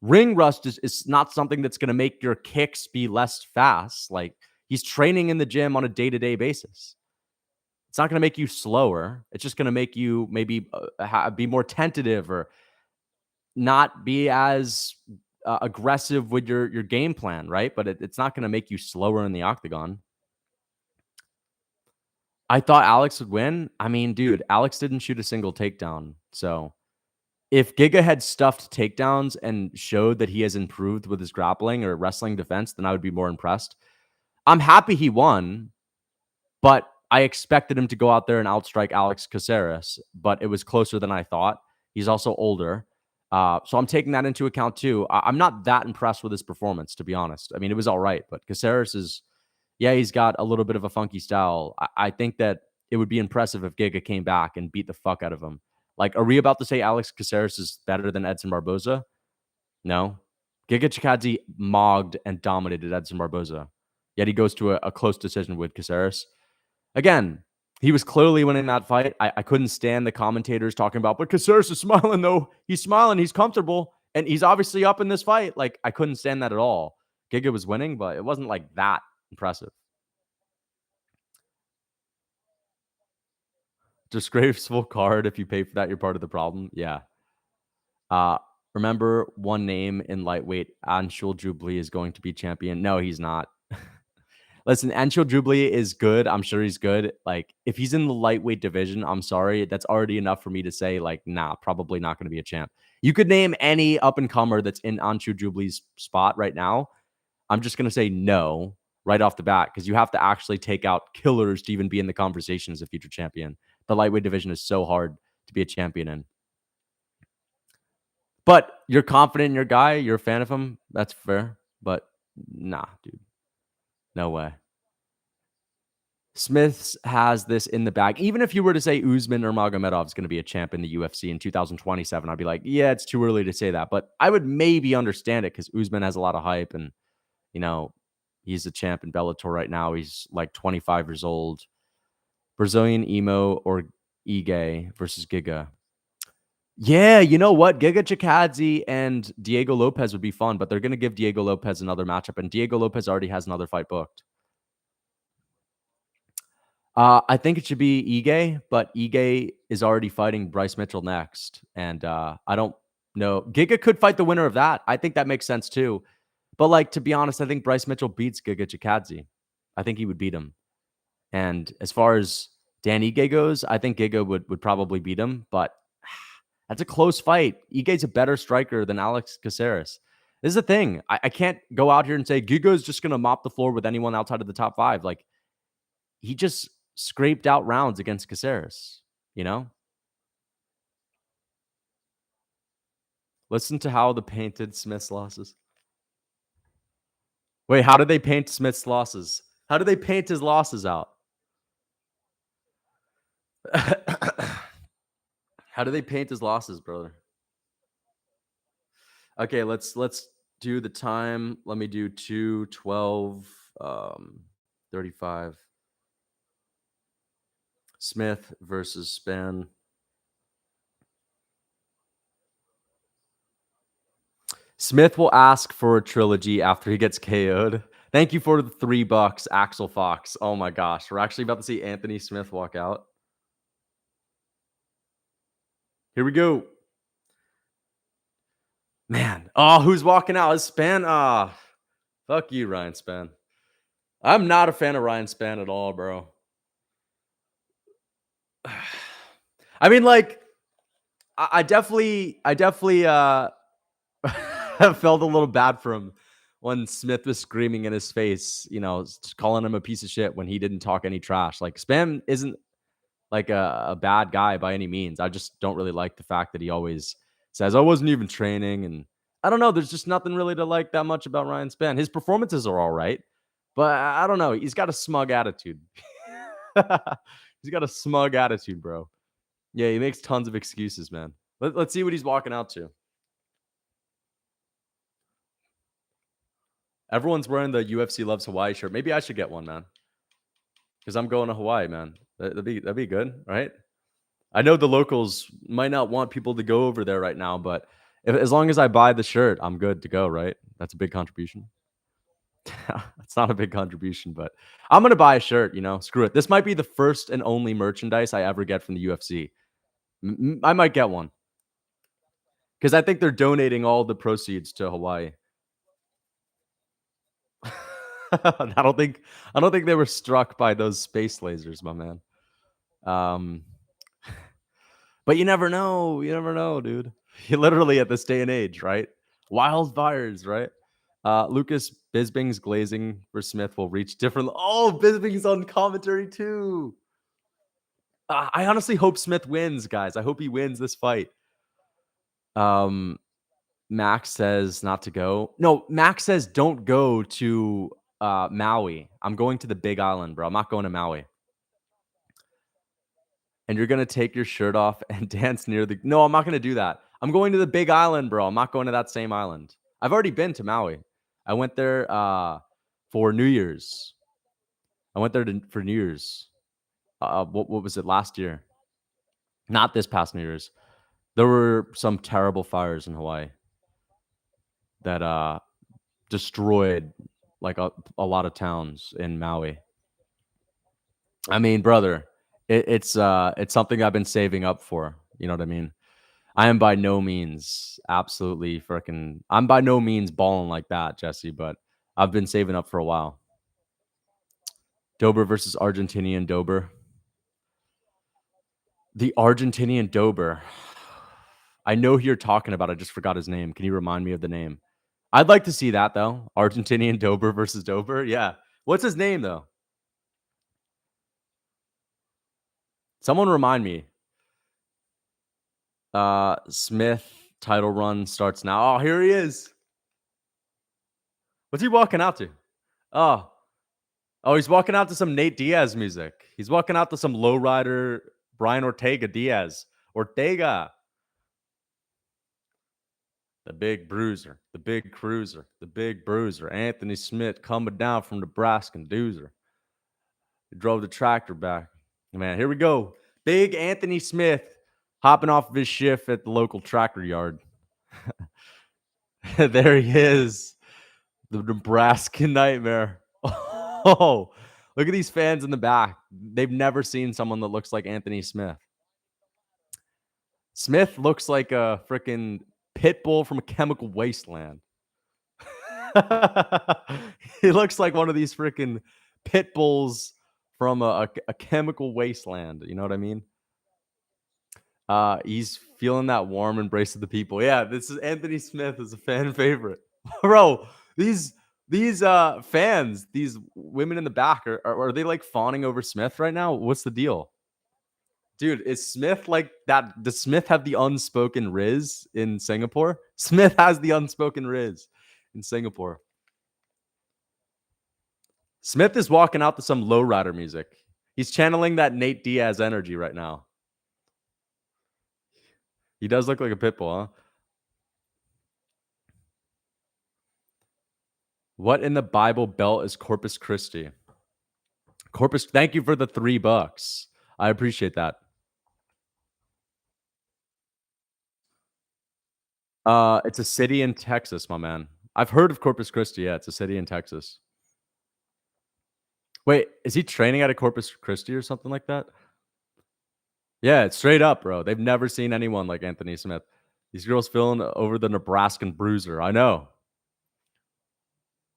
Ring rust is not something that's going to make your kicks be less fast. Like, he's training in the gym on a day-to-day basis. It's not going to make you slower. It's just going to make you maybe be more tentative or not be as aggressive with your game plan, right? But it's not going to make you slower in the octagon. I thought Alex would win. I mean, dude, Alex didn't shoot a single takedown. So if Giga had stuffed takedowns and showed that he has improved with his grappling or wrestling defense, then I would be more impressed. I'm happy he won, but I expected him to go out there and outstrike Alex Caceres, but it was closer than I thought. He's also older. So I'm taking that into account too. I'm not that impressed with his performance, to be honest. I mean, it was all right, but Caceres is, yeah, he's got a little bit of a funky style. I think that it would be impressive if Giga came back and beat the fuck out of him. Like, are we about to say Alex Caceres is better than Edson Barboza? No. Giga Chikadze mogged and dominated Edson Barboza. Yet he goes to a close decision with Caceres. Again, he was clearly winning that fight. I couldn't stand the commentators talking about, but Caceres is smiling, though. He's smiling. He's comfortable. And he's obviously up in this fight. Like, I couldn't stand that at all. Giga was winning, but it wasn't like that impressive. Disgraceful card. If you pay for that, you're part of the problem. Yeah. Uh, remember one name in lightweight, Anshul Jubli is going to be champion. No, he's not. Listen, Anshul Jubli is good. I'm sure he's good. Like, if he's in the lightweight division, I'm sorry. That's already enough for me to say, like, nah, probably not going to be a champ. You could name any up-and-comer that's in Anshul Jubli's spot right now. I'm just going to say no right off the bat because you have to actually take out killers to even be in the conversation as a future champion. The lightweight division is so hard to be a champion in. But you're confident in your guy. You're a fan of him. That's fair. But nah, dude. No way. Smith has this in the bag. Even if you were to say Usman or Magomedov is going to be a champ in the UFC in 2027, I'd be like, yeah, it's too early to say that. But I would maybe understand it because Usman has a lot of hype and, you know, he's a champ in Bellator right now. He's like 25 years old. Brazilian Emo or Ige versus Giga. Yeah, you know what? Giga Chikadze and Diego Lopez would be fun, but they're going to give Diego Lopez another matchup, and Diego Lopez already has another fight booked. I think it should be Ige, but Ige is already fighting Bryce Mitchell next, and I don't know. Giga could fight the winner of that. I think that makes sense too. But like, to be honest, I think Bryce Mitchell beats Giga Chikadze. I think he would beat him. And as far as Dan Ige goes, I think Giga would probably beat him, but that's a close fight. Ige's a better striker than Alex Caceres. This is the thing. I can't go out here and say Giga's just going to mop the floor with anyone outside of the top 5. Like, he just scraped out rounds against Caceres, you know? Listen to how the painted Smith's losses. Wait, how did they paint Smith's losses? How did they paint his losses out? How do they paint his losses, brother? Okay, let's do the time. Let me do 2:12, 35. Smith versus Span. Smith will ask for a trilogy after he gets KO'd. Thank you for the $3, Axel Fox. Oh my gosh, we're actually about to see Anthony Smith walk out. Here we go. Man, oh, who's walking out? Is Span? Fuck you, Ryan Span. I'm not a fan of Ryan Span at all, bro. I mean, like, I definitely felt a little bad for him when Smith was screaming in his face, you know, calling him a piece of shit when he didn't talk any trash. Like, Span isn't like a bad guy by any means. I just don't really like the fact that he always says, I wasn't even training. And I don't know. There's just nothing really to like that much about Ryan Span. His performances are all right, but I don't know. He's got a smug attitude. He's got a smug attitude, bro. Yeah, he makes tons of excuses, man. Let's see what he's walking out to. Everyone's wearing the UFC Loves Hawaii shirt. Maybe I should get one, man. Because I'm going to Hawaii, man. That'd be good, right? I know the locals might not want people to go over there right now, but as long as I buy the shirt, I'm good to go, right? That's a big contribution. It's not a big contribution, but I'm going to buy a shirt, you know, screw it. This might be the first and only merchandise I ever get from the UFC. I might get one because I think they're donating all the proceeds to Hawaii. I don't think they were struck by those space lasers, my man. But you never know. You never know, dude. You literally at this day and age, right? Wildfires, right? Lucas Bisping's glazing for Smith will reach different. Oh, Bisping's on commentary too. I honestly hope Smith wins, guys. I hope he wins this fight. Max says not to go. No, Max says don't go to Maui. I'm going to the Big Island, bro. I'm not going to Maui. And you're gonna take your shirt off and dance near the. No, I'm not gonna do that. I'm going to the Big Island, bro. I'm not going to that same island. I've already been to Maui. I went there for New Year's. I went there for New Year's. What was it last year? Not this past New Year's. There were some terrible fires in Hawaii that destroyed like a lot of towns in Maui. I mean, brother, it's something I've been saving up for. You know what I mean? I am by no means absolutely freaking. I'm by no means balling like that, Jesse. But I've been saving up for a while. Dober versus Argentinian Dober. The Argentinian Dober. I know who you're talking about. I just forgot his name. Can you remind me of the name? I'd like to see that though. Argentinian Dober versus Dober. Yeah. What's his name though? Someone remind me. Smith title run starts now. Oh, here he is. What's he walking out to? Oh, he's walking out to some Nate Diaz music. He's walking out to some lowrider Brian Ortega Diaz. Ortega. The big bruiser, the big cruiser, the big bruiser. Anthony Smith coming down from Nebraska and Doozer. He drove the tractor back. Man, here we go. Big Anthony Smith hopping off of his shift at the local tractor yard. There he is. The Nebraska nightmare. Oh, look at these fans in the back. They've never seen someone that looks like Anthony Smith. Smith looks like a freaking pit bull from a chemical wasteland. He looks like one of these freaking pit bulls from a chemical wasteland. You know what I mean? He's feeling that warm embrace of the people. Yeah, this is Anthony Smith is a fan favorite. Bro, these fans, these women in the back, are they like fawning over Smith right now? What's the deal? Dude, is Smith like that? Does Smith have the unspoken Riz in Singapore? Smith has the unspoken Riz in Singapore. Smith is walking out to some lowrider music. He's channeling that Nate Diaz energy right now. He does look like a pit bull, huh? What in the Bible Belt is Corpus Christi? Thank you for the $3. I appreciate that. It's a city in Texas, my man. I've heard of Corpus Christi. Yeah, it's a city in Texas. Wait, is he training at a Corpus Christi or something like that? Yeah, it's straight up, bro. They've never seen anyone like Anthony Smith. These girls feeling over the Nebraskan bruiser. I know.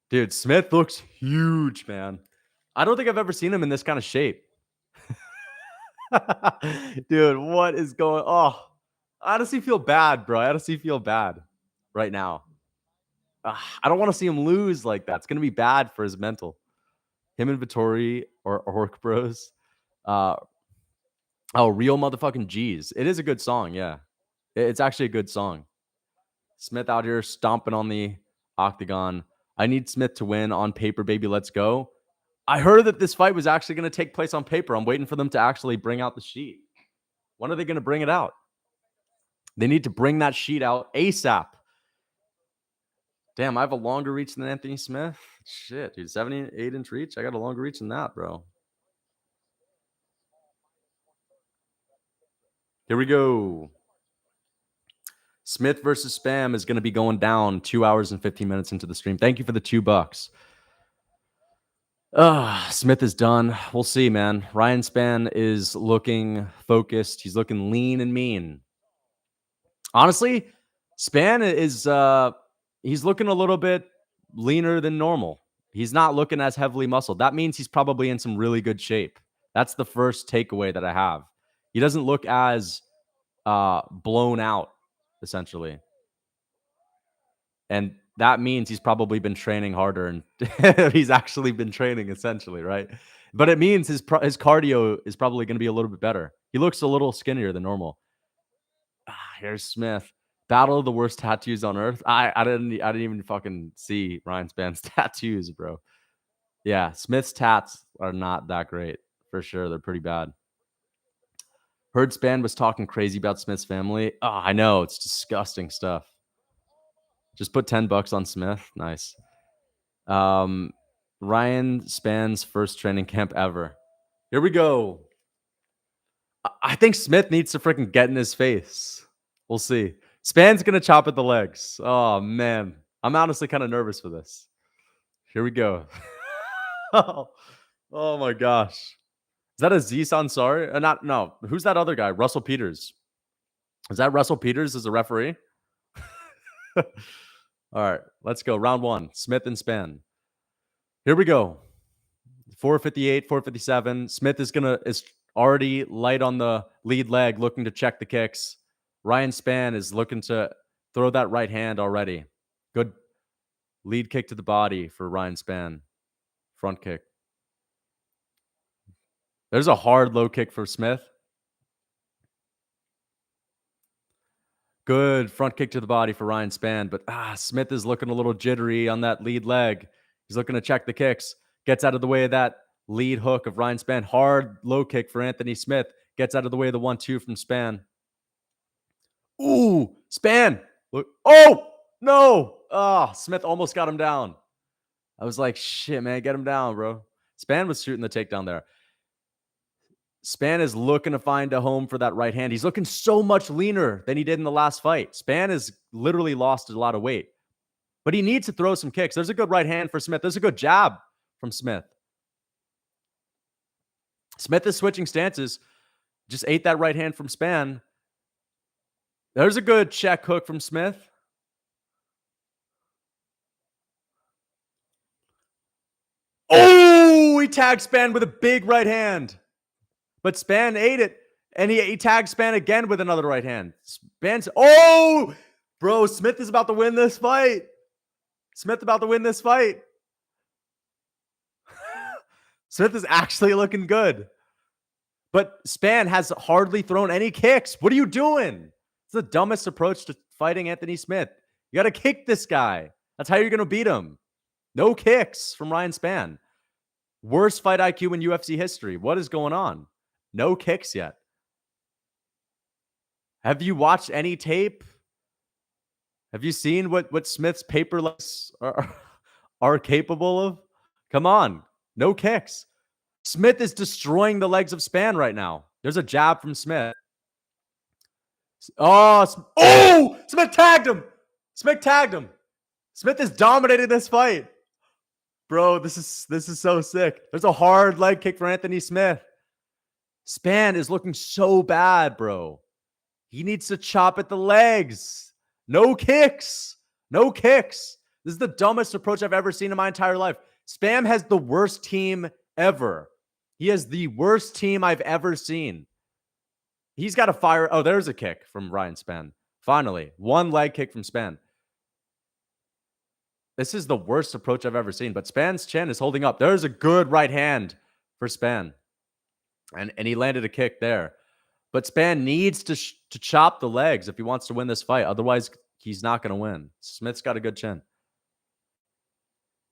Dude, Smith looks huge, man. I don't think I've ever seen him in this kind of shape. Dude, what is going Oh, I honestly feel bad, bro. I honestly feel bad right now. I don't want to see him lose like that. It's going to be bad for his mental. Him and Vittori or Hork Bros. Real motherfucking G's. It is a good song, yeah. It's actually a good song. Smith out here stomping on the octagon. I need Smith to win on paper, baby. Let's go. I heard that this fight was actually going to take place on paper. I'm waiting for them to actually bring out the sheet. When are they going to bring it out? They need to bring that sheet out ASAP. Damn, I have a longer reach than Anthony Smith. Shit, dude. 78-inch reach? I got a longer reach than that, bro. Here we go. Smith versus Spam is going to be going down 2 hours and 15 minutes into the stream. Thank you for the $2. Smith is done. We'll see, man. Ryan Spann is looking focused. He's looking lean and mean. Honestly, Spann is he's looking a little bit leaner than normal. He's not looking as heavily muscled. That means he's probably in some really good shape. That's the first takeaway that I have. He doesn't look as blown out, essentially. And that means he's probably been training harder and he's actually been training, essentially, right? But it means his cardio is probably going to be a little bit better. He looks a little skinnier than normal. Here's Smith. Battle of the worst tattoos on earth. I didn't even fucking see Ryan Spann's tattoos, bro. Yeah, Smith's tats are not that great for sure. They're pretty bad. Heard Spann was talking crazy about Smith's family. Oh, I know, it's disgusting stuff. Just put $10 on Smith. Nice. Ryan Spann's first training camp ever. Here we go. I think Smith needs to freaking get in his face. We'll see. Spann's gonna chop at the legs. Oh man, I'm honestly kind of nervous for this. Here we go. Oh my gosh. Is that Aziz Ansari? Not no. Who's that other guy? Russell Peters. Is that Russell Peters as a referee? All right, let's go. Round one. Smith and Spann. Here we go. 458, 457. Smith is already light on the lead leg, looking to check the kicks. Ryan Spann is looking to throw that right hand already. Good lead kick to the body for Ryan Spann. Front kick. There's a hard low kick for Smith. Good front kick to the body for Ryan Spann, but Smith is looking a little jittery on that lead leg. He's looking to check the kicks. Gets out of the way of that lead hook of Ryan Spann. Hard low kick for Anthony Smith. Gets out of the way of the 1-2 from Spann. Ooh, Spann. Look. Oh, no. Smith almost got him down. I was like, shit, man, get him down, bro. Spann was shooting the takedown there. Spann is looking to find a home for that right hand. He's looking so much leaner than he did in the last fight. Spann has literally lost a lot of weight, but he needs to throw some kicks. There's a good right hand for Smith. There's a good jab from Smith. Smith is switching stances. Just ate that right hand from Spann. There's a good check hook from Smith. Oh, he tagged Spann with a big right hand. But Spann ate it, and he tagged Spann again with another right hand. Spann's, oh, bro, Smith is about to win this fight. Smith about to win this fight. Smith is actually looking good. But Spann has hardly thrown any kicks. What are you doing? It's the dumbest approach to fighting Anthony Smith. You got to kick this guy. That's how you're going to beat him. No kicks from Ryan Spann. Worst fight IQ in UFC history. What is going on? No kicks yet. Have you watched any tape? Have you seen what Smith's paper legs are capable of? Come on. No kicks. Smith is destroying the legs of Spann right now. There's a jab from Smith. Oh, Smith tagged him. Smith tagged him. Smith is dominating this fight. Bro, this is so sick. There's a hard leg kick for Anthony Smith. Spann is looking so bad, bro. He needs to chop at the legs. No kicks. No kicks. This is the dumbest approach I've ever seen in my entire life. Spann has the worst team ever. He has the worst team I've ever seen. He's got to fire. Oh, there's a kick from Ryan Spann. Finally, one leg kick from Spann. This is the worst approach I've ever seen, but Spann's chin is holding up. There's a good right hand for Spann. And he landed a kick there. But Spann needs to chop the legs if he wants to win this fight. Otherwise, he's not going to win. Smith's got a good chin.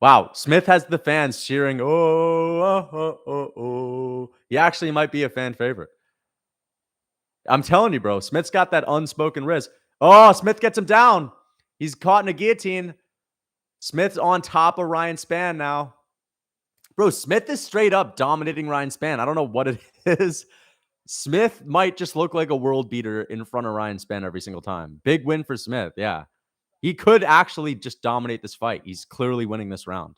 Wow. Smith has the fans cheering. Oh. He actually might be a fan favorite. I'm telling you, bro. Smith's got that unspoken risk. Oh, Smith gets him down. He's caught in a guillotine. Smith's on top of Ryan Spann now. Bro, Smith is straight up dominating Ryan Spann. I don't know what it is. Smith might just look like a world beater in front of Ryan Spann every single time. Big win for Smith, yeah. He could actually just dominate this fight. He's clearly winning this round.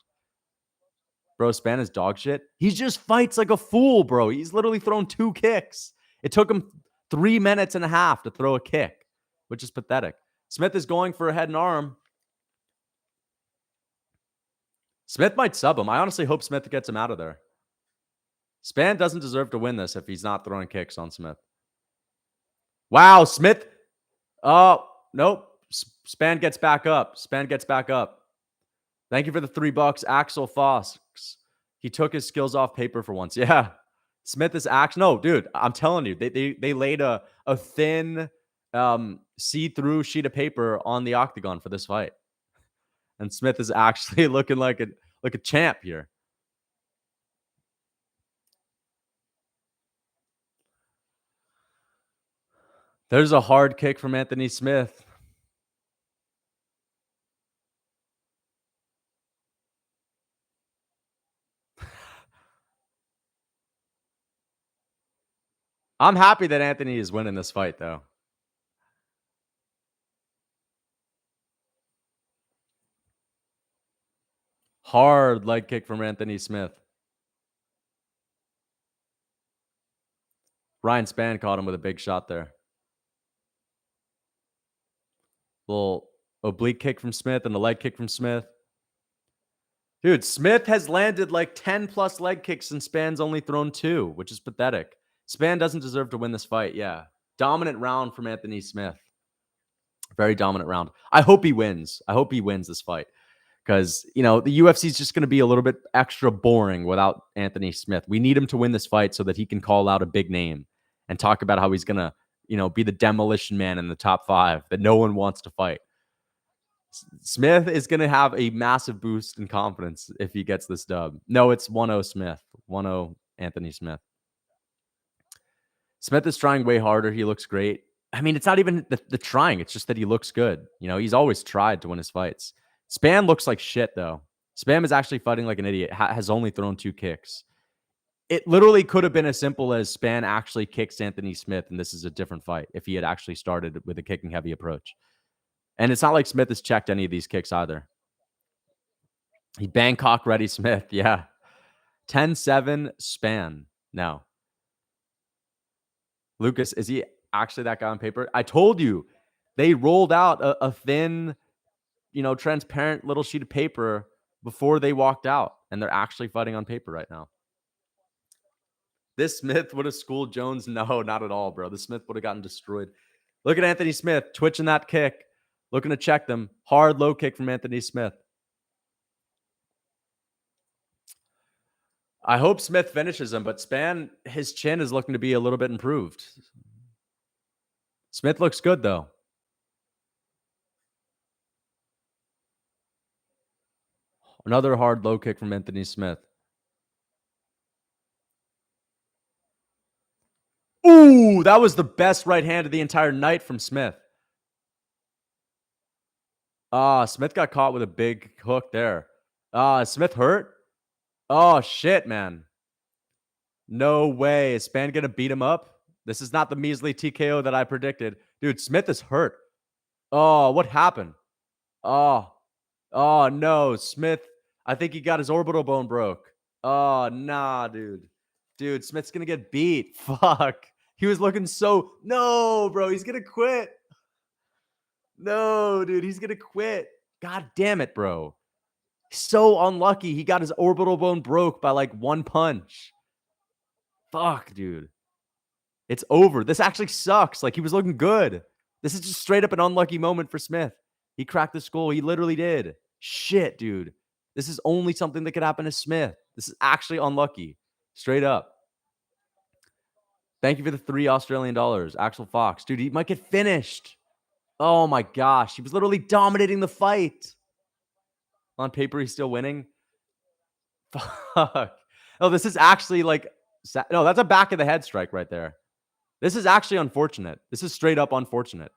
Bro, Spann is dog shit. He just fights like a fool, bro. He's literally thrown 2 kicks. It took him 3 minutes and a half to throw a kick, which is pathetic. Smith is going for a head and arm. Smith might sub him. I honestly hope Smith gets him out of there. Spann doesn't deserve to win this if he's not throwing kicks on Smith. Wow, Smith. Oh, nope. Spann gets back up. Spann gets back up. Thank you for the $3, Axel Fox. He took his skills off paper for once. Yeah. Smith is no, dude, I'm telling you, they laid a thin see-through sheet of paper on the octagon for this fight. And Smith is actually looking like a champ here. There's a hard kick from Anthony Smith. I'm happy that Anthony is winning this fight, though. Hard leg kick from Anthony Smith. Ryan Spann caught him with a big shot there. Little oblique kick from Smith and a leg kick from Smith. Dude, Smith has landed like 10 plus leg kicks and Spann's only thrown 2, which is pathetic. Spann doesn't deserve to win this fight. Yeah. Dominant round from Anthony Smith. Very dominant round. I hope he wins. I hope he wins this fight. Because, the UFC is just going to be a little bit extra boring without Anthony Smith. We need him to win this fight so that he can call out a big name and talk about how he's going to, be the demolition man in the top 5 that no one wants to fight. Smith is going to have a massive boost in confidence if he gets this dub. No, it's 1-0 Smith. 1-0 Anthony Smith. Smith is trying way harder. He looks great. I mean, it's not even the trying. It's just that he looks good. He's always tried to win his fights. Spann looks like shit, though. Spann is actually fighting like an idiot. Has only thrown 2 kicks. It literally could have been as simple as Spann actually kicks Anthony Smith, and this is a different fight if he had actually started with a kicking heavy approach. And it's not like Smith has checked any of these kicks either. He Bangkok ready Smith. Yeah. 10-7 Spann now. Lucas, is he actually that guy on paper? I told you, they rolled out a thin, transparent little sheet of paper before they walked out, and they're actually fighting on paper right now. This Smith would have schooled Jones? No, not at all, bro. The Smith would have gotten destroyed. Look at Anthony Smith twitching that kick, looking to check them. Hard low kick from Anthony Smith. I hope Smith finishes him, but Spann, his chin is looking to be a little bit improved. Smith looks good, though. Another hard low kick from Anthony Smith. Ooh, that was the best right hand of the entire night from Smith. Smith got caught with a big hook there. Smith hurt? Oh, shit, man. No way. Is Spann going to beat him up? This is not the measly TKO that I predicted. Dude, Smith is hurt. Oh, what happened? Oh, no. Smith, I think he got his orbital bone broke. Oh, nah, dude. Dude, Smith's going to get beat. Fuck. He was looking so... No, bro. He's going to quit. No, dude. He's going to quit. God damn it, bro. So unlucky. He got his orbital bone broke by like 1 punch. Fuck, dude. It's over. This actually sucks. Like, he was looking good. This is just straight up an unlucky moment for Smith. He cracked the skull. He literally did. Shit, dude. This is only something that could happen to Smith. This is actually unlucky. Straight up. Thank you for the $3 Australian. Axel Fox. Dude, he might get finished. Oh my gosh. He was literally dominating the fight. On paper, he's still winning. Fuck. Oh, this is actually like... No, that's a back of the head strike right there. This is actually unfortunate. This is straight up unfortunate.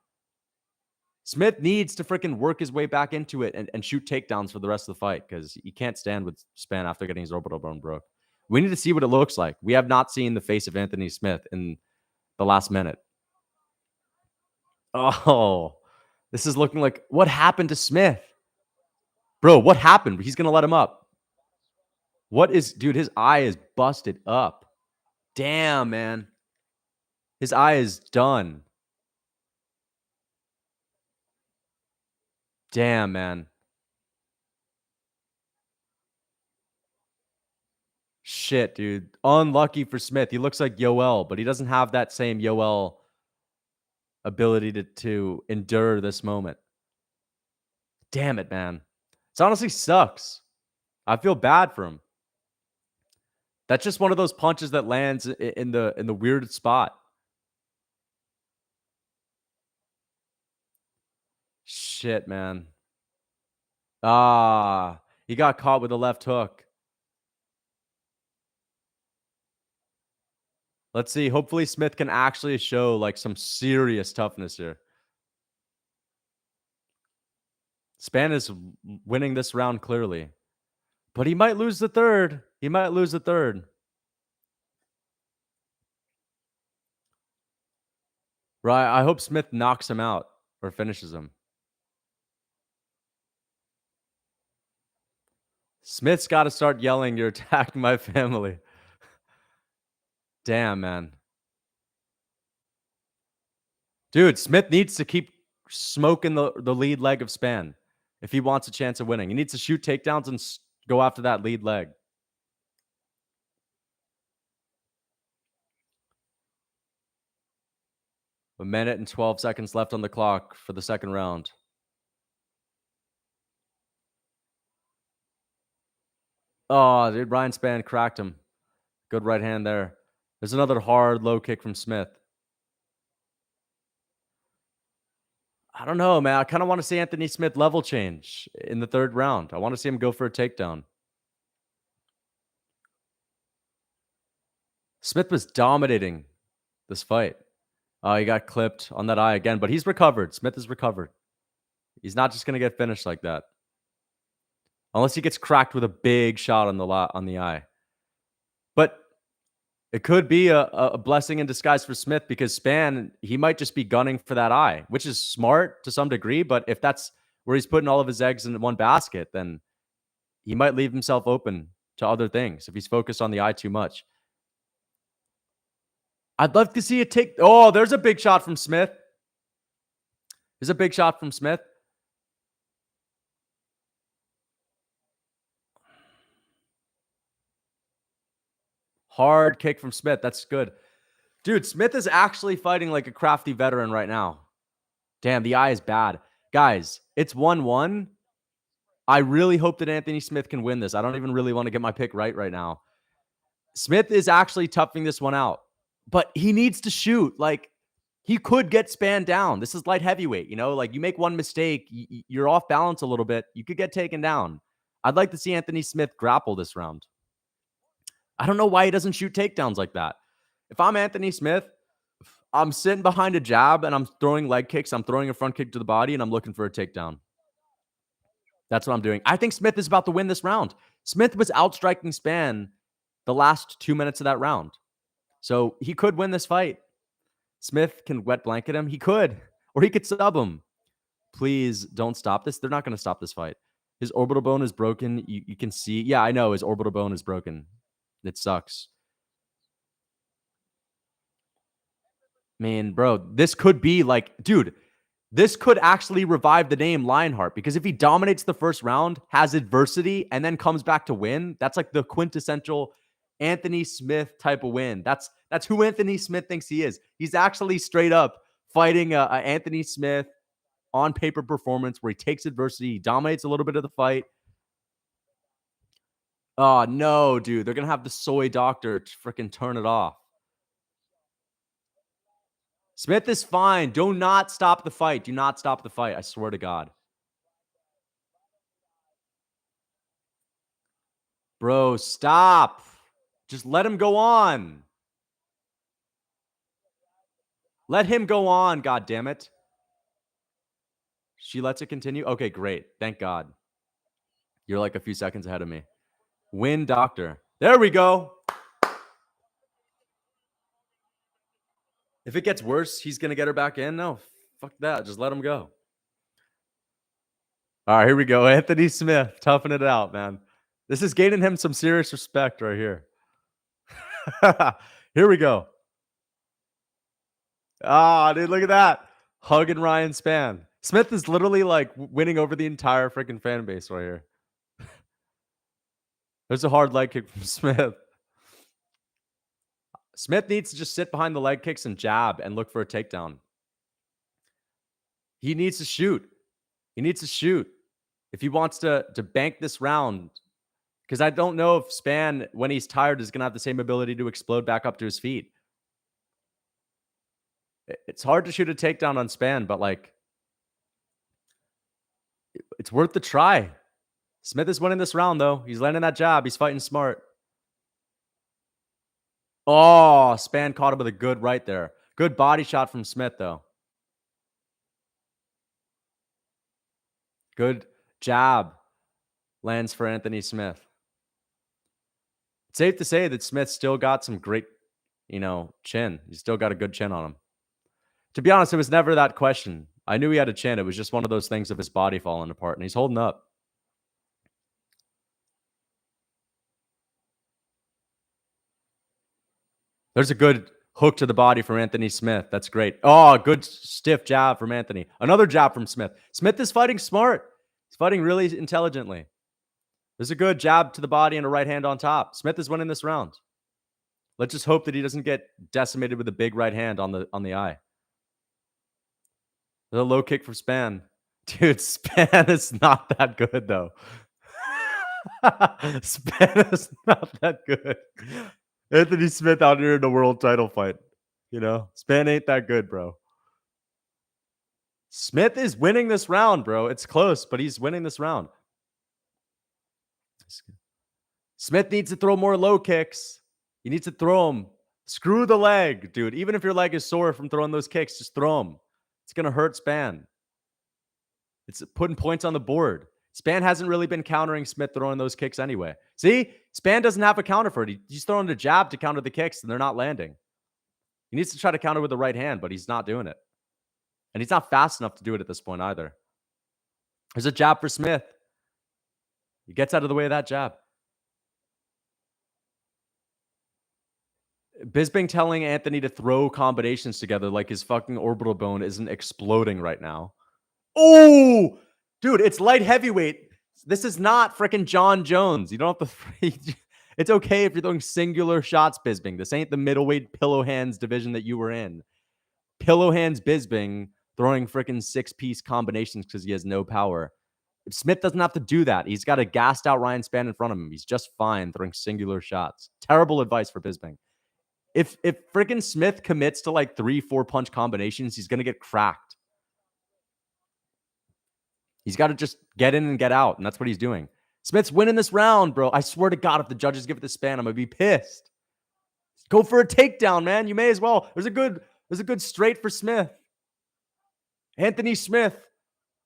Smith needs to freaking work his way back into it and shoot takedowns for the rest of the fight because he can't stand with Spann after getting his orbital bone broke. We need to see what it looks like. We have not seen the face of Anthony Smith in the last minute. Oh, this is looking like... What happened to Smith? Bro, what happened? He's going to let him up. What is... Dude, his eye is busted up. Damn, man. His eye is done. Damn, man. Shit, dude. Unlucky for Smith. He looks like Yoel, but he doesn't have that same Yoel ability to endure this moment. Damn it, man. This honestly sucks. I feel bad for him. That's just one of those punches that lands in the weird spot. shit, man. Ah, he got caught with a left hook. Let's see. Hopefully Smith can actually show like some serious toughness here. Spann is winning this round clearly, but he might lose the third. He might lose the third. Right. I hope Smith knocks him out or finishes him. Smith's got to start yelling, "You're attacking my family." Damn, man. Dude, Smith needs to keep smoking the lead leg of Spann if he wants a chance of winning. He needs to shoot takedowns and go after that lead leg. A minute and 12 seconds left on the clock for the second round. Oh, dude, Ryan Spann cracked him. Good right hand there. There's another hard low kick from Smith. I don't know, man. I kind of want to see Anthony Smith level change in the third round. I want to see him go for a takedown. Smith was dominating this fight. He got clipped on that eye again, but he's recovered. Smith is recovered. He's not just going to get finished like that. Unless he gets cracked with a big shot on the eye. But it could be a blessing in disguise for Smith because Spann, he might just be gunning for that eye, which is smart to some degree. But if that's where he's putting all of his eggs in one basket, then he might leave himself open to other things if he's focused on the eye too much. I'd love to see it take. Oh, there's a big shot from Smith. There's a big shot from Smith. Hard kick from Smith. That's good. Dude, Smith is actually fighting like a crafty veteran right now. Damn, the eye is bad. Guys, it's 1-1. I really hope that Anthony Smith can win this. I don't even really want to get my pick right now. Smith is actually toughing this one out, but he needs to shoot. Like, he could get Spann down. This is light heavyweight, you know? Like, you make one mistake, you're off balance a little bit. You could get taken down. I'd like to see Anthony Smith grapple this round. I don't know why he doesn't shoot takedowns like that. If I'm Anthony Smith, I'm sitting behind a jab and I'm throwing leg kicks. I'm throwing a front kick to the body and I'm looking for a takedown. That's what I'm doing. I think Smith is about to win this round. Smith was outstriking Spann the last 2 minutes of that round. So he could win this fight. Smith can wet blanket him. He could. Or he could sub him. Please don't stop this. They're not going to stop this fight. His orbital bone is broken. You can see. Yeah, I know his orbital bone is broken. It sucks. Man, bro, this could be like, dude, this could actually revive the name Lionheart because if he dominates the first round, has adversity, and then comes back to win, that's like the quintessential Anthony Smith type of win. That's who Anthony Smith thinks he is. He's actually straight up fighting a Anthony Smith on paper performance where he takes adversity, he dominates a little bit of the fight. Oh, no, dude. They're going to have the soy doctor to freaking turn it off. Smith is fine. Do not stop the fight. Do not stop the fight. I swear to God. Bro, stop. Just let him go on. Let him go on, God damn it. She lets it continue? Okay, great. Thank God. You're like a few seconds ahead of me. Win doctor. There we go. If it gets worse, he's going to get her back in? No, fuck that. Just let him go. All right, here we go. Anthony Smith, toughing it out, man. This is gaining him some serious respect right here. Here we go. Ah, dude, look at that. Hugging Ryan Spann. Smith is literally like winning over the entire freaking fan base right here. There's a hard leg kick from Smith. Smith needs to just sit behind the leg kicks and jab and look for a takedown. He needs to shoot. He needs to shoot if he wants to bank this round. Because I don't know if Spann, when he's tired, is going to have the same ability to explode back up to his feet. It's hard to shoot a takedown on Spann, but like, It's worth the try. Smith is winning this round, though. He's landing that jab. He's fighting smart. Oh, Spann caught him with a good right there. Good body shot from Smith, though. Good jab lands for Anthony Smith. It's safe to say that Smith still got some great, chin. He's still got a good chin on him. To be honest, it was never that question. I knew he had a chin. It was just one of those things of his body falling apart, and he's holding up. There's a good hook to the body from Anthony Smith. That's great. Oh, good stiff jab from Anthony. Another jab from Smith. Smith is fighting smart. He's fighting really intelligently. There's a good jab to the body and a right hand on top. Smith is winning this round. Let's just hope that he doesn't get decimated with a big right hand on the eye. The low kick from Spann. Dude, Spann is not that good, though. Spann is not that good. Anthony Smith out here in a world title fight. Spann ain't that good, bro. Smith is winning this round, bro. It's close, but he's winning this round. Smith needs to throw more low kicks. He needs to throw them. Screw the leg, dude. Even if your leg is sore from throwing those kicks, just throw them. It's going to hurt Spann. It's putting points on the board. Spann hasn't really been countering Smith throwing those kicks anyway. See? Spann doesn't have a counter for it. He's throwing the jab to counter the kicks, and they're not landing. He needs to try to counter with the right hand, but he's not doing it. And he's not fast enough to do it at this point either. There's a jab for Smith. He gets out of the way of that jab. Bisping telling Anthony to throw combinations together like his fucking orbital bone isn't exploding right now. Oh, dude, it's light heavyweight. This is not freaking John Jones. You don't have to. It's okay if you're throwing singular shots, Bisping. This ain't the middleweight pillow hands division that you were in. Pillow hands Bisping throwing freaking 6-piece combinations because he has no power. If Smith doesn't have to do that, he's got a gassed out Ryan Spann in front of him. He's just fine throwing singular shots. Terrible advice for Bisping. If freaking Smith commits to like 3-4 punch combinations, he's going to get cracked. He's got to just get in and get out, and that's what he's doing. Smith's winning this round, bro. I swear to God, if the judges give it to Spann, I'm going to be pissed. Go for a takedown, man. You may as well. There's a good straight for Smith. Anthony Smith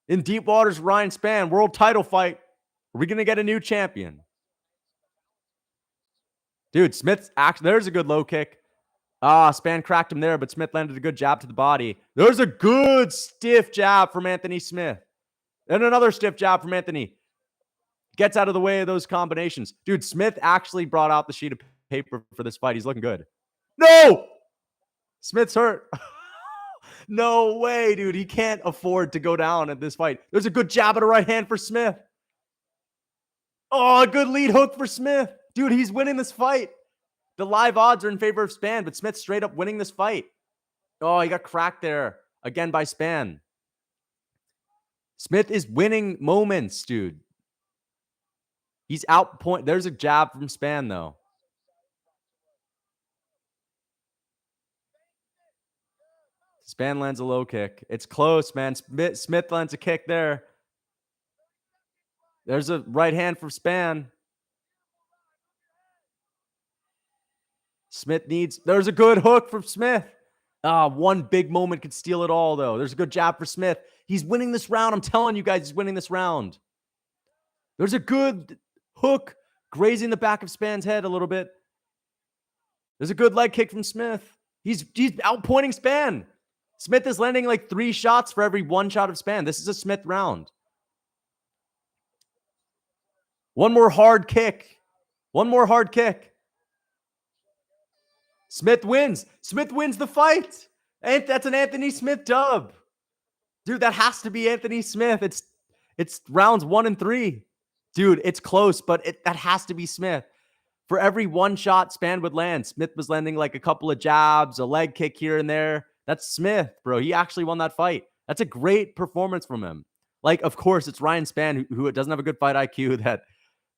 in deep waters, Ryan Spann, world title fight. Are we going to get a new champion? Dude, Smith's actually, there's a good low kick. Spann cracked him there, but Smith landed a good jab to the body. There's a good stiff jab from Anthony Smith. And another stiff jab from Anthony. Gets out of the way of those combinations. Dude, Smith actually brought out the sheet of paper for this fight. He's looking good. No! Smith's hurt. No way, dude. He can't afford to go down at this fight. There's a good jab and a right hand for Smith. Oh, a good lead hook for Smith. Dude, he's winning this fight. The live odds are in favor of Spann, but Smith's straight up winning this fight. Oh, he got cracked there again by Spann. Smith is winning moments, dude. He's outpoint. There's a jab from Spann, though. Spann lands a low kick. It's close, man. Smith lands a kick there. There's a right hand for Spann. There's a good hook from Smith. One big moment could steal it all, though. There's a good jab for Smith. He's winning this round. I'm telling you guys, he's winning this round. There's a good hook grazing the back of Spann's head a little bit. There's a good leg kick from Smith. He's outpointing Spann. Smith is landing like 3 shots for every 1 shot of Spann. This is a Smith round. One more hard kick. Smith wins. Smith wins the fight. And that's an Anthony Smith dub. Dude, that has to be Anthony Smith. It's rounds 1 and 3. Dude, it's close, but that has to be Smith. For every 1 shot Spann would land, Smith was landing like a couple of jabs, a leg kick here and there. That's Smith, bro. He actually won that fight. That's a great performance from him. Like, of course, it's Ryan Spann who doesn't have a good fight IQ that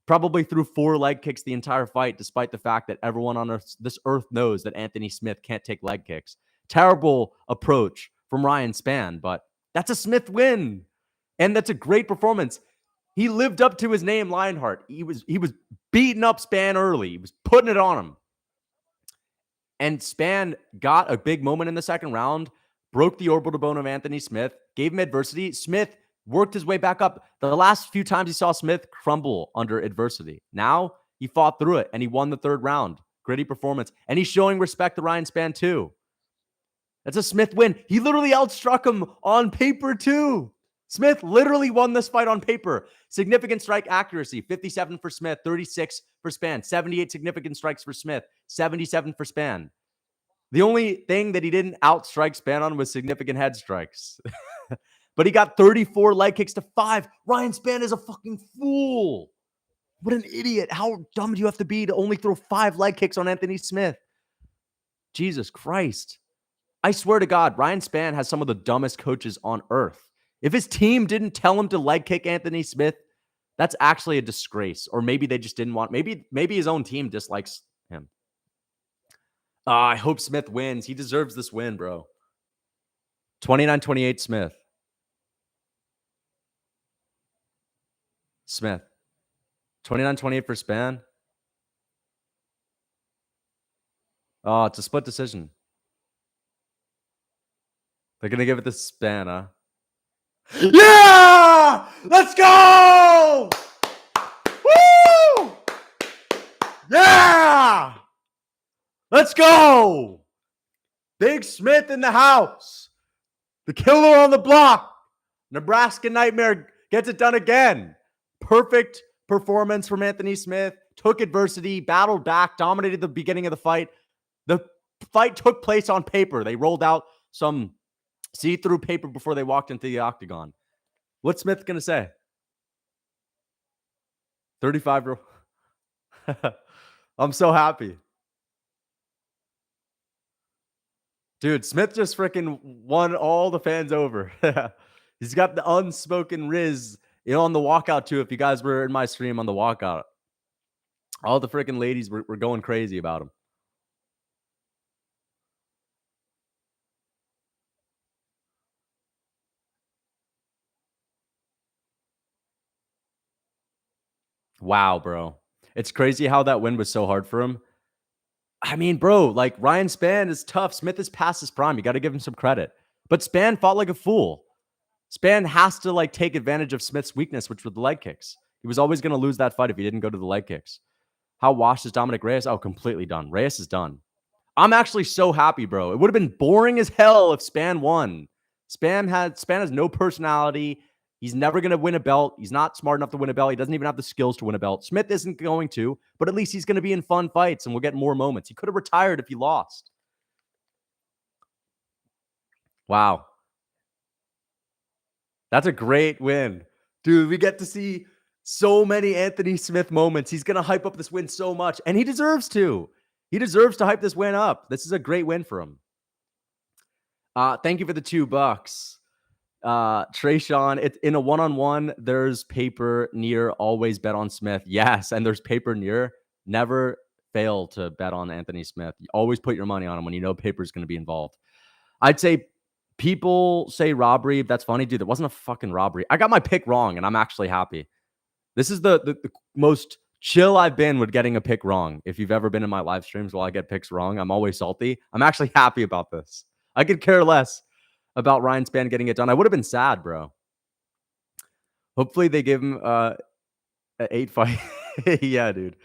probably threw 4 leg kicks the entire fight, despite the fact that everyone on this earth knows that Anthony Smith can't take leg kicks. Terrible approach from Ryan Spann, but that's a Smith win. And that's a great performance. He lived up to his name, Lionheart. He was beating up Spann early. He was putting it on him. And Spann got a big moment in the second round, broke the orbital bone of Anthony Smith, gave him adversity. Smith worked his way back up. The last few times he saw Smith crumble under adversity. Now he fought through it and he won the third round. Gritty performance. And he's showing respect to Ryan Spann too. That's a Smith win. He literally outstruck him on paper too. Smith literally won this fight on paper. Significant strike accuracy, 57 for Smith, 36 for Spann, 78 significant strikes for Smith, 77 for Spann. The only thing that he didn't outstrike Spann on was significant head strikes. But he got 34 leg kicks to 5. Ryan Spann is a fucking fool. What an idiot. How dumb do you have to be to only throw 5 leg kicks on Anthony Smith? Jesus Christ. I swear to God, Ryan Spann has some of the dumbest coaches on earth. If his team didn't tell him to leg kick Anthony Smith, that's actually a disgrace. Or maybe they just didn't want, maybe his own team dislikes him. I hope Smith wins. He deserves this win, bro. 29-28 Smith. Smith. 29-28 for Spann. Oh, it's a split decision. They're going to give it to Spann, huh? Yeah! Let's go! Woo! Yeah! Let's go! Big Smith in the house. The killer on the block. Nebraska Nightmare gets it done again. Perfect performance from Anthony Smith. Took adversity, battled back, dominated the beginning of the fight. The fight took place on paper. They rolled out some see-through paper before they walked into the octagon. What's Smith going to say? 35. I'm so happy. Dude, Smith just freaking won all the fans over. He's got the unspoken Riz on the walkout too. If you guys were in my stream on the walkout, all the freaking ladies were going crazy about him. Wow, bro. It's crazy how that win was so hard for him. I mean, bro, like Ryan Spann is tough. Smith is past his prime. You got to give him some credit. But Spann fought like a fool. Spann has to like take advantage of Smith's weakness, which were the leg kicks. He was always going to lose that fight if he didn't go to the leg kicks. How washed is Dominic Reyes? Oh, completely done. Reyes is done. I'm actually so happy, bro. It would have been boring as hell if Spann won. Spann has no personality. He's never going to win a belt. He's not smart enough to win a belt. He doesn't even have the skills to win a belt. Smith isn't going to, but at least he's going to be in fun fights and we'll get more moments. He could have retired if he lost. Wow. That's a great win. Dude, we get to see so many Anthony Smith moments. He's going to hype up this win so much, and he deserves to. He deserves to hype this win up. This is a great win for him. Thank you for the $2. Trayshawn, in a one-on-one, there's paper near, always bet on Smith. Yes, and there's paper near. Never fail to bet on Anthony Smith. You always put your money on him when you know paper is going to be involved. I'd say people say robbery. That's funny, dude. That wasn't a fucking robbery. I got my pick wrong, and I'm actually happy. This is the most chill I've been with getting a pick wrong. If you've ever been in my live streams while I get picks wrong, I'm always salty. I'm actually happy about this. I could care less about Ryan Spann getting it done. I would have been sad, bro. Hopefully they give him an 8 fight. Yeah, dude.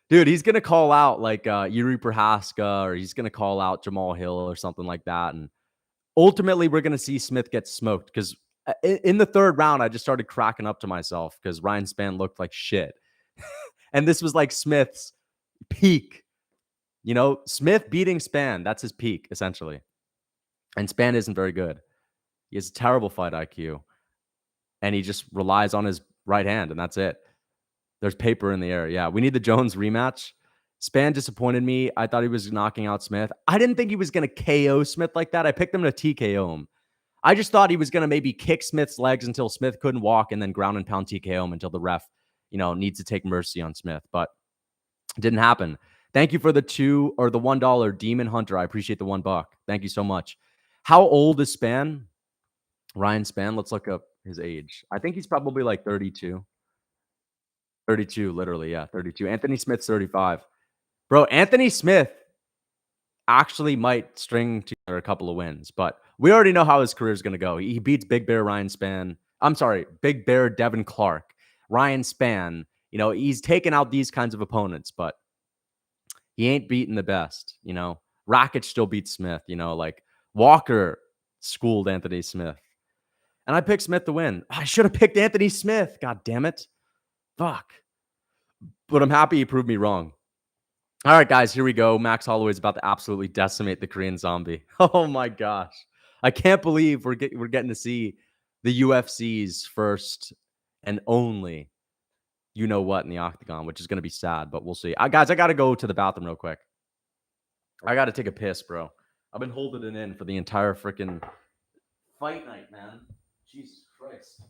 Dude, he's going to call out like Yuri Prohaska, or he's going to call out Jamal Hill or something like that. And ultimately, we're going to see Smith get smoked because in the third round, I just started cracking up to myself because Ryan Spann looked like shit. And this was like Smith's peak. You know, Smith beating Spann, that's his peak, essentially. And Spann isn't very good. He has a terrible fight IQ. And he just relies on his right hand, and that's it. There's paper in the air. Yeah, we need the Jones rematch. Spann disappointed me. I thought he was knocking out Smith. I didn't think he was going to KO Smith like that. I picked him to TKO him. I just thought he was going to maybe kick Smith's legs until Smith couldn't walk and then ground and pound TKO him until the ref, needs to take mercy on Smith. But it didn't happen. Thank you for the $1 Demon Hunter. I appreciate the $1. Thank you so much. How old is Spann? Ryan Spann. Let's look up his age. I think he's probably like 32. 32, literally, yeah, 32. Anthony Smith's 35. Bro, Anthony Smith actually might string together a couple of wins, but we already know how his career is going to go. He beats Big Bear Ryan Spann. I'm sorry, Big Bear Devin Clark, Ryan Spann. You know, he's taken out these kinds of opponents, but he ain't beating the best. You know, Rakic still beats Smith. You know, like Walker schooled Anthony Smith. And I picked Smith to win. I should have picked Anthony Smith. God damn it. Fuck. But I'm happy he proved me wrong. All right, guys, here we go. Max Holloway is about to absolutely decimate the Korean Zombie. Oh my gosh. I can't believe we're getting to see the UFC's first and only you know what in the octagon, which is going to be sad, but we'll see. Guys, I got to go to the bathroom real quick. I got to take a piss, bro. I've been holding it in for the entire freaking fight night, man. Jesus Christ.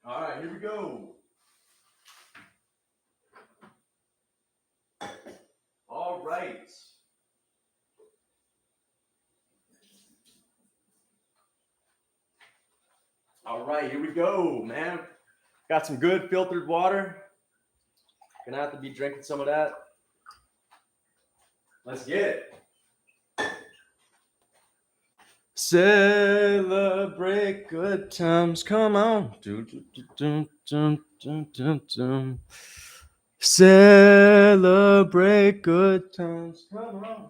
All right, here we go. All right. All right, here we go, man. Got some good filtered water. Gonna have to be drinking some of that. Let's get it. Celebrate good times. Come on. Celebrate good times. Come on.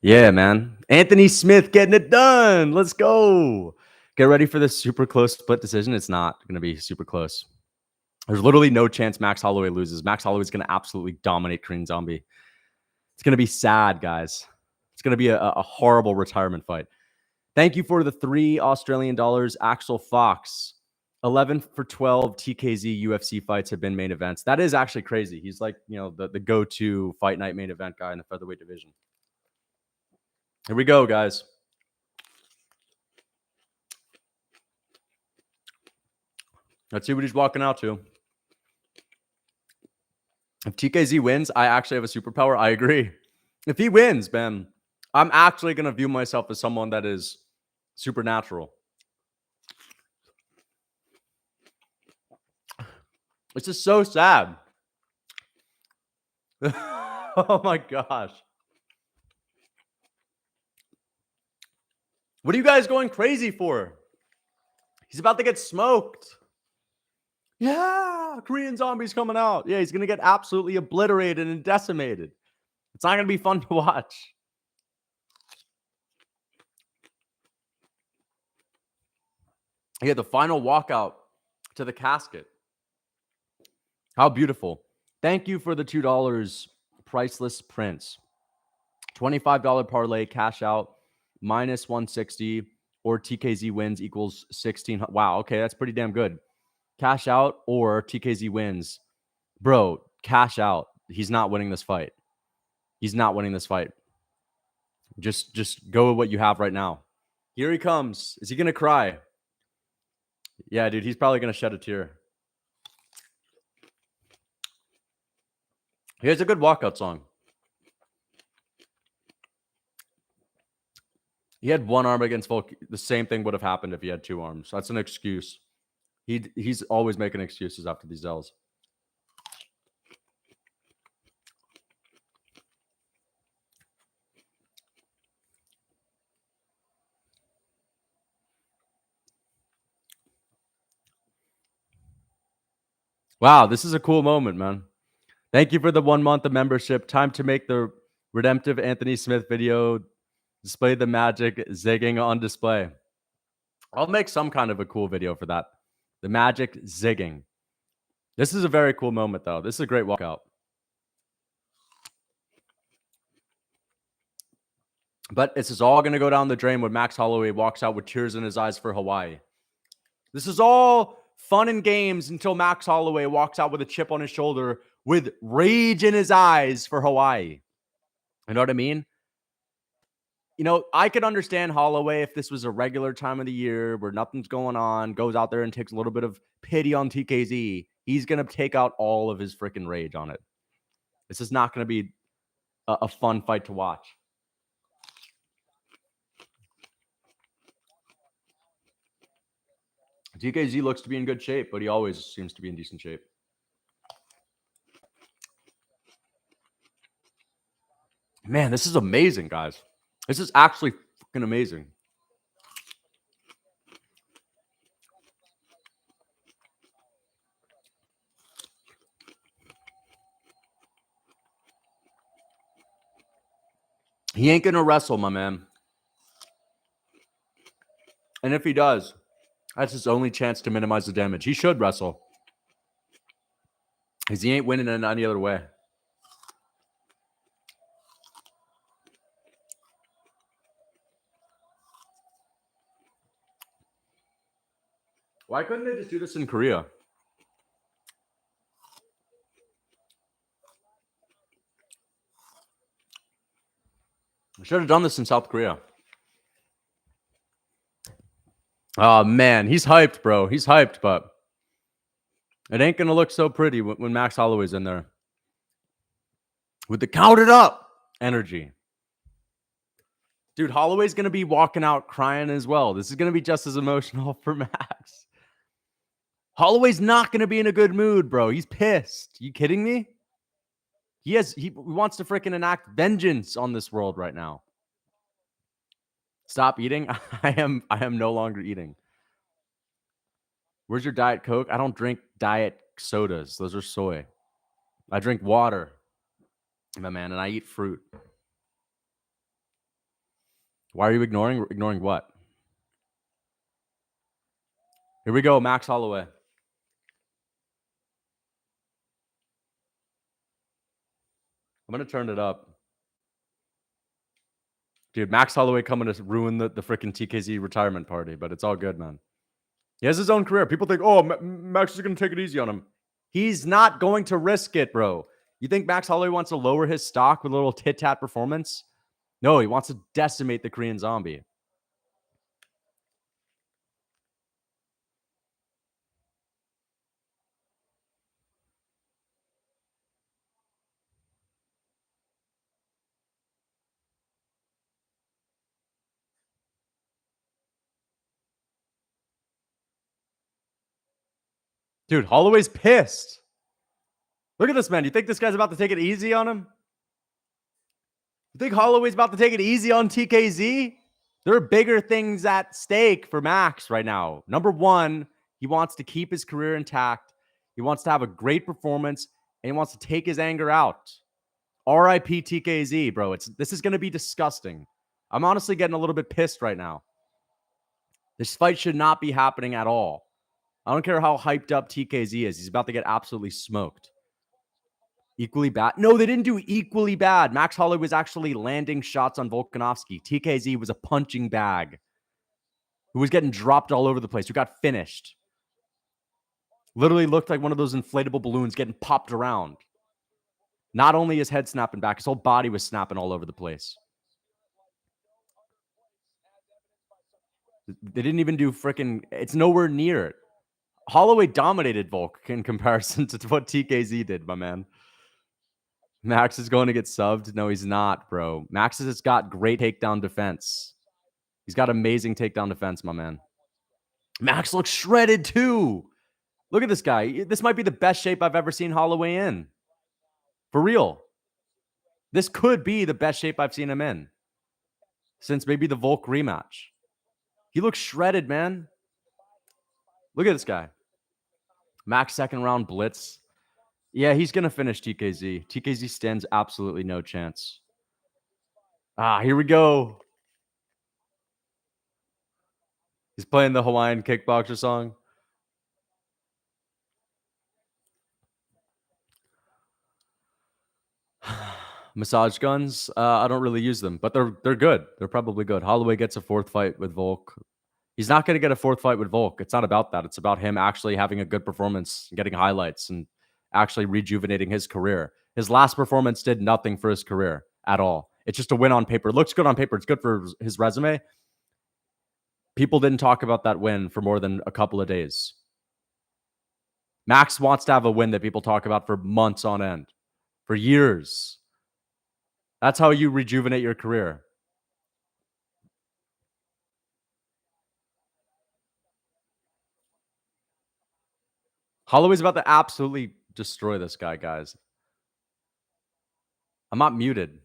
Yeah, man. Anthony Smith getting it done. Let's go. Get ready for this super close split decision. It's not going to be super close. There's literally no chance Max Holloway loses. Max Holloway is going to absolutely dominate Korean Zombie. It's going to be sad, guys. It's going to be a horrible retirement fight. Thank you for the $3 Australian, Axel Fox. 11 for 12 TKZ UFC fights have been main events. That is actually crazy. He's like, you know, the go-to fight night main event guy in the featherweight division. Here we go, guys. Let's see what he's walking out to. If TKZ wins, I actually have a superpower. I agree. If he wins, man, I'm actually going to view myself as someone that is supernatural. It's just so sad. Oh my gosh. What are you guys going crazy for? He's about to get smoked. Yeah, Korean Zombie's coming out. Yeah, he's going to get absolutely obliterated and decimated. It's not going to be fun to watch. Yeah, the final walkout to the casket. How beautiful. Thank you for the $2 priceless prints. $25 parlay cash out minus 160 or TKZ wins equals 16. Wow, okay, that's pretty damn good. Cash out or TKZ wins. Bro, cash out. He's not winning this fight. He's not winning this fight. Just go with what you have right now. Here he comes. Is he going to cry? Yeah, dude, he's probably going to shed a tear. Here's a good walkout song. He had one arm against Volk. The same thing would have happened if he had two arms. That's an excuse. He's always making excuses after these L's. Wow, this is a cool moment, man. Thank you for the 1 month of membership. Time to make the redemptive Anthony Smith video. Display the magic zigging on display. I'll make some kind of a cool video for that. The magic zigging. This is a very cool moment, though. This is a great walkout. But this is all going to go down the drain when Max Holloway walks out with tears in his eyes for Hawaii. This is all fun and games until Max Holloway walks out with a chip on his shoulder with rage in his eyes for Hawaii. You know what I mean? You know, I could understand Holloway if this was a regular time of the year where nothing's going on, goes out there and takes a little bit of pity on TKZ. He's going to take out all of his freaking rage on it. This is not going to be a fun fight to watch. TKZ looks to be in good shape, but he always seems to be in decent shape. Man, this is amazing, guys. This is actually fucking amazing. He ain't going to wrestle, my man. And if he does, that's his only chance to minimize the damage. He should wrestle. Because he ain't winning in any other way. Why couldn't they just do this in Korea? I should have done this in South Korea. Oh, man. He's hyped, bro. He's hyped, but it ain't going to look so pretty when Max Holloway's in there. With the counted up energy. Dude, Holloway's going to be walking out crying as well. This is going to be just as emotional for Max. Holloway's not going to be in a good mood, bro. He's pissed. You kidding me? He wants to freaking enact vengeance on this world right now. Stop eating. I am no longer eating. Where's your Diet Coke? I don't drink diet sodas. Those are soy. I drink water, my man, and I eat fruit. Why are you ignoring? Ignoring what? Here we go, Max Holloway. I'm going to turn it up. Dude, Max Holloway coming to ruin the freaking TKZ retirement party, but it's all good, man. He has his own career. People think, oh, Max is going to take it easy on him. He's not going to risk it, bro. You think Max Holloway wants to lower his stock with a little tit-tat performance? No, he wants to decimate the Korean Zombie. Dude, Holloway's pissed. Look at this, man. You think this guy's about to take it easy on him? You think Holloway's about to take it easy on TKZ? There are bigger things at stake for Max right now. Number one, he wants to keep his career intact. He wants to have a great performance, and he wants to take his anger out. RIP TKZ, bro. This is going to be disgusting. I'm honestly getting a little bit pissed right now. This fight should not be happening at all. I don't care how hyped up TKZ is. He's about to get absolutely smoked. Equally bad? No, they didn't do equally bad. Max Holloway was actually landing shots on Volkanovski. TKZ was a punching bag who was getting dropped all over the place, who got finished. Literally looked like one of those inflatable balloons getting popped around. Not only his head snapping back, his whole body was snapping all over the place. They didn't even do freaking... It's nowhere near it. Holloway dominated Volk in comparison to what TKZ did, my man. Max is going to get subbed. No, he's not, bro. Max has got great takedown defense. He's got amazing takedown defense, my man. Max looks shredded, too. Look at this guy. This might be the best shape I've ever seen Holloway in. For real. This could be the best shape I've seen him in since maybe the Volk rematch. He looks shredded, man. Look at this guy. Max second round blitz. Yeah, he's going to finish TKZ. TKZ stands absolutely no chance. Here we go. He's playing the Hawaiian kickboxer song. Massage guns. I don't really use them, but they're good. They're probably good. Holloway gets a fourth fight with Volk. He's not going to get a fourth fight with Volk. It's not about that. It's about him actually having a good performance, getting highlights, and actually rejuvenating his career. His last performance did nothing for his career at all. It's just a win on paper. It looks good on paper. It's good for his resume. People didn't talk about that win for more than a couple of days. Max wants to have a win that people talk about for months on end, for years. That's how you rejuvenate your career. Holloway's about to absolutely destroy this guy, guys. I'm not muted.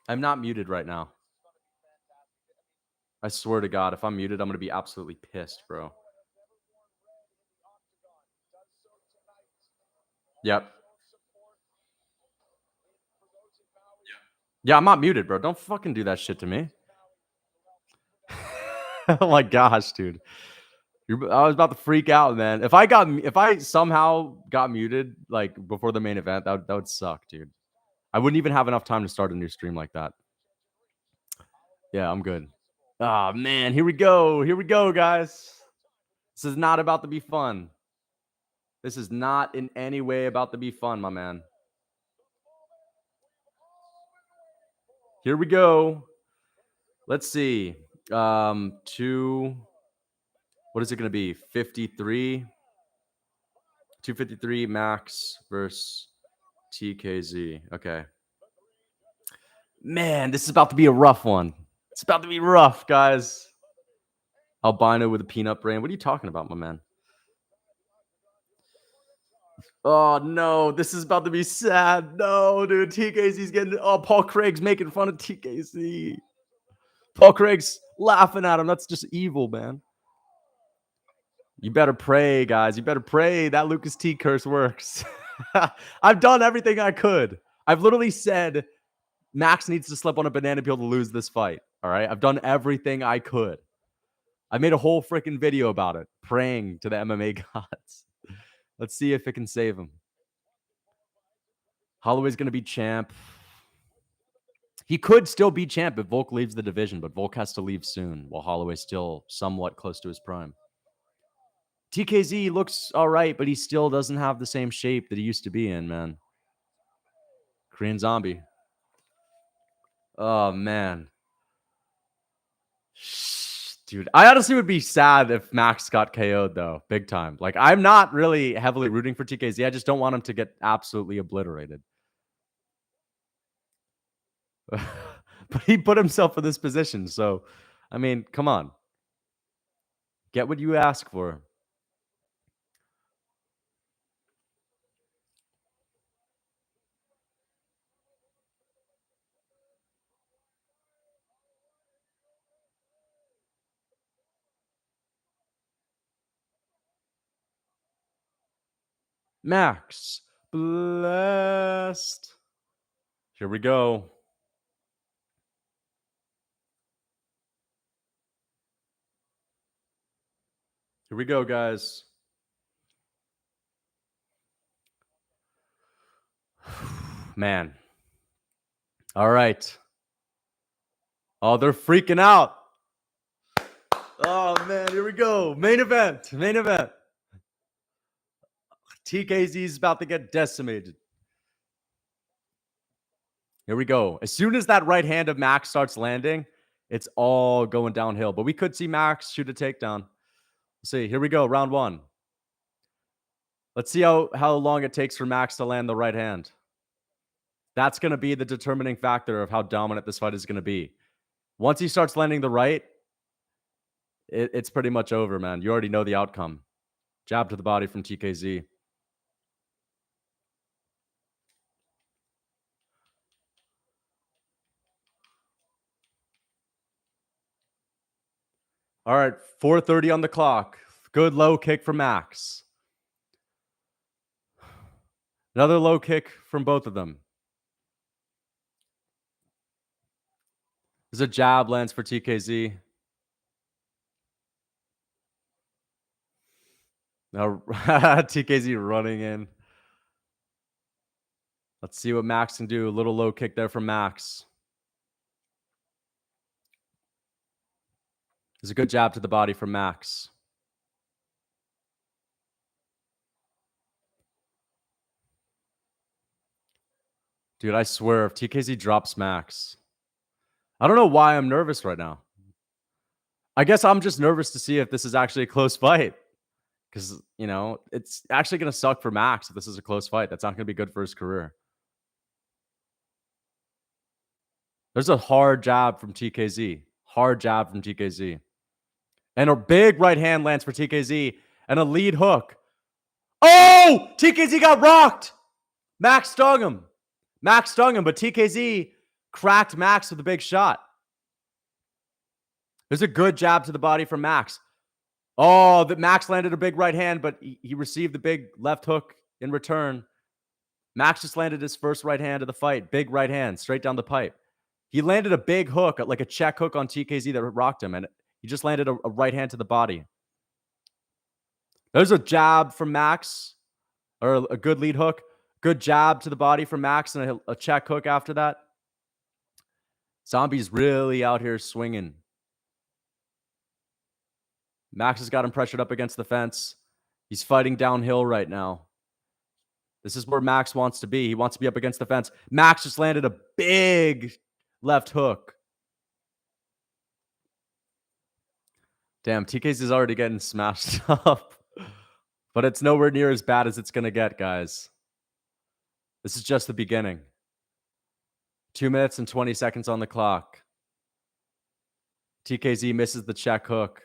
I'm not muted right now. I swear to God, if I'm muted, I'm going to be absolutely pissed, bro. Yep. Yeah, I'm not muted, bro. Don't fucking do that shit to me. Oh my gosh, dude. I was about to freak out, man. If I somehow got muted like before the main event, that would suck, dude. I wouldn't even have enough time to start a new stream like that. Yeah, I'm good. Oh man, here we go. Here we go, guys. This is not about to be fun. This is not in any way about to be fun, my man. Here we go. Let's see. What is it going to be? 53. 253 Max versus TKZ. Okay. Man, this is about to be a rough one. It's about to be rough, guys. Albino with a peanut brain. What are you talking about, my man? Oh, no. This is about to be sad. No, dude. TKZ's getting... Oh, Paul Craig's making fun of TKZ. Paul Craig's laughing at him. That's just evil, man. You better pray, guys. You better pray that Lucas T curse works. I've done everything I could. I've literally said Max needs to slip on a banana peel to lose this fight. All right. I've done everything I could. I made a whole freaking video about it, praying to the MMA gods. Let's see if it can save him. Holloway's going to be champ. He could still be champ if Volk leaves the division, but Volk has to leave soon while Holloway's still somewhat close to his prime. TKZ looks all right, but he still doesn't have the same shape that he used to be in, man. Korean Zombie. Oh, man. Dude, I honestly would be sad if Max got KO'd, though, big time. Like, I'm not really heavily rooting for TKZ. I just don't want him to get absolutely obliterated. But he put himself in this position. So, I mean, come on. Get what you ask for. Max, blessed. Here we go. Here we go, guys. Man. All right. Oh, they're freaking out. Oh, man. Here we go. Main event. Main event. TKZ is about to get decimated. Here we go. As soon as that right hand of Max starts landing, it's all going downhill. But we could see Max shoot a takedown. Let's see. Here we go. Round one. Let's see how long it takes for Max to land the right hand. That's going to be the determining factor of how dominant this fight is going to be. Once he starts landing the right, it's pretty much over, man. You already know the outcome. Jab to the body from TKZ. All right, 4:30 on the clock. Good low kick for Max. Another low kick from both of them. There's a jab lands for TKZ. Now TKZ running in. Let's see what Max can do. A little low kick there from Max. There's a good jab to the body from Max. Dude, I swear, if TKZ drops Max, I don't know why I'm nervous right now. I guess I'm just nervous to see if this is actually a close fight. Because, you know, it's actually going to suck for Max if this is a close fight. That's not going to be good for his career. There's a hard jab from TKZ. Hard jab from TKZ. And a big right hand lands for TKZ. And a lead hook. Oh! TKZ got rocked! Max stung him. Max stung him, but TKZ cracked Max with a big shot. There's a good jab to the body from Max. Oh, that Max landed a big right hand, but he received the big left hook in return. Max just landed his first right hand of the fight. Big right hand, straight down the pipe. He landed a big hook, like a check hook on TKZ that rocked him, and he just landed a right hand to the body. There's a jab from Max, or a good lead hook. Good jab to the body from Max, and a check hook after that. Zombie's really out here swinging. Max has got him pressured up against the fence. He's fighting downhill right now. This is where Max wants to be. He wants to be up against the fence. Max just landed a big left hook. Damn, TKZ is already getting smashed up. But it's nowhere near as bad as it's going to get, guys. This is just the beginning. 2 minutes and 20 seconds on the clock. TKZ misses the check hook.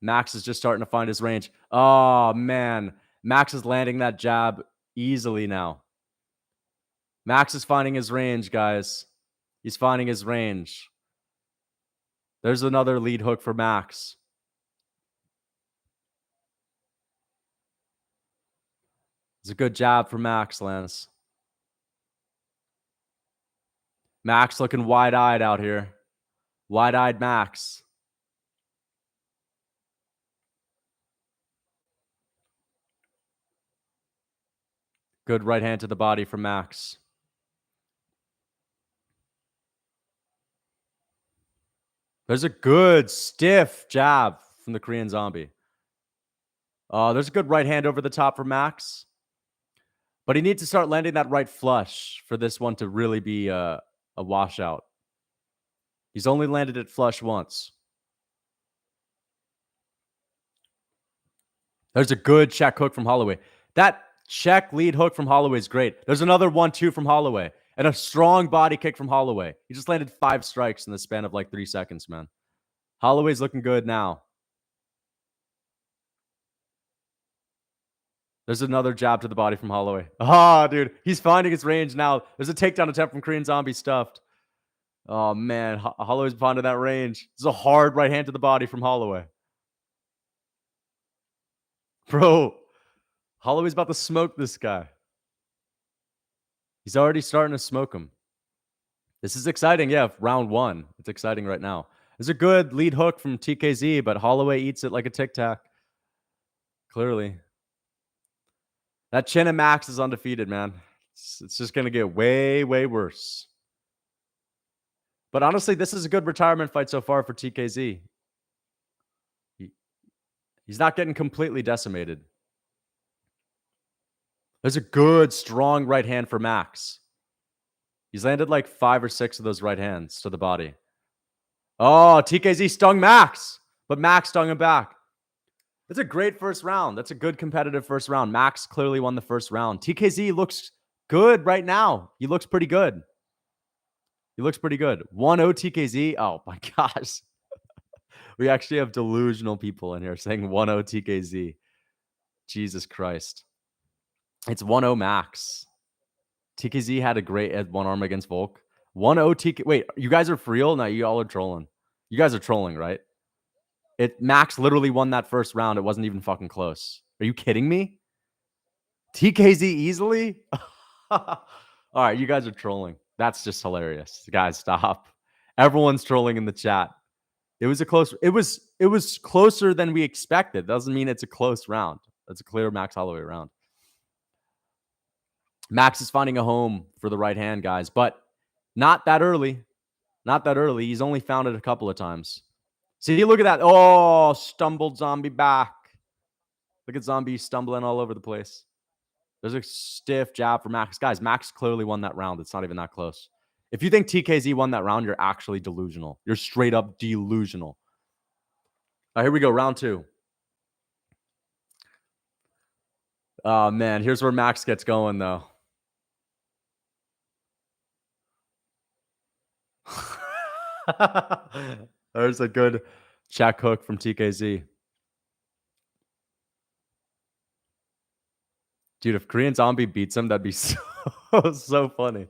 Max is just starting to find his range. Oh, man. Max is landing that jab easily now. Max is finding his range, guys. He's finding his range. There's another lead hook for Max. It's a good jab for Max, Lance. Max looking wide-eyed out here. Wide-eyed Max. Good right hand to the body from Max. There's a good stiff jab from the Korean Zombie. There's a good right hand over the top for Max. But he needs to start landing that right flush for this one to really be a washout. He's only landed it flush once. There's a good check hook from Holloway. That check lead hook from Holloway is great. There's another 1-2 from Holloway. And a strong body kick from Holloway. He just landed 5 strikes in the span of like 3 seconds, man. Holloway's looking good now. There's another jab to the body from Holloway. Ah, dude. He's finding his range now. There's a takedown attempt from Korean Zombie stuffed. Oh, man. Holloway's finding that range. This is a hard right hand to the body from Holloway. Bro, Holloway's about to smoke this guy. He's already starting to smoke him. This is exciting. Yeah, round 1. It's exciting right now. There's a good lead hook from TKZ, but Holloway eats it like a Tic Tac. Clearly. That chin of Max is undefeated, man. It's just going to get way, way worse. But honestly, this is a good retirement fight so far for TKZ. He's not getting completely decimated. There's a good, strong right hand for Max. He's landed like 5 or 6 of those right hands to the body. Oh, TKZ stung Max, but Max stung him back. That's a great first round. That's a good competitive first round. Max clearly won the first round. TKZ looks good right now. He looks pretty good. He looks pretty good. 1-0 TKZ. Oh my gosh. We actually have delusional people in here saying 1-0 TKZ. Jesus Christ. It's 1-0 Max. TKZ had a great one arm against Volk. 1-0 TK. Wait, you guys are for real? No, you all are trolling. You guys are trolling, right? Max literally won that first round. It wasn't even fucking close. Are you kidding me? TKZ easily? All right, you guys are trolling. That's just hilarious. Guys, stop. Everyone's trolling in the chat. It was closer than we expected. Doesn't mean it's a close round. That's a clear Max Holloway round. Max is finding a home for the right hand, guys, but not that early. Not that early. He's only found it a couple of times. See, look at that. Oh, stumbled Zombie back. Look at Zombie stumbling all over the place. There's a stiff jab for Max. Guys, Max clearly won that round. It's not even that close. If you think TKZ won that round, you're actually delusional. You're straight up delusional. All right, here we go. Round 2. Oh, man. Here's where Max gets going, though. There's a good check hook from TKZ. Dude, if Korean Zombie beats him, that'd be so funny.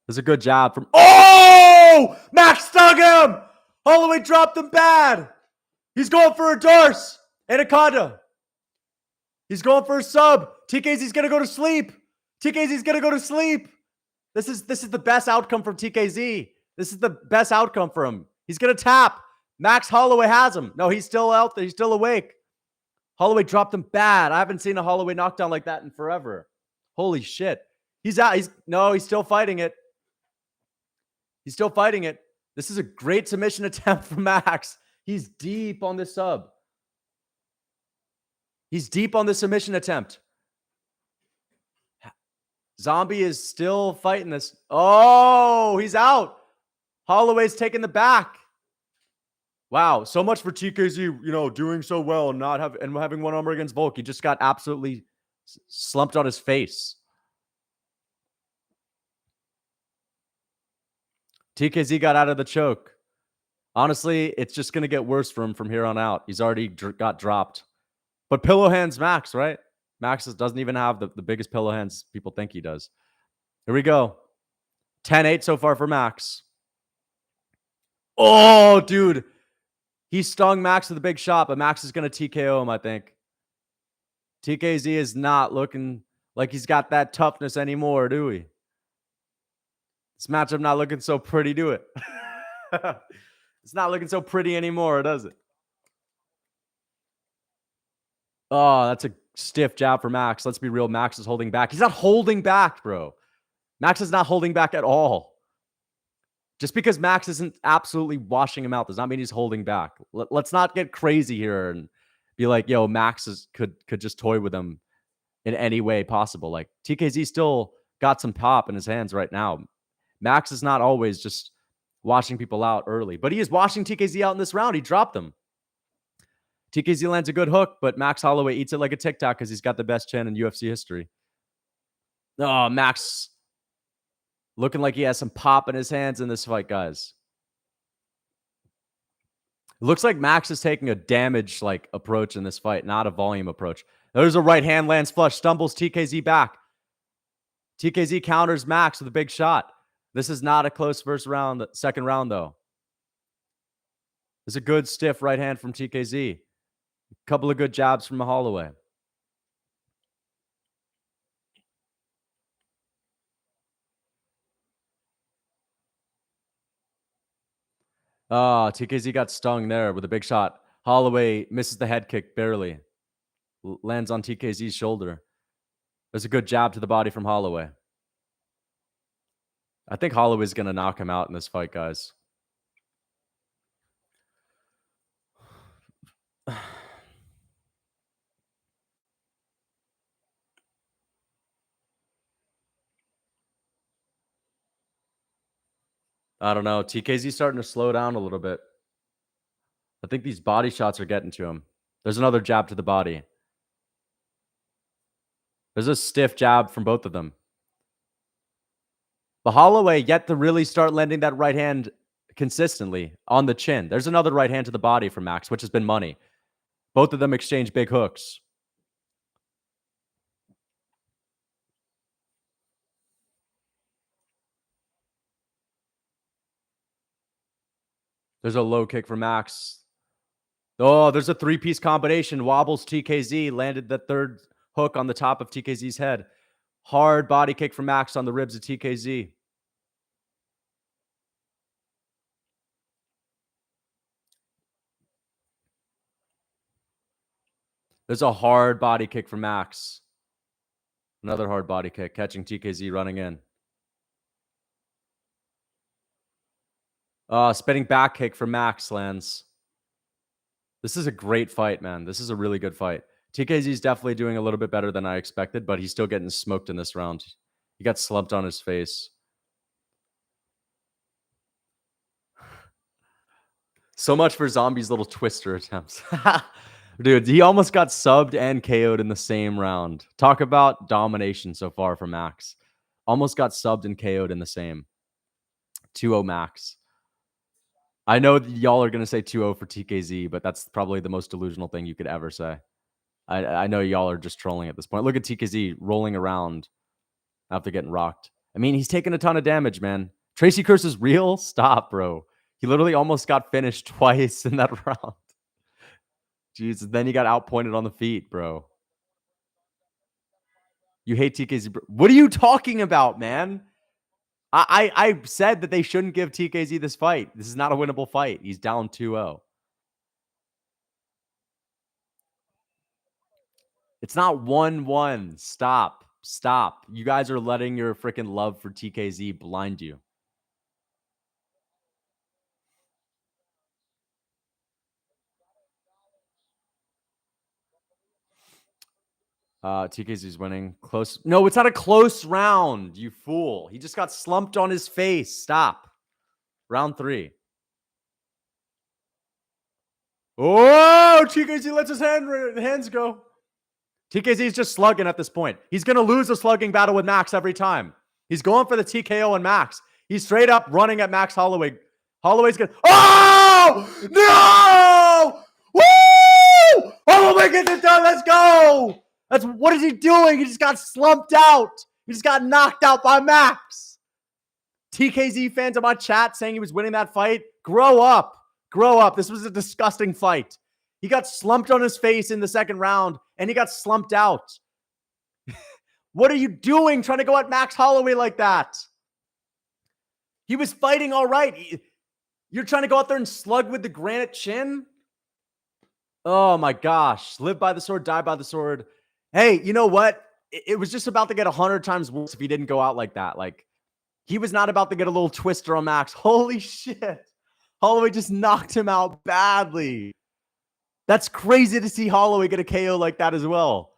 There's a good jab from... Oh! Max stung him! Holloway dropped him bad. He's going for a Darce. Anaconda. He's going for a sub. TKZ's going to go to sleep. TKZ's going to go to sleep. This is the best outcome from TKZ. This is the best outcome for him. He's going to tap. Max Holloway has him. No, he's still out there. He's still awake. Holloway dropped him bad. I haven't seen a Holloway knockdown like that in forever. Holy shit. He's out. He's still fighting it. He's still fighting it. This is a great submission attempt from Max. He's deep on this sub. He's deep on the submission attempt. Zombie is still fighting this. Oh, he's out. Holloway's taking the back. Wow, so much for TKZ, doing so well and having one armor against Volk. He just got absolutely slumped on his face. TKZ got out of the choke. Honestly, it's just going to get worse for him from here on out. He's already got dropped. But pillow hands Max, right? Max doesn't even have the biggest pillow hands people think he does. Here we go. 10-8 so far for Max. Oh, dude. He stung Max with a big shot, but Max is going to TKO him, I think. TKZ is not looking like he's got that toughness anymore, do we? This matchup not looking so pretty, do it? It's not looking so pretty anymore, does it? Oh, that's a stiff jab for Max. Let's be real. Max is holding back. He's not holding back, bro. Max is not holding back at all. Just because Max isn't absolutely washing him out does not mean he's holding back. Let's not get crazy here and be like, yo, Max could just toy with him in any way possible. Like, TKZ still got some pop in his hands right now. Max is not always just washing people out early, but he is washing TKZ out in this round. He dropped him. TKZ lands a good hook, but Max Holloway eats it like a Tic Tac because he's got the best chin in UFC history. Oh, Max looking like he has some pop in his hands in this fight, guys. It looks like Max is taking a damage approach in this fight, not a volume approach. There's a right hand, lands flush, stumbles TKZ back. TKZ counters Max with a big shot. This is not a close second round, though. There's a good stiff right hand from TKZ. A couple of good jabs from Holloway. TKZ got stung there with a big shot. Holloway misses the head kick barely. Lands on TKZ's shoulder. There's a good jab to the body from Holloway. I think Holloway's going to knock him out in this fight, guys. I don't know. TKZ's starting to slow down a little bit. I think these body shots are getting to him. There's another jab to the body. There's a stiff jab from both of them. But Holloway yet to really start landing that right hand consistently on the chin. There's another right hand to the body from Max, which has been money. Both of them exchange big hooks. There's a low kick for Max. Oh, there's a three-piece combination. Wobbles TKZ. Landed the third hook on the top of TKZ's head. Hard body kick from Max on the ribs of TKZ. There's a hard body kick from Max. Another hard body kick, catching TKZ running in. Spinning back kick from Max lands. This is a great fight, man. This is a really good fight. TKZ is definitely doing a little bit better than I expected, but he's still getting smoked in this round. He got slumped on his face. So much for Zombie's little twister attempts. Dude, he almost got subbed and KO'd in the same round. Talk about domination so far for Max. Almost got subbed and KO'd in the same. 2-0 Max. I know y'all are going to say 2-0 for TKZ, but that's probably the most delusional thing you could ever say. I know y'all are just trolling at this point. Look at TKZ rolling around after getting rocked. I mean, he's taking a ton of damage, man. Tracy Curse is real? Stop, bro. He literally almost got finished twice in that round. Jesus, then he got outpointed on the feet, bro. You hate TKZ, bro. What are you talking about, man? I said that they shouldn't give TKZ this fight. This is not a winnable fight. He's down 2-0. It's not 1-1. Stop. Stop. You guys are letting your freaking love for TKZ blind you. TKZ's winning. Close. No, it's not a close round, you fool. He just got slumped on his face. Stop. Round 3. Oh, TKZ lets his hands go. TKZ is just slugging at this point. He's going to lose a slugging battle with Max every time. He's going for the TKO on Max. He's straight up running at Max Holloway. Holloway's going to... Oh! No! Woo! Holloway gets it done. Let's go! What is he doing? He just got slumped out. He just got knocked out by Max. TKZ fans in my chat saying he was winning that fight. Grow up. Grow up. This was a disgusting fight. He got slumped on his face in the second round, and he got slumped out. What are you doing trying to go at Max Holloway like that? He was fighting all right. You're trying to go out there and slug with the granite chin? Oh, my gosh. Live by the sword, die by the sword. Hey, you know what? It was just about to get 100 times worse if he didn't go out like that. Like, he was not about to get a little twister on Max. Holy shit. Holloway just knocked him out badly. That's crazy to see Holloway get a KO like that as well.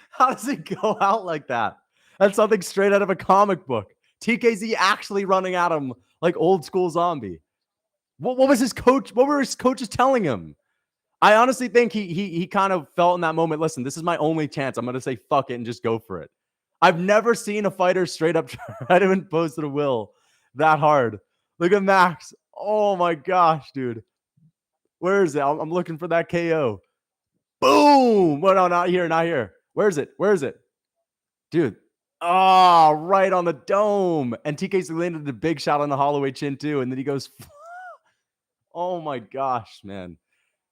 How does it go out like that? That's something straight out of a comic book. TKZ actually running at him like old school zombie. What was his coach? What were his coaches telling him? I honestly think he kind of felt in that moment, listen, this is my only chance. I'm going to say fuck it and just go for it. I've never seen a fighter straight up try to impose the will that hard. Look at Max. Oh my gosh, dude. Where is it? I'm looking for that KO. Boom. Well, no, not here, not here. Where is it? Where is it? Dude. Oh, right on the dome. And TKZ landed the big shot on the Holloway chin too. And then he goes, oh my gosh, man.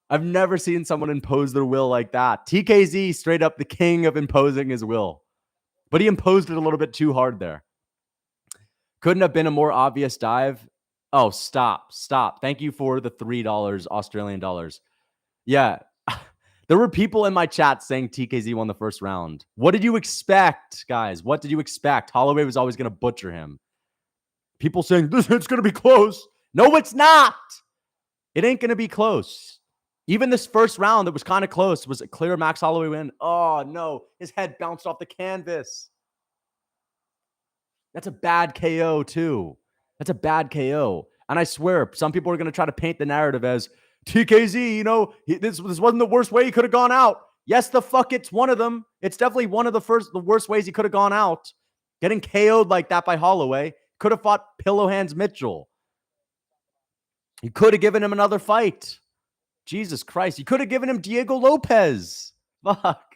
I've never seen someone impose their will like that. TKZ straight up the king of imposing his will. But he imposed it a little bit too hard there. Couldn't have been a more obvious dive. Oh, stop. Thank you for the $3 Australian dollars. Yeah. There were people in my chat saying TKZ won the first round. What did you expect, guys? What did you expect? Holloway was always going to butcher him. People saying, it's going to be close. No, it's not. It ain't going to be close. Even this first round that was kind of close was a clear Max Holloway win. Oh, no. His head bounced off the canvas. That's a bad KO, too. That's a bad KO. And I swear, some people are going to try to paint the narrative as TKZ, you know, this wasn't the worst way he could have gone out. Yes, the fuck, it's one of them. It's definitely one of the worst ways he could have gone out. Getting KO'd like that by Holloway. Could have fought Pillow Hands Mitchell. You could have given him another fight. Jesus Christ. You could have given him Diego Lopez. Fuck.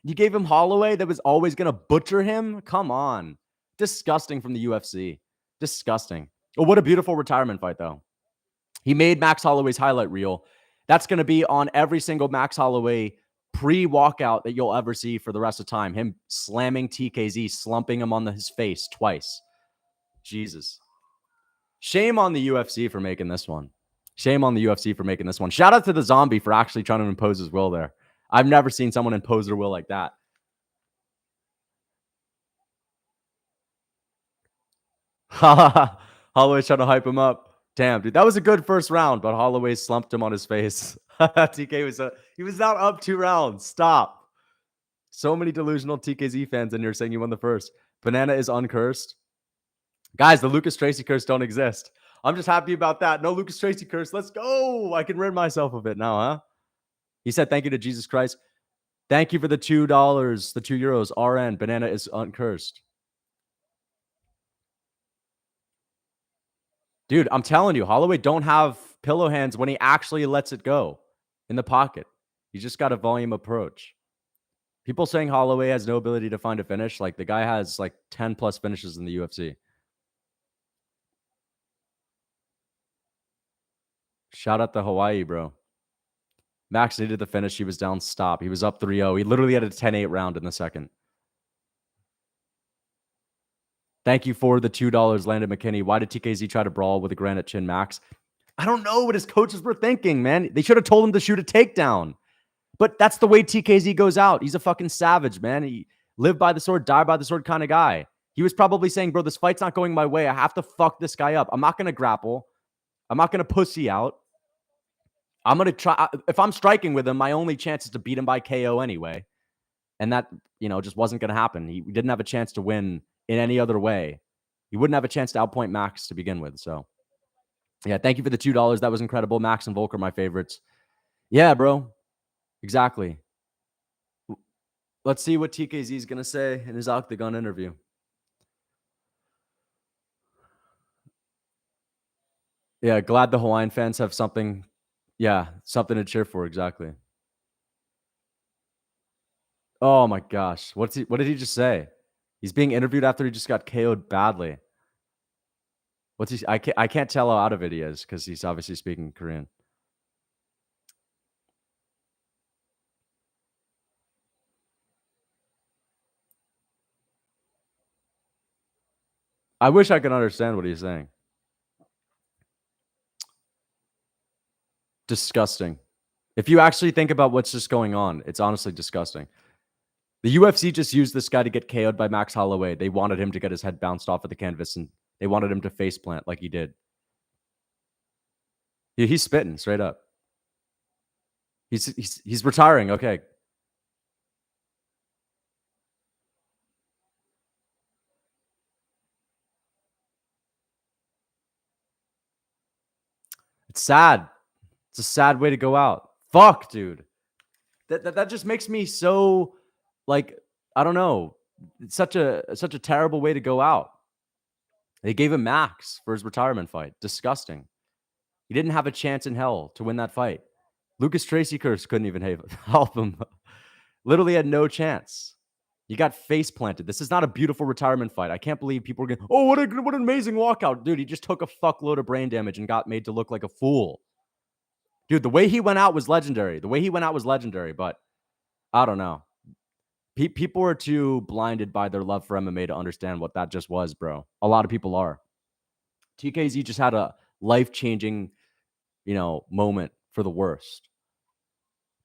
You gave him Holloway that was always going to butcher him? Come on. Disgusting from the UFC. Disgusting. Oh, what a beautiful retirement fight, though. He made Max Holloway's highlight reel. That's going to be on every single Max Holloway pre-walkout that you'll ever see for the rest of time. Him slamming TKZ, slumping him on his face twice. Jesus. Shame on the UFC for making this one. Shame on the UFC for making this one. Shout out to the zombie for actually trying to impose his will there. I've never seen someone impose their will like that. Holloway's trying to hype him up. Damn, dude, that was a good first round, but Holloway slumped him on his face. TK was he was not up 2 rounds. Stop. So many delusional TKZ fans in here saying you won the first. Banana is uncursed. Guys, the Lucas Tracy curse don't exist. I'm just happy about that. No Lucas Tracy curse. Let's go. I can rid myself of it now, huh? He said thank you to Jesus Christ. Thank you for the $2, the €2. RN, Banana is uncursed. Dude, I'm telling you, Holloway don't have pillow hands when he actually lets it go in the pocket. He just got a volume approach. People saying Holloway has no ability to find a finish. Like, the guy has like 10 plus finishes in the UFC. Shout out to Hawaii, bro. Max needed the finish. He was down stop. He was up 3-0. He literally had a 10-8 round in the second. Thank you for the $2, Landon McKinney. Why did TKZ try to brawl with a granite chin, Max? I don't know what his coaches were thinking, man. They should have told him to shoot a takedown. But that's the way TKZ goes out. He's a fucking savage, man. He live by the sword, die by the sword kind of guy. He was probably saying, bro, this fight's not going my way. I have to fuck this guy up. I'm not going to grapple. I'm not going to pussy out. I'm going to try. If I'm striking with him, my only chance is to beat him by KO anyway. And that, just wasn't going to happen. He didn't have a chance to win in any other way. He wouldn't have a chance to outpoint Max to begin with. So, yeah, thank you for the $2. That was incredible. Max and Volk are my favorites. Yeah, bro. Exactly. Let's see what TKZ is going to say in his Octagon interview. Yeah, glad the Hawaiian fans have something. Yeah, something to cheer for. Exactly. Oh my gosh. What did he just say? He's being interviewed after he just got KO'd badly. I can't tell how out of it he is because he's obviously speaking Korean. I wish I could understand what he's saying. Disgusting. If you actually think about what's just going on, it's honestly disgusting. The UFC just used this guy to get KO'd by Max Holloway. They wanted him to get his head bounced off of the canvas, and they wanted him to face plant like he did. He's spitting straight up. He's retiring. Okay. It's sad. It's a sad way to go out. Fuck, dude. That just makes me so, like, I don't know. It's such a terrible way to go out. They gave him Max for his retirement fight. Disgusting. He didn't have a chance in hell to win that fight. Lucas Tracy curse couldn't even help him. Literally had no chance. He got face planted. This is not a beautiful retirement fight. I can't believe people are going, oh, what an amazing walkout. Dude, he just took a fuckload of brain damage and got made to look like a fool. Dude, the way he went out was legendary. But I don't know. People are too blinded by their love for MMA to understand what that just was, bro. A lot of people are. TKZ just had a life-changing, moment for the worst.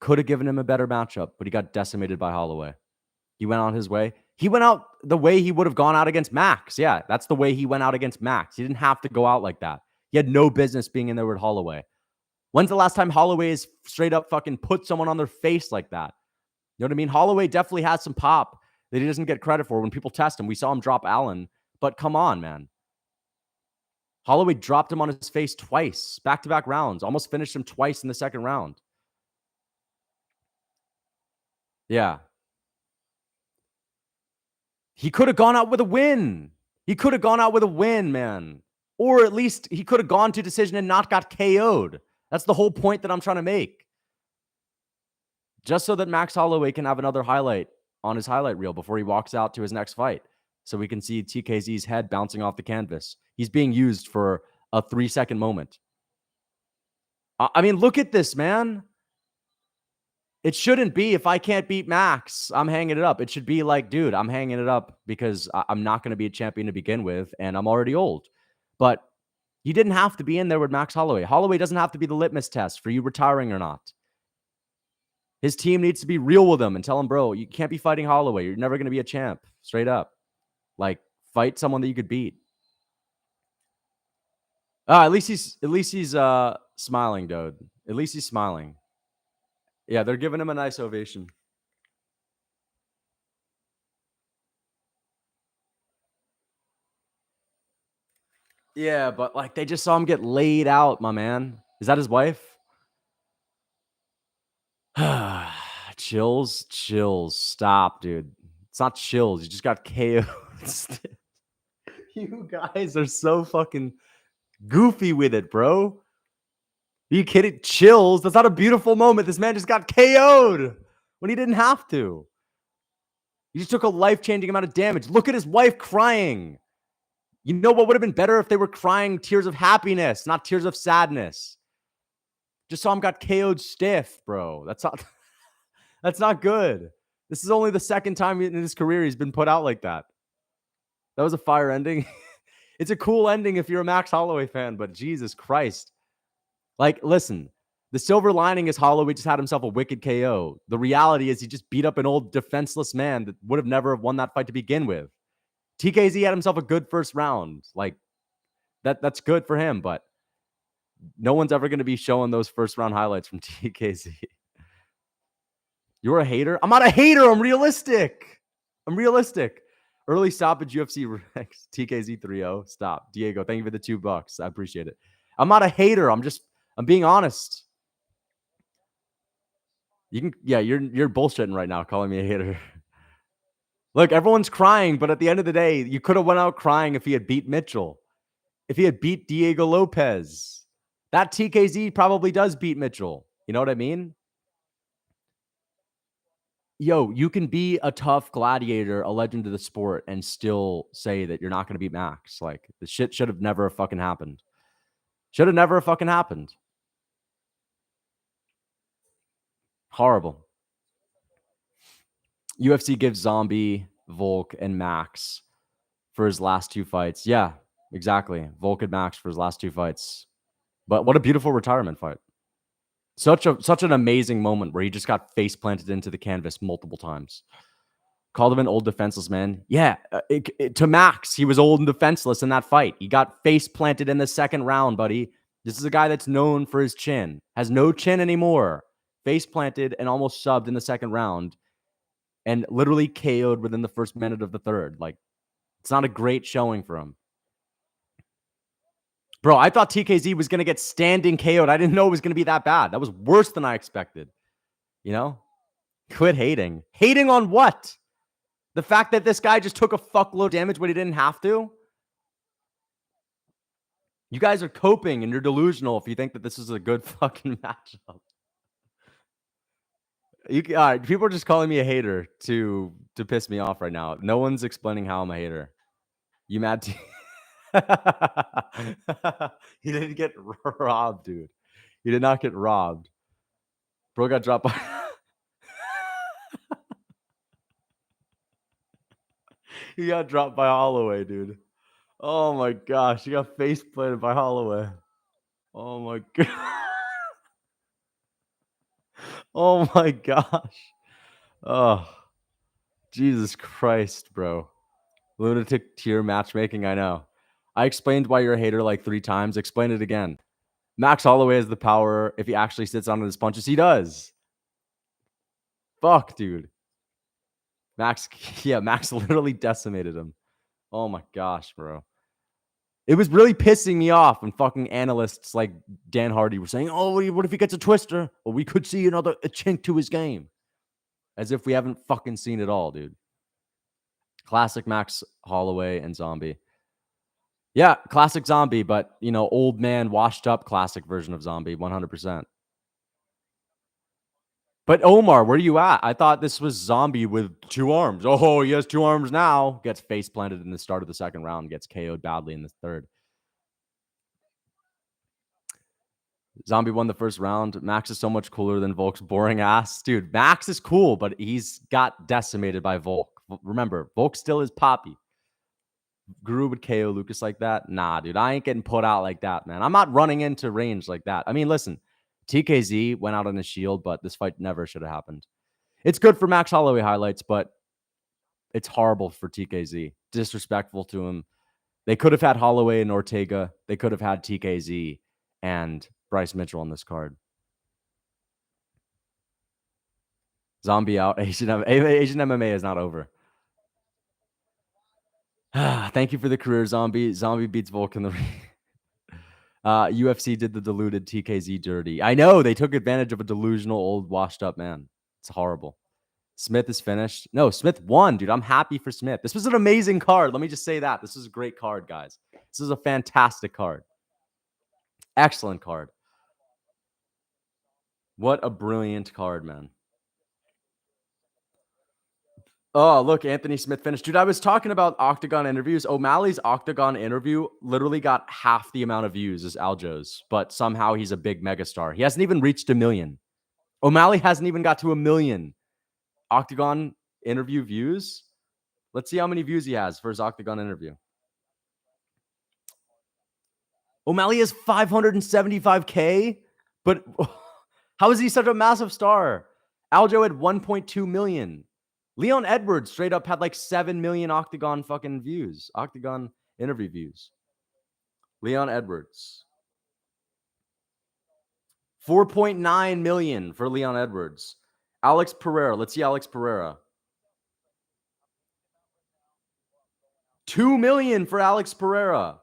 Could have given him a better matchup, but he got decimated by Holloway. He went on his way. He went out the way he would have gone out against Max. Yeah, that's the way he went out against Max. He didn't have to go out like that. He had no business being in there with Holloway. When's the last time Holloway has straight up fucking put someone on their face like that? You know what I mean? Holloway definitely has some pop that he doesn't get credit for when people test him. We saw him drop Allen, but come on, man. Holloway dropped him on his face twice, back-to-back rounds, almost finished him twice in the second round. Yeah. He could have gone out with a win. Man. Or at least he could have gone to decision and not got KO'd. That's the whole point that I'm trying to make. Just so that Max Holloway can have another highlight on his highlight reel before he walks out to his next fight. So we can see TKZ's head bouncing off the canvas. He's being used for a 3-second moment. I mean, look at this, man. It shouldn't be if I can't beat Max, I'm hanging it up. It should be like, dude, I'm hanging it up because I'm not going to be a champion to begin with, and I'm already old. But you didn't have to be in there with Max Holloway. Holloway doesn't have to be the litmus test for you retiring or not. His team needs to be real with him and tell him, bro, you can't be fighting Holloway. You're never going to be a champ. Straight up. Like, fight someone that you could beat. At least he's smiling, dude. At least he's smiling. Yeah, they're giving him a nice ovation. Yeah, but like they just saw him get laid out, my man. Is that his wife? Chills. Stop, dude. It's not chills. You just got KO'd. You guys are so fucking goofy with it, bro. Are you kidding? Chills. That's not a beautiful moment. This man just got KO'd when he didn't have to. He just took a life-changing amount of damage. Look at his wife crying. You know what would have been better if they were crying tears of happiness, not tears of sadness. Just saw him got KO'd stiff, bro. That's not good. This is only the second time in his career he's been put out like that. That was a fire ending. It's a cool ending if you're a Max Holloway fan, but Jesus Christ. Like, listen, the silver lining is Holloway just had himself a wicked KO. The reality is he just beat up an old defenseless man that would have never won that fight to begin with. TKZ had himself a good first round. Like, that's good for him, but no one's ever going to be showing those first round highlights from TKZ. You're a hater? I'm not a hater. I'm realistic. Early stoppage UFC Rex, TKZ 3-0. Stop. Diego, thank you for the $2. I appreciate it. I'm not a hater. I'm being honest. You're bullshitting right now calling me a hater. Look, everyone's crying, but at the end of the day, you could have went out crying if he had beat Mitchell. If he had beat Diego Lopez. That TKZ probably does beat Mitchell. You know what I mean? Yo, you can be a tough gladiator, a legend of the sport, and still say that you're not going to beat Max. Like, the shit should have never fucking happened. Should have never fucking happened. Horrible. UFC gives Zombie, Volk, and Max for his last two fights. Yeah, exactly. Volk and Max for his last two fights. But what a beautiful retirement fight. Such an amazing moment where he just got face planted into the canvas multiple times. Called him an old defenseless man. Yeah, to Max, he was old and defenseless in that fight. He got face planted in the second round, buddy. This is a guy that's known for his chin. Has no chin anymore. Face planted and almost subbed in the second round. And literally KO'd within the first minute of the third. Like, it's not a great showing for him. Bro, I thought TKZ was going to get standing KO'd. I didn't know it was going to be that bad. That was worse than I expected. You know? Quit hating. Hating on what? The fact that this guy just took a fuckload of damage when he didn't have to? You guys are coping and you're delusional if you think that this is a good fucking matchup. All right, people are just calling me a hater to piss me off right now. No one's explaining how I'm a hater. You mad? He didn't get robbed, dude. He did not get robbed. Bro got dropped by... He got dropped by Holloway, dude. Oh my gosh. He got face planted by Holloway. Oh my god. Oh my gosh. Oh, Jesus Christ, bro. Lunatic tier matchmaking, I know. I explained why you're a hater like 3 times. Explain it again. Max Holloway has the power. If he actually sits on his punches, he does. Fuck, dude. Max literally decimated him. Oh my gosh, bro. It was really pissing me off when fucking analysts like Dan Hardy were saying, oh, what if he gets a twister? Well, we could see a chink to his game. As if we haven't fucking seen it all, dude. Classic Max Holloway and Zombie. Yeah, classic Zombie, but, old man, washed up classic version of Zombie, 100%. But Omar, where are you at? I thought this was Zombie with 2 arms. Oh, he has 2 arms now. Gets face planted in the start of the second round. Gets KO'd badly in the third. Zombie won the first round. Max is so much cooler than Volk's boring ass. Dude, Max is cool, but he's got decimated by Volk. Remember, Volk still is Poppy. Guru would KO Lucas like that? Nah, dude, I ain't getting put out like that, man. I'm not running into range like that. I mean, listen, TKZ went out on his shield, but this fight never should have happened. It's good for Max Holloway highlights, but it's horrible for TKZ. Disrespectful to him. They could have had Holloway and Ortega. They could have had TKZ and Bryce Mitchell on this card. Zombie out. Asian MMA is not over. Thank you for the career, Zombie. Zombie beats Volk in the ring. UFC did the deluded TKZ dirty. I know. They took advantage of a delusional, old, washed up man. It's horrible. Smith is finished. No, Smith won, dude. I'm happy for Smith. This was an amazing card. Let me just say that. This is a great card, guys. This is a fantastic card. Excellent card. What a brilliant card, man. Oh, look, Anthony Smith finished. Dude, I was talking about Octagon interviews. O'Malley's Octagon interview literally got half the amount of views as Aljo's, but somehow he's a big megastar. He hasn't even reached 1 million. O'Malley hasn't even got to 1 million Octagon interview views. Let's see how many views he has for his Octagon interview. O'Malley has 575K, but how is he such a massive star? Aljo had 1.2 million. Leon Edwards straight up had like 7 million Octagon fucking views. Octagon interview views. Leon Edwards. 4.9 million for Leon Edwards. Alex Pereira. Let's see Alex Pereira. 2 million for Alex Pereira.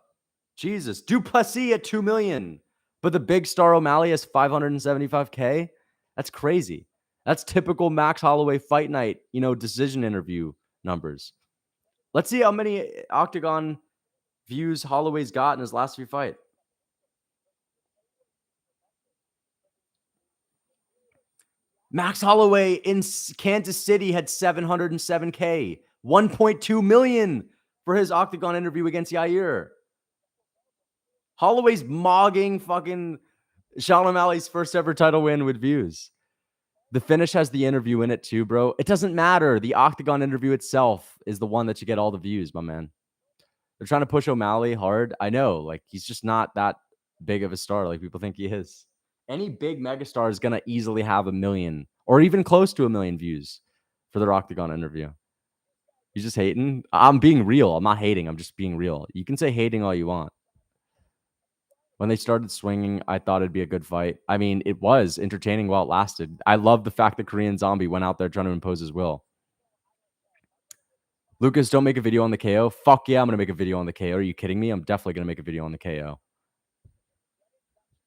Jesus. Duplessis at 2 million. But the big star O'Malley has 575K. That's crazy. That's typical Max Holloway fight night, decision interview numbers. Let's see how many Octagon views Holloway's got in his last few fights. Max Holloway in Kansas City had 707K. 1.2 million for his Octagon interview against Yair. Holloway's mogging fucking Sean O'Malley's first ever title win with views. The finish has the interview in it too, bro. It doesn't matter. The Octagon interview itself is the one that you get all the views, my man. They're trying to push O'Malley hard. I know, like, he's just not that big of a star like people think he is. Any big megastar is going to easily have 1 million or even close to 1 million views for their Octagon interview. He's just hating. I'm being real. I'm not hating. I'm just being real. You can say hating all you want. When they started swinging, I thought it'd be a good fight. I mean, it was entertaining while it lasted. I love the fact that Korean Zombie went out there trying to impose his will. Lucas, don't make a video on the KO. Fuck yeah, I'm going to make a video on the KO. Are you kidding me? I'm definitely going to make a video on the KO.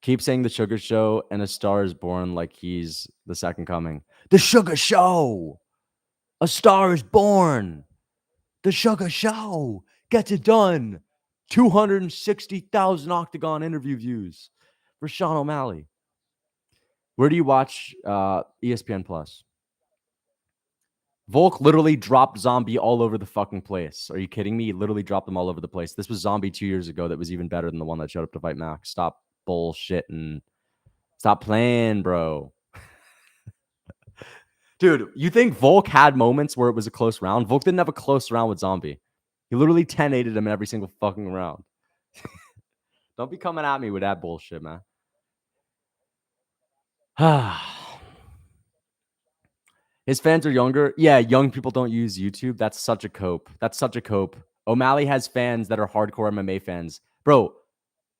Keep saying the Sugar Show and a star is born like he's the second coming. The Sugar Show. A star is born. The Sugar Show gets it done. 260,000 Octagon interview views for Sean O'Malley. Where do you watch ESPN Plus? Volk literally dropped Zombie all over the fucking place. Are you kidding me? He literally dropped them all over the place. This was Zombie 2 years ago that was even better than the one that showed up to fight Max. Stop bullshit and stop playing, bro. Dude, you think Volk had moments where it was a close round? Volk didn't have a close round with Zombie. He literally 10-8'd him in every single fucking round. Don't be coming at me with that bullshit, man. His fans are younger. Yeah, young people don't use YouTube. That's such a cope. O'Malley has fans that are hardcore MMA fans. Bro,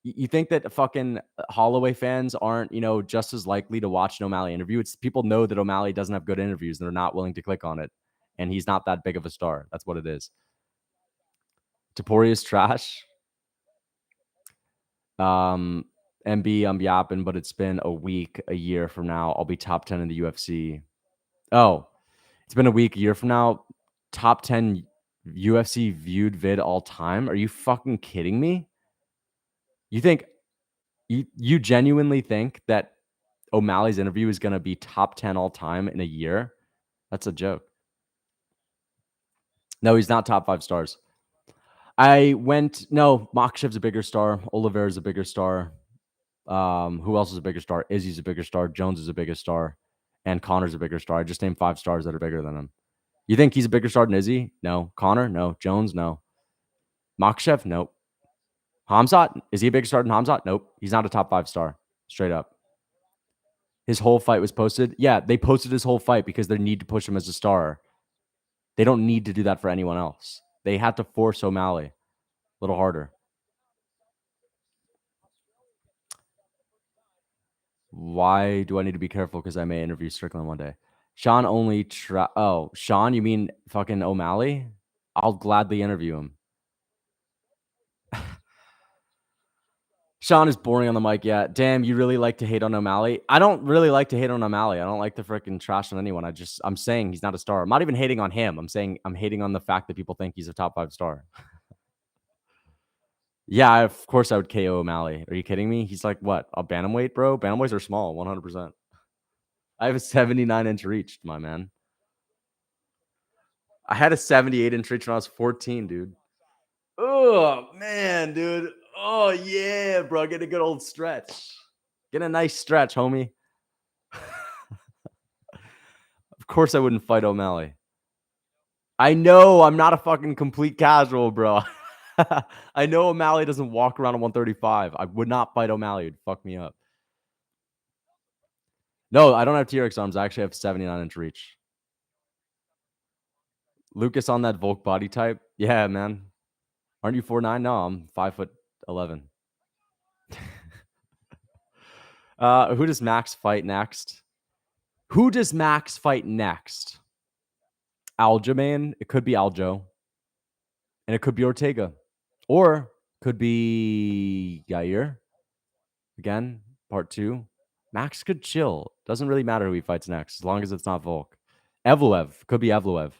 you think that fucking Holloway fans aren't, just as likely to watch an O'Malley interview? It's people know that O'Malley doesn't have good interviews and they're not willing to click on it. And he's not that big of a star. That's what it is. Tapori is trash. MB, I'm yapping, but it's been a week, a year from now. I'll be top 10 in the UFC. Oh, it's been a week, a year from now. Top 10 UFC viewed vid all time. Are you fucking kidding me? You think you genuinely think that O'Malley's interview is going to be top 10 all time in a year? That's a joke. No, he's not top 5 stars. No, Makshev's a bigger star. Oliveira's a bigger star. Who else is a bigger star? Izzy's a bigger star. Jones is a bigger star. And Connor's a bigger star. I just named 5 stars that are bigger than him. You think he's a bigger star than Izzy? No. Connor? No. Jones? No. Makhachev? Nope. Hamzat? Is he a bigger star than Hamzat? Nope. He's not a top 5 star. Straight up. His whole fight was posted. Yeah, they posted his whole fight because they need to push him as a star. They don't need to do that for anyone else. They had to force O'Malley a little harder. Why do I need to be careful? Because I may interview Strickland one day. Sean only Sean, you mean fucking O'Malley? I'll gladly interview him. Sean is boring on the mic. Yeah. Damn, you really like to hate on O'Malley? I don't really like to hate on O'Malley. I don't like to freaking trash on anyone. I'm saying he's not a star. I'm not even hating on him. I'm saying I'm hating on the fact that people think he's a top 5 star. Yeah, of course I would KO O'Malley. Are you kidding me? He's like, what? A bantamweight, bro? Bantamweights are small, 100%. I have a 79-inch reach, my man. I had a 78-inch reach when I was 14, dude. Oh, man, dude. Oh, yeah, bro. Get a good old stretch. Get a nice stretch, homie. Of course I wouldn't fight O'Malley. I know I'm not a fucking complete casual, bro. I know O'Malley doesn't walk around at 135. I would not fight O'Malley. It'd fuck me up. No, I don't have T-Rex arms. I actually have 79-inch reach. Lucas on that Volk body type? Yeah, man. Aren't you 4'9"? No, I'm 5'11". Who does Max fight next? Who does Max fight next? Aljamain. It could be Aljo. And it could be Ortega. Or could be Yair. Again, part 2. Max could chill. Doesn't really matter who he fights next, as long as it's not Volk. Evloev. Could be Evloev.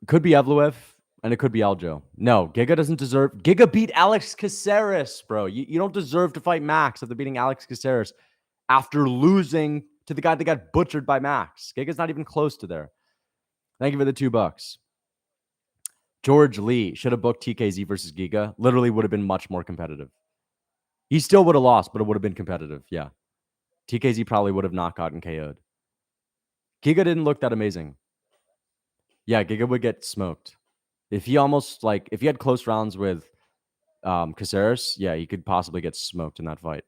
Could be Evloev, and it could be Aljo. No, Giga doesn't deserve. Giga beat Alex Caceres, bro. You don't deserve to fight Max after beating Alex Caceres after losing to the guy that got butchered by Max. Giga's not even close to there. Thank you for the $2. George Lee should have booked TKZ versus Giga. Literally would have been much more competitive. He still would have lost, but it would have been competitive. Yeah. TKZ probably would have not gotten KO'd. Giga didn't look that amazing. Yeah, Giga would get smoked. If he had close rounds with Caceres, yeah, he could possibly get smoked in that fight.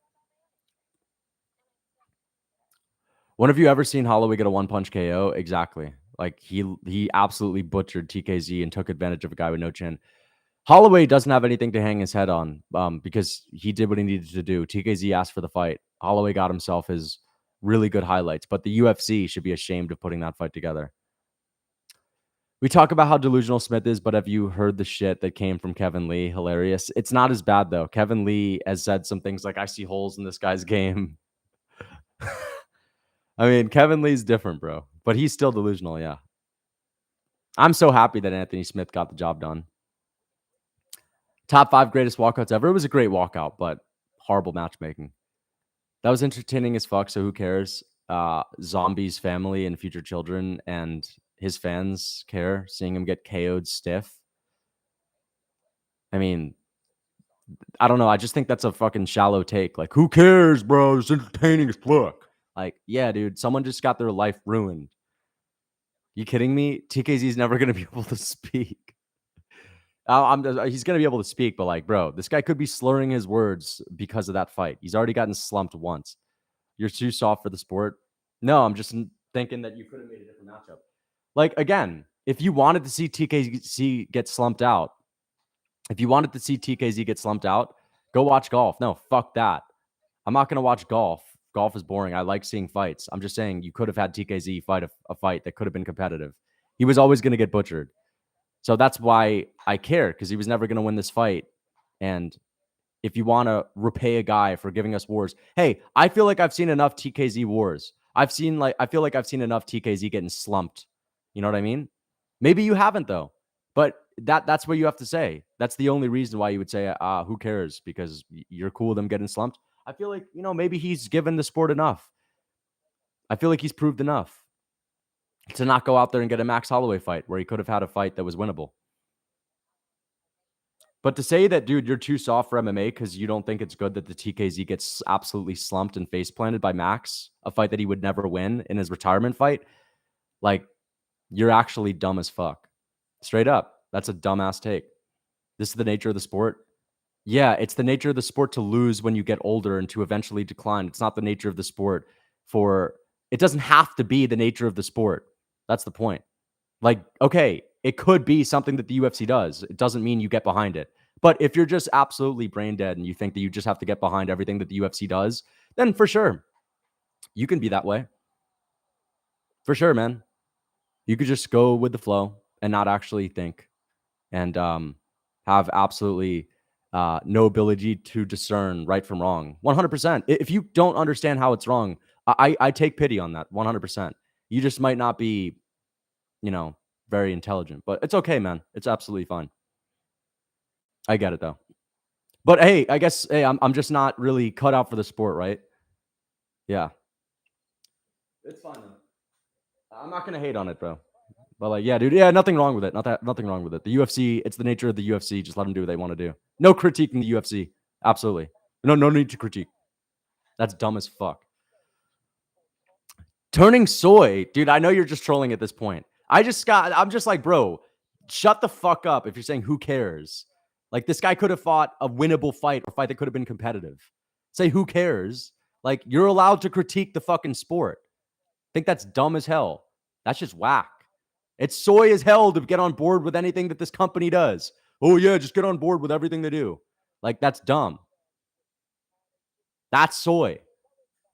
When have you ever seen Holloway get a one-punch KO? Exactly. Like, he absolutely butchered TKZ and took advantage of a guy with no chin. Holloway doesn't have anything to hang his head on because he did what he needed to do. TKZ asked for the fight. Holloway got himself his really good highlights, but the UFC should be ashamed of putting that fight together. We talk about how delusional Smith is, but have you heard the shit that came from Kevin Lee? Hilarious. It's not as bad, though. Kevin Lee has said some things like, I see holes in this guy's game. I mean, Kevin Lee's different, bro, but he's still delusional, yeah. I'm so happy that Anthony Smith got the job done. Top 5 greatest walkouts ever. It was a great walkout, but horrible matchmaking. That was entertaining as fuck, so who cares? Zombie's family and future children and his fans care seeing him get KO'd stiff. I mean, I don't know. I just think that's a fucking shallow take. Like, who cares, bro? It's entertaining as fuck. Like, yeah, dude, someone just got their life ruined. You kidding me? TKZ is never going to be able to speak. He's going to be able to speak, but like, bro, this guy could be slurring his words because of that fight. He's already gotten slumped once. You're too soft for the sport. No, I'm just thinking that you could have made a different matchup. Like, again, if you wanted to see TKZ get slumped out, go watch golf. No, fuck that. I'm not going to watch golf. Golf is boring. I like seeing fights. I'm just saying you could have had TKZ fight a fight that could have been competitive. He was always going to get butchered. So that's why I care, because he was never going to win this fight. And if you want to repay a guy for giving us wars, hey, I feel like I've seen enough TKZ wars. I feel like I've seen enough TKZ getting slumped. You know what I mean? Maybe you haven't, though. But that's what you have to say. That's the only reason why you would say, who cares? Because you're cool with them getting slumped. I feel like, maybe he's given the sport enough. I feel like he's proved enough to not go out there and get a Max Holloway fight where he could have had a fight that was winnable. But to say that, dude, you're too soft for MMA because you don't think it's good that the TKZ gets absolutely slumped and face planted by Max, a fight that he would never win in his retirement fight, like, you're actually dumb as fuck. Straight up. That's a dumbass take. This is the nature of the sport. Yeah, it's the nature of the sport to lose when you get older and to eventually decline. It's not the nature of the sport for it doesn't have to be the nature of the sport. That's the point. Like, okay, it could be something that the UFC does. It doesn't mean you get behind it. But if you're just absolutely brain dead and you think that you just have to get behind everything that the UFC does, then for sure, you can be that way. For sure, man. You could just go with the flow and not actually think and have absolutely no ability to discern right from wrong. 100%. If you don't understand how it's wrong, I take pity on that. 100%. You just might not be, you know, very intelligent, but it's okay, man. It's absolutely fine. I get it though. But hey, I guess hey, I'm just not really cut out for the sport, right? Yeah. It's fine though. I'm not gonna hate on it, bro. But like, yeah, dude, yeah, nothing wrong with it. Nothing wrong with it. The UFC, it's the nature of the UFC. Just let them do what they want to do. No critiquing the UFC. Absolutely. No need to critique. That's dumb as fuck. Turning soy, dude. I know you're just trolling at this point. I'm just like, bro, shut the fuck up. If you're saying who cares, like this guy could have fought a winnable fight or a fight that could have been competitive. Say who cares? Like you're allowed to critique the fucking sport. Think that's dumb as hell. That's just whack. It's soy as hell to get on board with anything that this company does. Oh yeah, just get on board with everything they do. Like that's dumb. That's soy.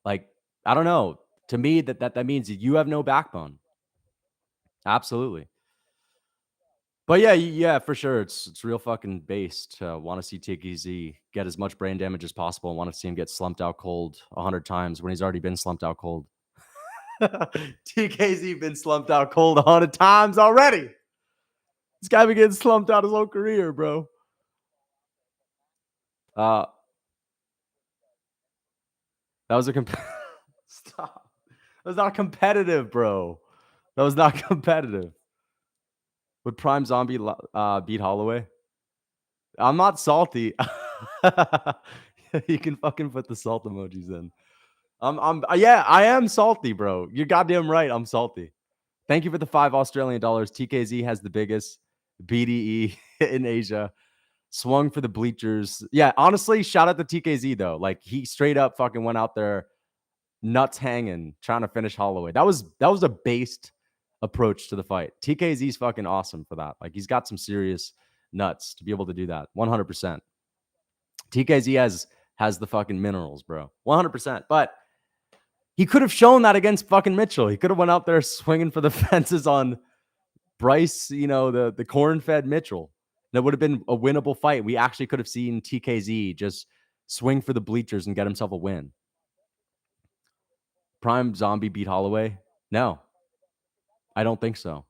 Like I don't know. To me, that means that you have no backbone. Absolutely. But yeah, for sure. It's real fucking based to want to see TKZ get as much brain damage as possible and want to see him get slumped out cold 100 times when he's already been slumped out cold. TKZ been slumped out cold 100 times already. This guy been getting slumped out his whole career, bro. Uh, that was a stop. That was not competitive, bro. That was not competitive. Would Prime Zombie beat Holloway? I'm not salty. You can fucking put the salt emojis in. Yeah, I am salty, bro. You're goddamn right. I'm salty. Thank you for the $5 Australian. TKZ has the biggest BDE in Asia. Swung for the bleachers. Yeah, honestly, shout out to TKZ though. Like he straight up fucking went out there, nuts hanging, trying to finish Holloway. That was a based approach to the fight. TKZ's fucking awesome for that. Like he's got some serious nuts to be able to do that. 100%. TKZ has the fucking minerals, bro. 100%. But he could have shown that against fucking Mitchell. He could have went out there swinging for the fences on Bryce, the corn-fed Mitchell. That would have been a winnable fight. We actually could have seen TKZ just swing for the bleachers and get himself a win. Prime Zombie beat Holloway? No. I don't think so.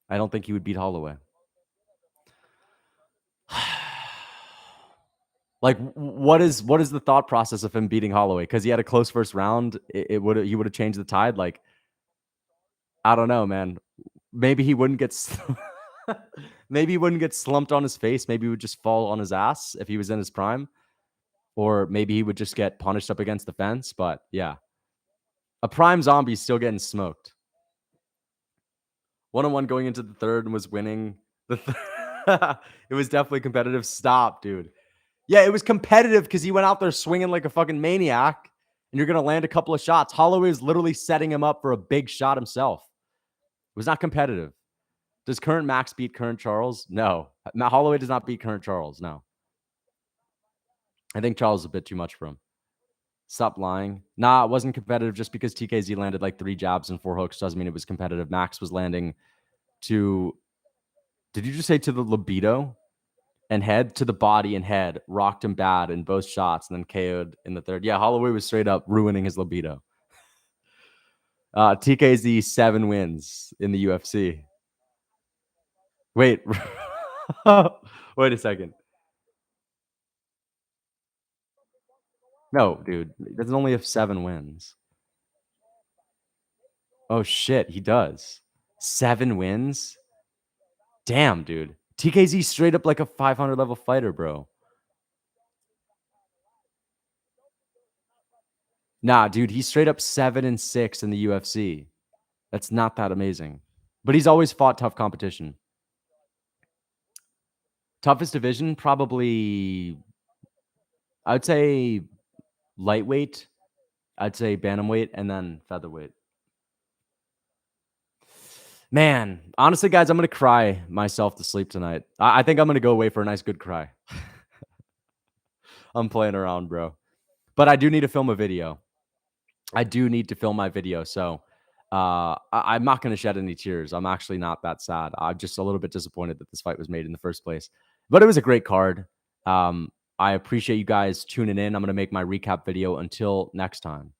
I don't think he would beat Holloway. Like, what is the thought process of him beating Holloway? Because he had a close first round, he would have changed the tide. Like, I don't know, man. Maybe he wouldn't get maybe he wouldn't get slumped on his face. Maybe he would just fall on his ass if he was in his prime. Or maybe he would just get punished up against the fence. But yeah, a prime zombie is still getting smoked. 1-on-1 going into the third and was winning. It was definitely competitive. Stop, dude. Yeah, it was competitive because he went out there swinging like a fucking maniac, and you're going to land a couple of shots. Holloway is literally setting him up for a big shot himself. It was not competitive. Does current Max beat current Charles? No. Holloway does not beat current Charles. No. I think Charles is a bit too much for him. Stop lying. Nah, it wasn't competitive just because TKZ landed like 3 jabs and 4 hooks doesn't mean it was competitive. Max was landing to, did you just say to the libido? And head to the body and head, rocked him bad in both shots and then KO'd in the third. Yeah, Holloway was straight up ruining his libido. TKZ 7 wins in the UFC. Wait. Wait a second. No, dude. He doesn't only have 7 wins. Oh, shit. He does. 7 wins? Damn, dude. TKZ straight up like a 500 level fighter, bro. Nah, dude, he's straight up 7-6 in the UFC. That's not that amazing. But he's always fought tough competition. Toughest division, probably, I would say lightweight. I'd say bantamweight and then featherweight. Man, honestly, guys, I'm gonna cry myself to sleep tonight. I think I'm gonna go away for a nice good cry. I'm playing around, bro. But I do need to film a video. I do need to film my video. So I'm not going to shed any tears. I'm actually not that sad. I'm just a little bit disappointed that this fight was made in the first place. But it was a great card. I appreciate you guys tuning in. I'm going to make my recap video. Until next time.